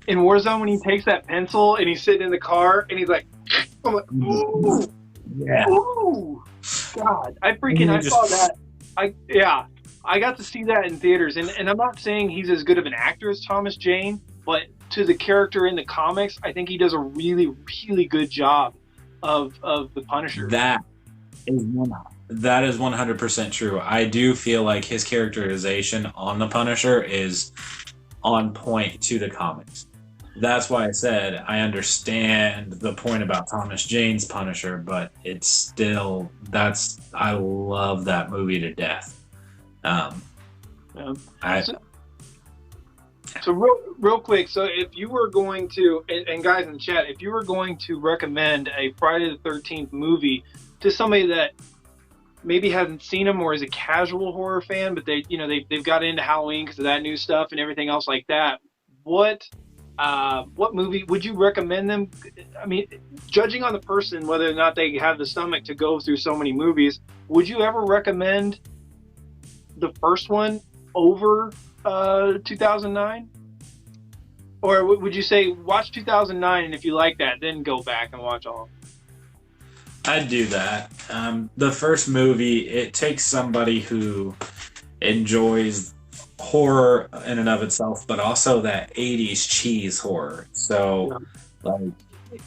in Warzone when he takes that pencil and he's sitting in the car and he's like, I'm like, ooh, Yeah. ooh, God, I You just- saw that. I got to see that in theaters, and I'm not saying he's as good of an actor as Thomas Jane, but to the character in the comics, I think he does a really, really good job of the Punisher. That is 100% true. I do feel like his characterization on the Punisher is on point to the comics. That's why I said I understand the point about Thomas Jane's Punisher, but it's still I love that movie to death. Yeah. I So real quick, so if you were going to, and guys in the chat, if you were going to recommend a Friday the 13th movie to somebody that maybe hasn't seen them or is a casual horror fan, but they've got into Halloween because of that new stuff and everything else like that, what movie would you recommend them? I mean, judging on the person whether or not they have the stomach to go through so many movies, would you ever recommend the first one over 2009? Or would you say watch 2009 and if you like that, then go back and watch all of them? I'd do that. The first movie, it takes somebody who enjoys horror in and of itself, but also that 80s cheese horror. So, like,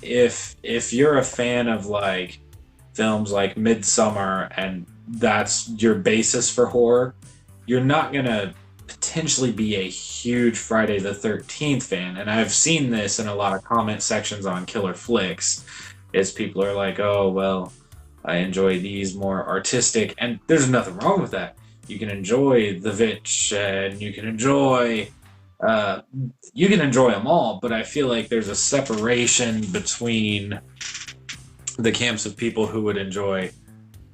if you're a fan of like films like Midsummer and that's your basis for horror, you're not gonna potentially be a huge Friday the 13th fan. And I've seen this in a lot of comment sections on Killer Flicks, is people are like, oh, well, I enjoy these more artistic, and there's nothing wrong with that. You can enjoy The Vitch, and you can enjoy them all, but I feel like there's a separation between the camps of people who would enjoy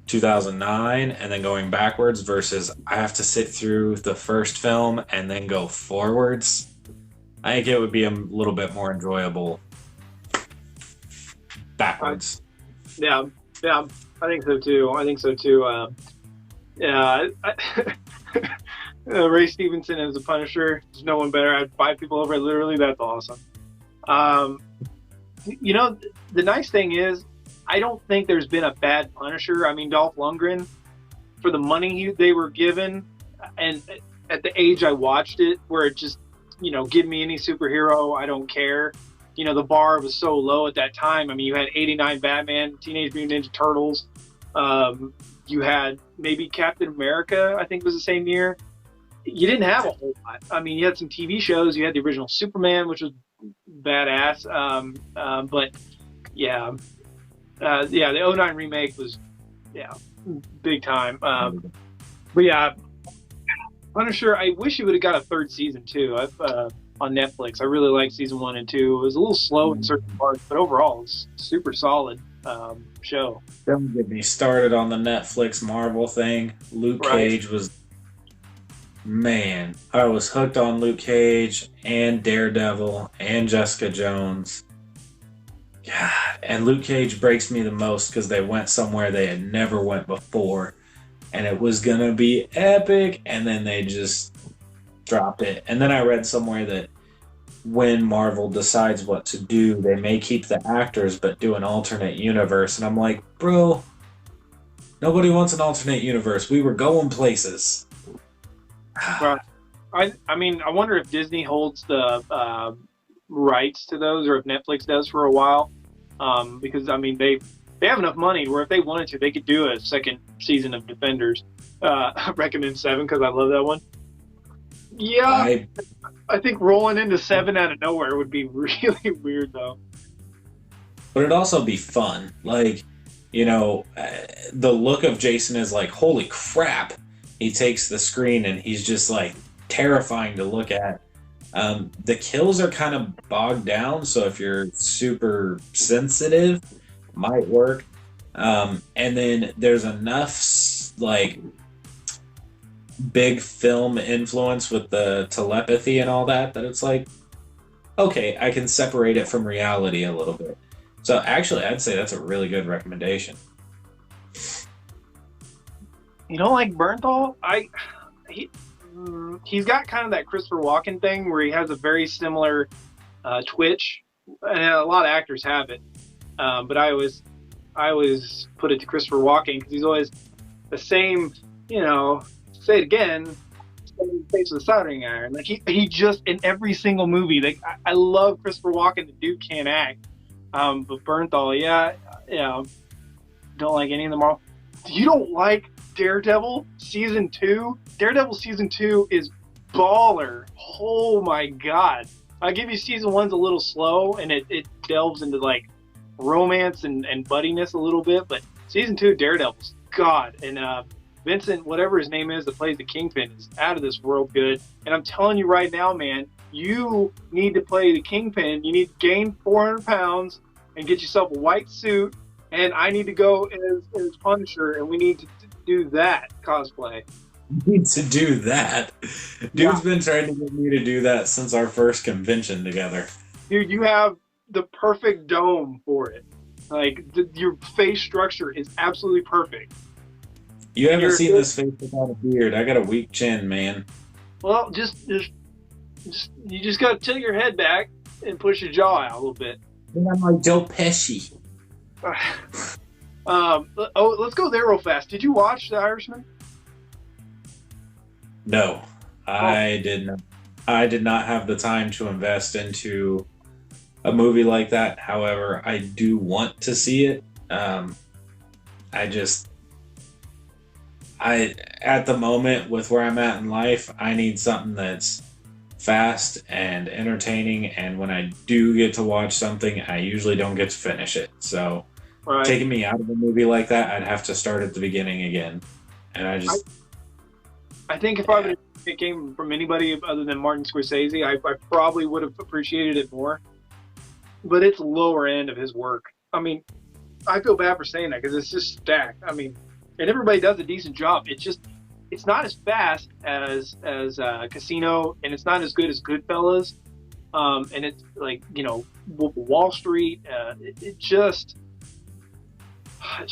2009 and then going backwards versus I have to sit through the first film and then go forwards. I think it would be a little bit more enjoyable backwards. Yeah, I think so too. Ray Stevenson as the Punisher, there's no one better. I'd 5 people over, literally, that's awesome. The nice thing is, I don't think there's been a bad Punisher. I mean, Dolph Lundgren, for the money they were given, and at the age I watched it, where it just, give me any superhero, I don't care. The bar was so low at that time. I mean, you had 89 Batman, Teenage Mutant Ninja Turtles. You had maybe Captain America, I think was the same year. You didn't have a whole lot. I mean, you had some TV shows. You had the original Superman, which was badass. But yeah, the 09 remake was, big time. But yeah, Punisher, I wish you would have got a 3rd season too. On Netflix. I really liked season 1 and 2. It was a little slow in certain parts, but overall, it's super solid show. Don't get me started on the Netflix Marvel thing. Luke Cage was, man, I was hooked on Luke Cage and Daredevil and Jessica Jones. God, and Luke Cage breaks me the most because they went somewhere they had never went before, and it was gonna be epic, and then they just dropped it. And then I read somewhere that when Marvel decides what to do, they may keep the actors but do an alternate universe. And I'm like, bro, nobody wants an alternate universe. We were going places. Right. I mean, I wonder if Disney holds the rights to those, or if Netflix does for a while. Because I mean, they have enough money where if they wanted to, they could do a 2nd season of Defenders. I recommend 7 because I love that one. Yeah, I think rolling into 7 out of nowhere would be really weird, though. But it'd also be fun. Like, the look of Jason is like, holy crap. He takes the screen and he's just like terrifying to look at. The kills are kind of bogged down, so if you're super sensitive, might work. And then there's enough, like, big film influence with the telepathy and all that it's like, okay, I can separate it from reality a little bit. So actually, I'd say that's a really good recommendation. You don't like Bernthal? He, he's got kind of that Christopher Walken thing where he has a very similar twitch, and a lot of actors have it. But I always put it to Christopher Walken because he's always the same. You know, say it again, same face with a soldering iron. Like he just in every single movie. Like I love Christopher Walken. The dude can't act. But Bernthal, yeah, don't like any of them all. You don't like Daredevil season 2? Daredevil season 2 is baller. Oh my god! I'll give you season 1's a little slow, and it delves into like romance and buddiness a little bit, but season 2 Daredevil's god, and Vincent, whatever his name is, that plays the Kingpin, is out of this world good. And I'm telling you right now, man, you need to play the Kingpin. You need to gain 400 pounds and get yourself a white suit. And I need to go as Punisher, and we need to do that cosplay. Need to do that. Dude's been trying to get me to do that since our first convention together. Dude, you have the perfect dome for it. Like, your face structure is absolutely perfect. You haven't seen this face without a beard. I got a weak chin, man. Well, you just got to tilt your head back and push your jaw out a little bit. And I'm like Joe Pesci. Let's go there real fast. Did you watch The Irishman? No, I did not. I did not have the time to invest into a movie like that. However, I do want to see it. At the moment with where I'm at in life, I need something that's fast and entertaining. And when I do get to watch something, I usually don't get to finish it. So taking me out of a movie like that, I'd have to start at the beginning again. And I think if it came from anybody other than Martin Scorsese, I probably would have appreciated it more. But it's lower end of his work. I mean, I feel bad for saying that because it's just stacked. I mean, and everybody does a decent job. It's not as fast as Casino, and it's not as good as Goodfellas. And it's like, you know, Wall Street. It's just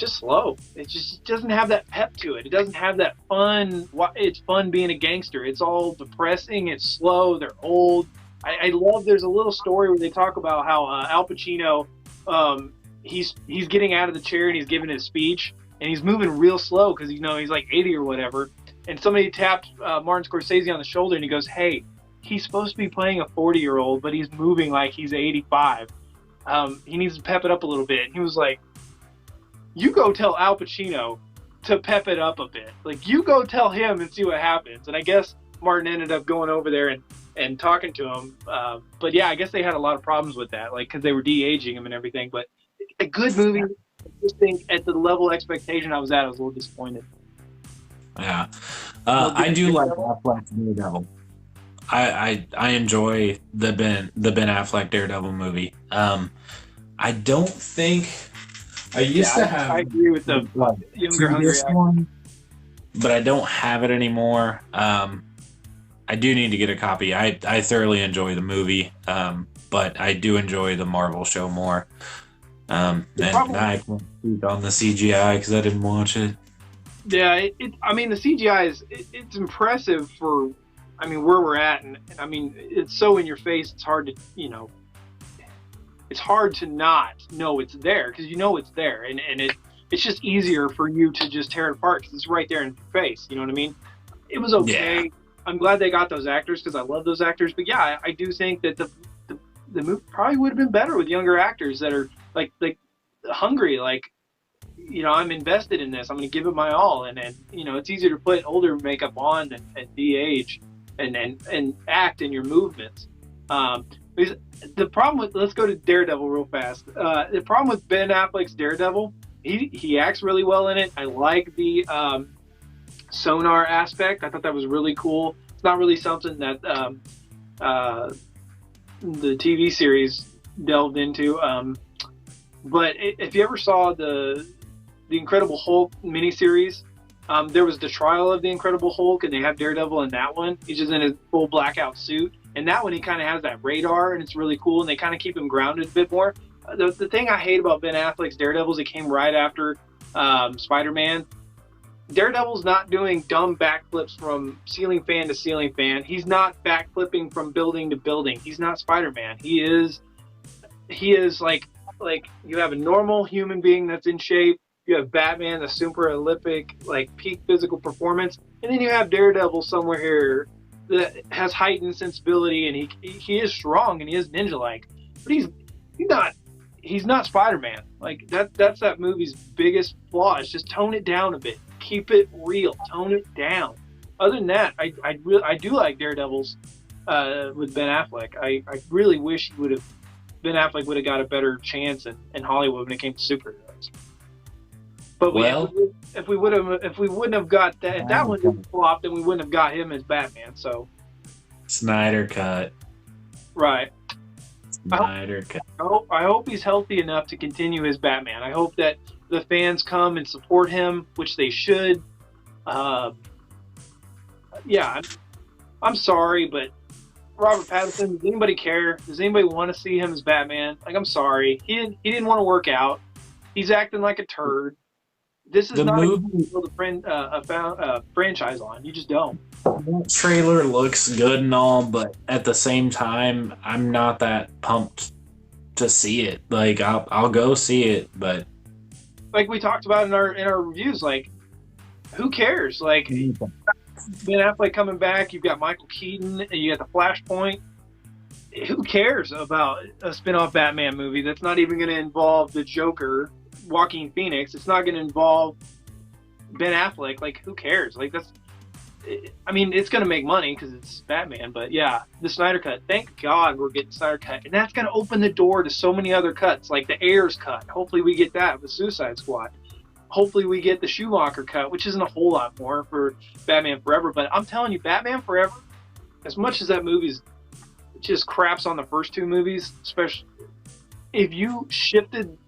slow. It just doesn't have that pep to it. It doesn't have that fun. It's fun being a gangster. It's all depressing. It's slow. They're old. I love. There's a little story where they talk about how Al Pacino, he's getting out of the chair and he's giving his speech. And he's moving real slow because, you know, he's like 80 or whatever. And somebody tapped Martin Scorsese on the shoulder and he goes, "Hey, he's supposed to be playing a 40-year-old, but he's moving like he's 85. He needs to pep it up a little bit." And he was like, "You go tell Al Pacino to pep it up a bit. Like, you go tell him and see what happens." And I guess Martin ended up going over there and talking to him. But yeah, I guess they had a lot of problems with that, like, because they were de-aging him and everything. But a good movie. I just think at the level of expectation I was at, I was a little disappointed. Yeah, I do like Affleck's Daredevil. I enjoy the Ben Affleck Daredevil movie. I don't think I used to have. I agree with the younger, hungry one, but I don't have it anymore. I do need to get a copy. I thoroughly enjoy the movie, but I do enjoy the Marvel show more. And I can't speak on the CGI because I didn't watch it. Yeah, I mean, the CGI it's impressive for, I mean, where we're at, and I mean, it's so in your face. It's hard to, you know, it's hard to not know it's there because you know it's there, and it's just easier for you to just tear it apart because it's right there in your face. You know what I mean? It was okay. Yeah. I'm glad they got those actors because I love those actors. But yeah, I do think that the movie probably would have been better with younger actors that are like hungry, like, you know, I'm invested in this. I'm going to give it my all. And you know, it's easier to put older makeup on and de-age and act in your movements. The problem with, let's go to Daredevil real fast. The problem with Ben Affleck's Daredevil, he acts really well in it. I like the sonar aspect. I thought that was really cool. It's not really something that the TV series delved into. But if you ever saw the Incredible Hulk miniseries, there was the trial of the Incredible Hulk, and they have Daredevil in that one. He's just in his full blackout suit. And that one, he kind of has that radar, and it's really cool, and they kind of keep him grounded a bit more. The thing I hate about Ben Affleck's Daredevils, it came right after Spider-Man. Daredevil's not doing dumb backflips from ceiling fan to ceiling fan. He's not backflipping from building to building. He's not Spider-Man. He is like you have a normal human being that's in shape. You have Batman, the super Olympic, like peak physical performance, and then you have Daredevil somewhere here that has heightened sensibility, and he is strong and he is ninja-like, but he's not Spider-Man. Like that's that movie's biggest flaw. Is just tone it down a bit, keep it real, tone it down. Other than that, I do like Daredevils with Ben Affleck. I really wish Ben Affleck would have got a better chance in Hollywood when it came to superheroes. But if we wouldn't have got that, if that one didn't flop, then we wouldn't have got him as Batman. So Snyder cut. Right. Snyder cut. I hope he's healthy enough to continue his Batman. I hope that the fans come and support him, which they should. Yeah, I'm sorry, but Robert Pattinson, does anybody care? Does anybody want to see him as Batman? Like, I'm sorry. He didn't want to work out. He's acting like a turd. This is not a movie to build a franchise on. You just don't. That trailer looks good and all, but at the same time, I'm not that pumped to see it. Like, I'll go see it, but like we talked about in our reviews, like, who cares? Like, Ben Affleck coming back, you've got Michael Keaton, and you got the Flashpoint. Who cares about a spin-off Batman movie that's not even going to involve the Joker, Joaquin Phoenix? It's not going to involve Ben Affleck. Like, who cares? Like, I mean, it's going to make money because it's Batman, but yeah, the Snyder Cut. Thank God we're getting Snyder Cut, and that's going to open the door to so many other cuts, like the Ayers Cut. Hopefully we get that with Suicide Squad. Hopefully we get the Schumacher Cut, which isn't a whole lot more for Batman Forever, but I'm telling you, Batman Forever, as much as that movie's just craps on the first two movies, especially if you shifted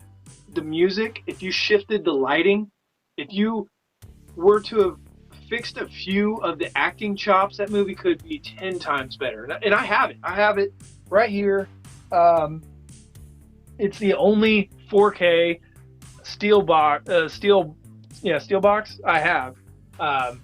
the music, if you shifted the lighting, if you were to have fixed a few of the acting chops, that movie could be 10 times better. And I have it right here. It's the only 4K steel box I have. I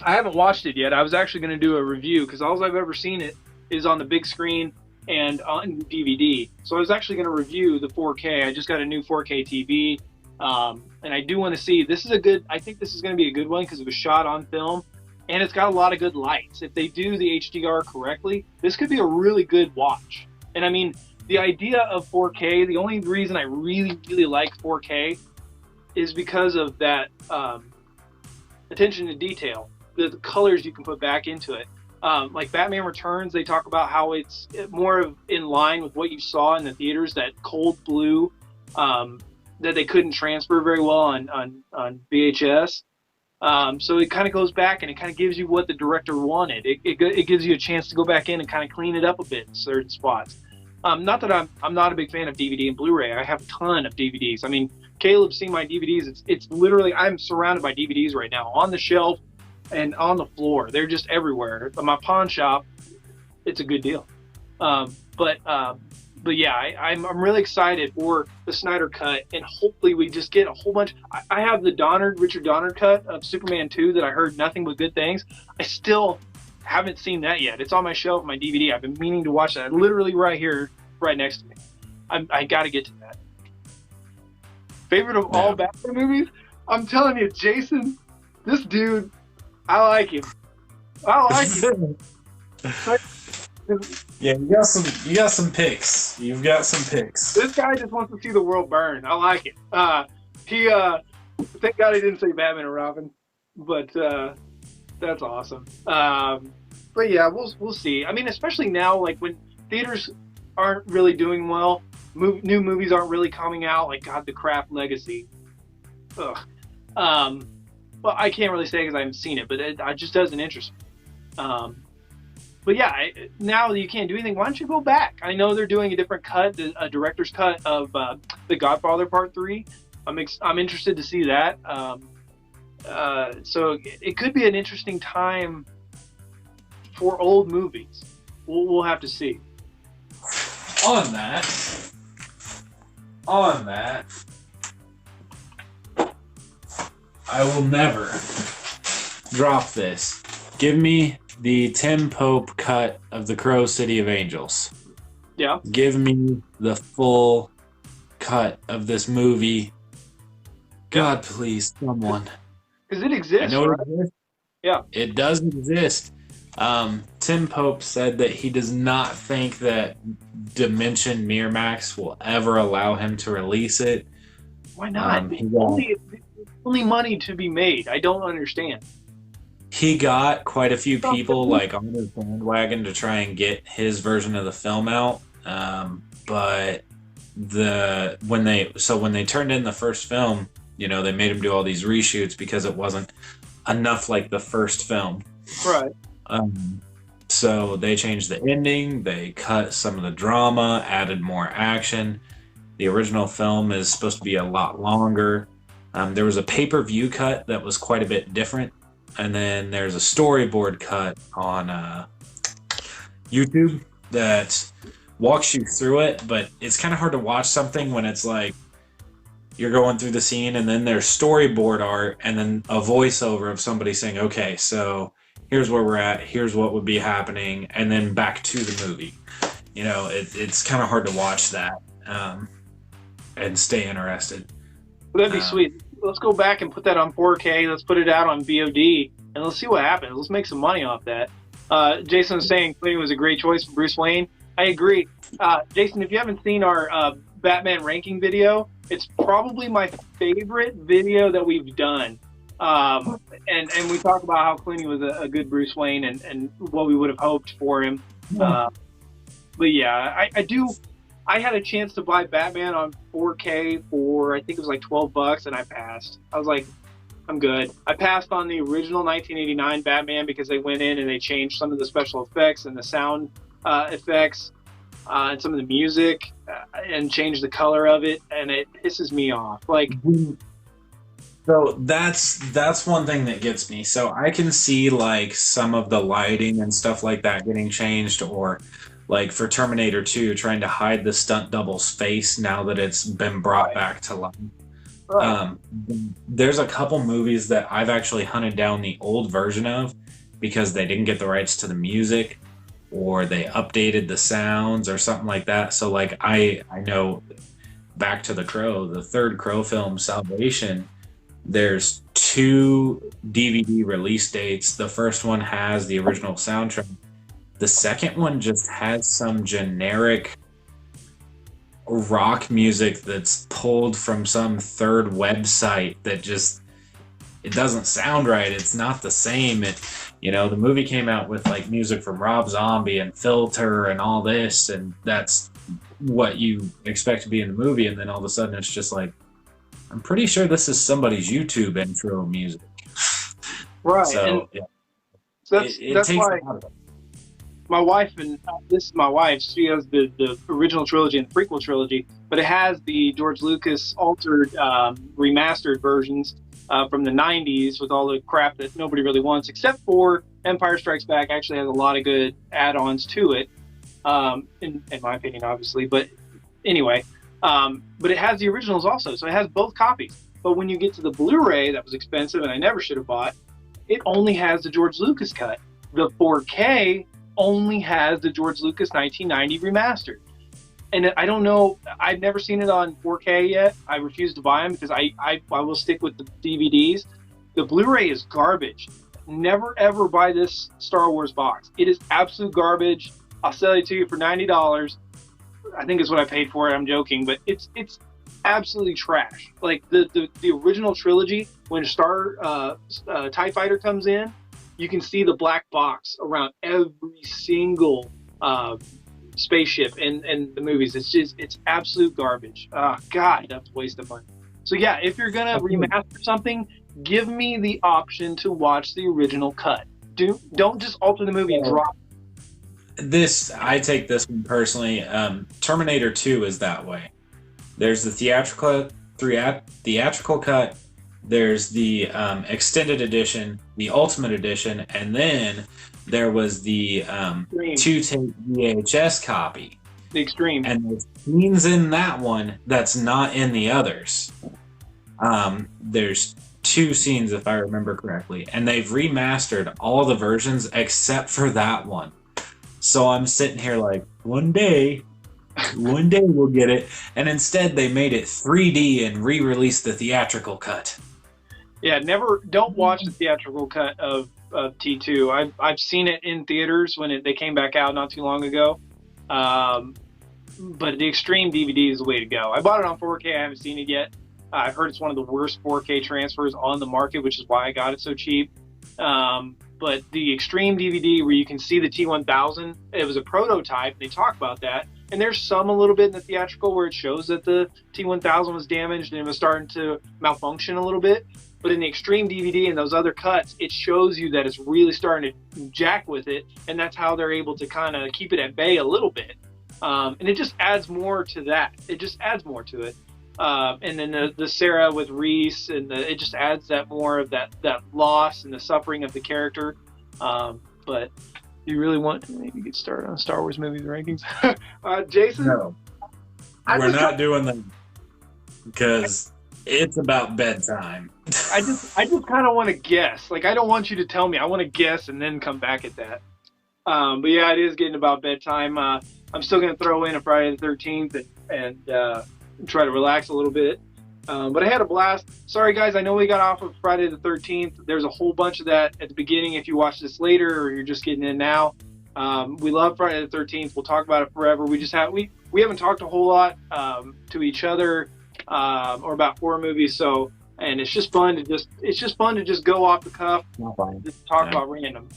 haven't watched it yet. I was actually going to do a review because all I've ever seen it is on the big screen and on DVD. So I was actually going to review the 4K. I just got a new 4K TV. And I do want to see, I think this is going to be a good one because it was shot on film and it's got a lot of good lights. If they do the HDR correctly, this could be a really good watch. And I mean, the idea of 4K, the only reason I really, really like 4K is because of that attention to detail, the colors you can put back into it. Like Batman Returns, they talk about how it's more of in line with what you saw in the theaters, that cold blue that they couldn't transfer very well on VHS. So it kind of goes back and it kind of gives you what the director wanted. It gives you a chance to go back in and kind of clean it up a bit in certain spots. Not that I'm not a big fan of DVD and Blu-ray. I have a ton of DVDs. I mean, Caleb's seen my DVDs. It's literally, I'm surrounded by DVDs right now on the shelf and on the floor. They're just everywhere. At my pawn shop, it's a good deal. But yeah, I'm really excited for the Snyder Cut, and hopefully we just get a whole bunch. I have the Richard Donner cut of Superman 2 that I heard nothing but good things. I still haven't seen that yet. It's on my shelf, my DVD. I've been meaning to watch that. Literally right here, right next to me. I got to get to that. Favorite of all Batman movies? I'm telling you, Jason, this dude, I like him. I like him. Yeah, you got some picks. You've got some picks. This guy just wants to see the world burn. I like it. Thank God he didn't say Batman and Robin, but that's awesome. But yeah, we'll see. I mean, especially now, like when theaters aren't really doing well, new movies aren't really coming out. Like God, The Craft Legacy. Ugh. Well, I can't really say because I haven't seen it, but it just doesn't interest me. But yeah, now that you can't do anything, why don't you go back? I know they're doing a different cut, a director's cut of The Godfather Part 3. I'm interested to see that. So it could be an interesting time for old movies. We'll have to see. On that, I will never drop this. Give me the Tim Pope cut of The Crow City of Angels. Yeah. Give me the full cut of this movie. God, please, someone. Because it exists, I know right? it exists. Yeah. It does exist. Tim Pope said that he does not think that Dimension Miramax will ever allow him to release it. Why not? Only money to be made. I don't understand. He got quite a few people like on his bandwagon to try and get his version of the film out, but when they turned in the first film, you know, they made him do all these reshoots because it wasn't enough like the first film. Right. So they changed the ending, they cut some of the drama, added more action. The original film is supposed to be a lot longer. There was a pay-per-view cut that was quite a bit different. And then there's a storyboard cut on YouTube that walks you through it, but it's kind of hard to watch something when it's like you're going through the scene and then there's storyboard art and then a voiceover of somebody saying, okay, so here's where we're at, here's what would be happening, and then back to the movie. You know, it's kind of hard to watch that and stay interested. Well, that'd be sweet. Let's go back and put that on 4K. Let's put it out on VOD, and let's see what happens. Let's make some money off that. Jason was saying Clooney was a great choice for Bruce Wayne. I agree. Jason, if you haven't seen our Batman ranking video, it's probably my favorite video that we've done. And we talk about how Clooney was a good Bruce Wayne and what we would have hoped for him. But yeah, I had a chance to buy Batman on 4K for, I think it was like $12, and I passed. I was like, I'm good. I passed on the original 1989 Batman because they went in and they changed some of the special effects and the sound effects and some of the music and changed the color of it, and it pisses me off. Like, so that's one thing that gets me. So I can see like some of the lighting and stuff like that getting changed, or like for Terminator 2, trying to hide the stunt double's face now that it's been brought back to life. Right. There's a couple movies that I've actually hunted down the old version of because they didn't get the rights to the music, or they updated the sounds or something like that. So like I know back to the Crow, the third Crow film, Salvation, there's 2 DVD release dates. The first one has the original soundtrack. The second one just has some generic rock music that's pulled from some third website that just, it doesn't sound right. It's not the same. You know, the movie came out with like music from Rob Zombie and Filter and all this, and that's what you expect to be in the movie, and then all of a sudden it's just like, I'm pretty sure this is somebody's YouTube intro music. Right. So, yeah. So that's why my wife, and this is my wife, she has the original trilogy and the prequel trilogy, but it has the George Lucas altered, remastered versions from the 90s with all the crap that nobody really wants, except for Empire Strikes Back actually has a lot of good add-ons to it, in my opinion, obviously. But anyway, but it has the originals also, so it has both copies. But when you get to the Blu-ray that was expensive and I never should have bought, it only has the George Lucas cut. The 4K only has the George Lucas 1990 remastered. And I don't know, I've never seen it on 4K yet. I refuse to buy them because I will stick with the DVDs. The Blu-ray is garbage. Never ever buy this Star Wars box. It is absolute garbage. I'll sell it to you for $90. I think is what I paid for it. I'm joking, but it's absolutely trash. Like the original trilogy, when TIE Fighter comes in, you can see the black box around every single spaceship in the movies. It's absolute garbage. God, that's a waste of money. So yeah, if you're gonna remaster something, give me the option to watch the original cut. Don't just alter the movie and drop it. I take this one personally. Terminator 2 is that way. There's the theatrical cut. There's the extended edition, the Ultimate Edition, and then there was the Extreme. 2-tape VHS copy. The Extreme. And there's scenes in that one that's not in the others. There's 2 scenes, if I remember correctly, and they've remastered all the versions except for that one. So I'm sitting here like, one day we'll get it. And instead they made it 3D and re-released the theatrical cut. Yeah, don't watch the theatrical cut of T2. I've seen it in theaters when they came back out not too long ago. But the Extreme DVD is the way to go. I bought it on 4K. I haven't seen it yet. I've heard it's one of the worst 4K transfers on the market, which is why I got it so cheap. But the Extreme DVD, where you can see the T1000, it was a prototype. They talk about that. And there's some a little bit in the theatrical where it shows that the T1000 was damaged and it was starting to malfunction a little bit. But in the Extreme DVD and those other cuts, it shows you that it's really starting to jack with it. And that's how they're able to kind of keep it at bay a little bit. And it just adds more to that. It just adds more to it. And then the Sarah with Reese, and it just adds that more of that loss and the suffering of the character. But you really want to maybe get started on Star Wars movies rankings? Jason? No. We're not doing them because it's about bedtime. I just kind of want to guess. Like, I don't want you to tell me. I want to guess and then come back at that. But yeah, it is getting about bedtime. I'm still going to throw in a Friday the 13th and try to relax a little bit. But I had a blast. Sorry, guys, I know we got off of Friday the 13th. There's a whole bunch of that at the beginning if you watch this later or you're just getting in now. We love Friday the 13th. We'll talk about it forever. We haven't talked a whole lot to each other or about horror movies. So, and it's just fun to just go off the cuff, just talk about random.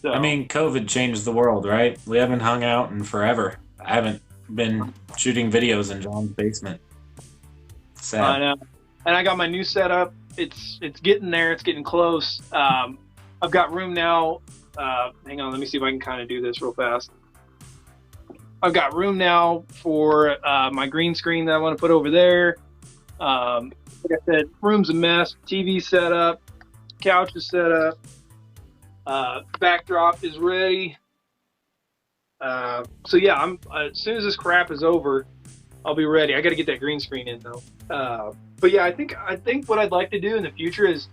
So, I mean, COVID changed the world, right? We haven't hung out in forever. I haven't been shooting videos in John's basement. Sad. I know. And I got my new setup. It's getting there. It's getting close. I've got room now. Hang on, let me see if I can kind of do this real fast. I've got room now for my green screen that I want to put over there. Like I said, room's a mess. TV set up. Couch is set up. Backdrop is ready. So yeah, I'm as soon as this crap is over, I'll be ready. I got to get that green screen in though. But yeah, I think what I'd like to do in the future is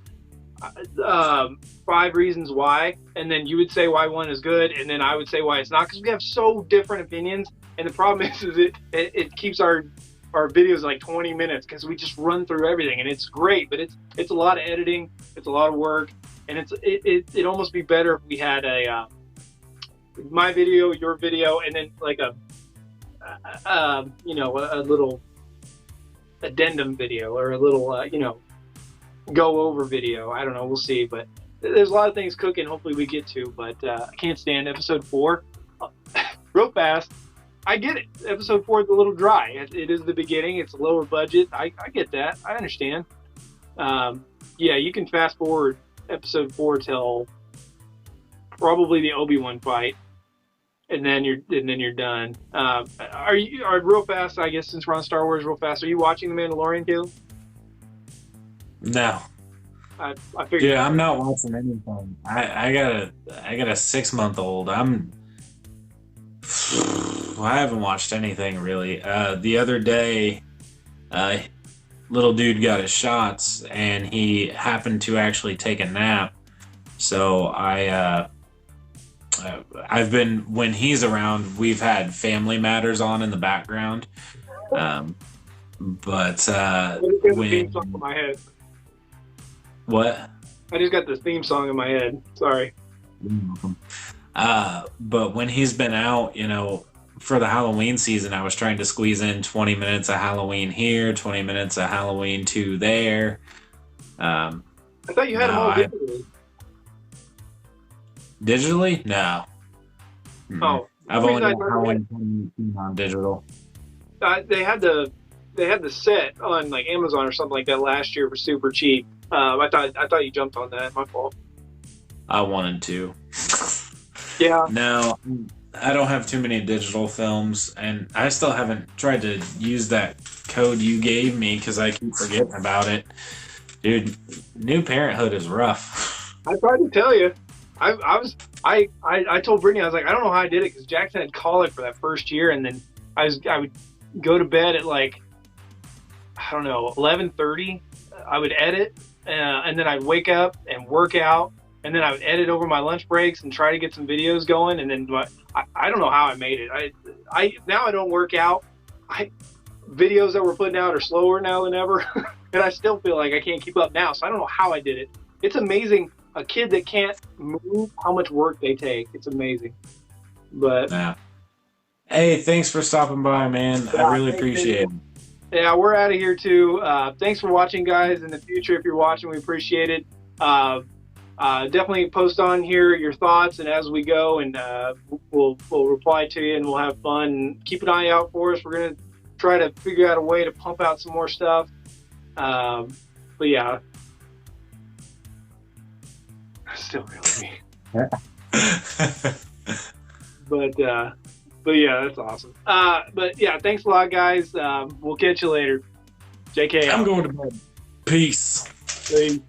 5 reasons why, and then you would say why one is good, and then I would say why it's not, because we have so different opinions. And the problem is it keeps our videos like 20 minutes because we just run through everything, and it's great, but it's a lot of editing, it's a lot of work, and it'd almost be better if we had a my video, your video, and then like a little addendum video or a little go over video. I don't know, we'll see, but there's a lot of things cooking hopefully we get to, but I can't stand episode 4 real fast. I get it, episode 4 is a little dry. It is the beginning, it's a lower budget. I get that, I understand. Yeah, you can fast forward episode 4 till probably the Obi-Wan fight, and then you're done. Are real fast, I guess, since we're on Star Wars real fast, are you watching The Mandalorian, Caleb? No. I figured. Yeah, I'm not watching anything. I got a 6-month-old. I haven't watched anything really. The other day, little dude got his shots, and he happened to actually take a nap. So I've been, when he's around, we've had Family Matters on in the background. But when theme song in my head. What? I just got this theme song in my head. Sorry. But when he's been out, for the Halloween season, I was trying to squeeze in 20 minutes of Halloween here, 20 minutes of Halloween 2 there. I thought you had them all digitally. Digitally? No. Oh, I've only got Halloween on digital. They had the set on like Amazon or something like that last year for super cheap. I thought you jumped on that. My fault. I wanted to. Yeah. No, I don't have too many digital films, and I still haven't tried to use that code you gave me because I keep forgetting about it. Dude, new parenthood is rough. I tried to tell you. I I told Brittany, I was like, I don't know how I did it because Jackson had colic for that first year, and then I would go to bed at like, I don't know, 11:30. I would edit, and then I'd wake up and work out, and then I would edit over my lunch breaks and try to get some videos going, and then I don't know how I made it. I now I don't work out. Videos that we're putting out are slower now than ever, and I still feel like I can't keep up now. So I don't know how I did it. It's amazing. A kid that can't move, how much work they take. It's amazing. But Yeah. Hey, thanks for stopping by, man. I really appreciate it. Yeah, we're out of here too. Thanks for watching, guys. In the future, if you're watching, we appreciate it. Definitely post on here your thoughts, and as we go, and we'll reply to you, and we'll have fun. And keep an eye out for us. We're gonna try to figure out a way to pump out some more stuff. But yeah, still really me. But yeah, that's awesome. But yeah, thanks a lot, guys. We'll catch you later. JK. I'm going to bed. Peace. Peace.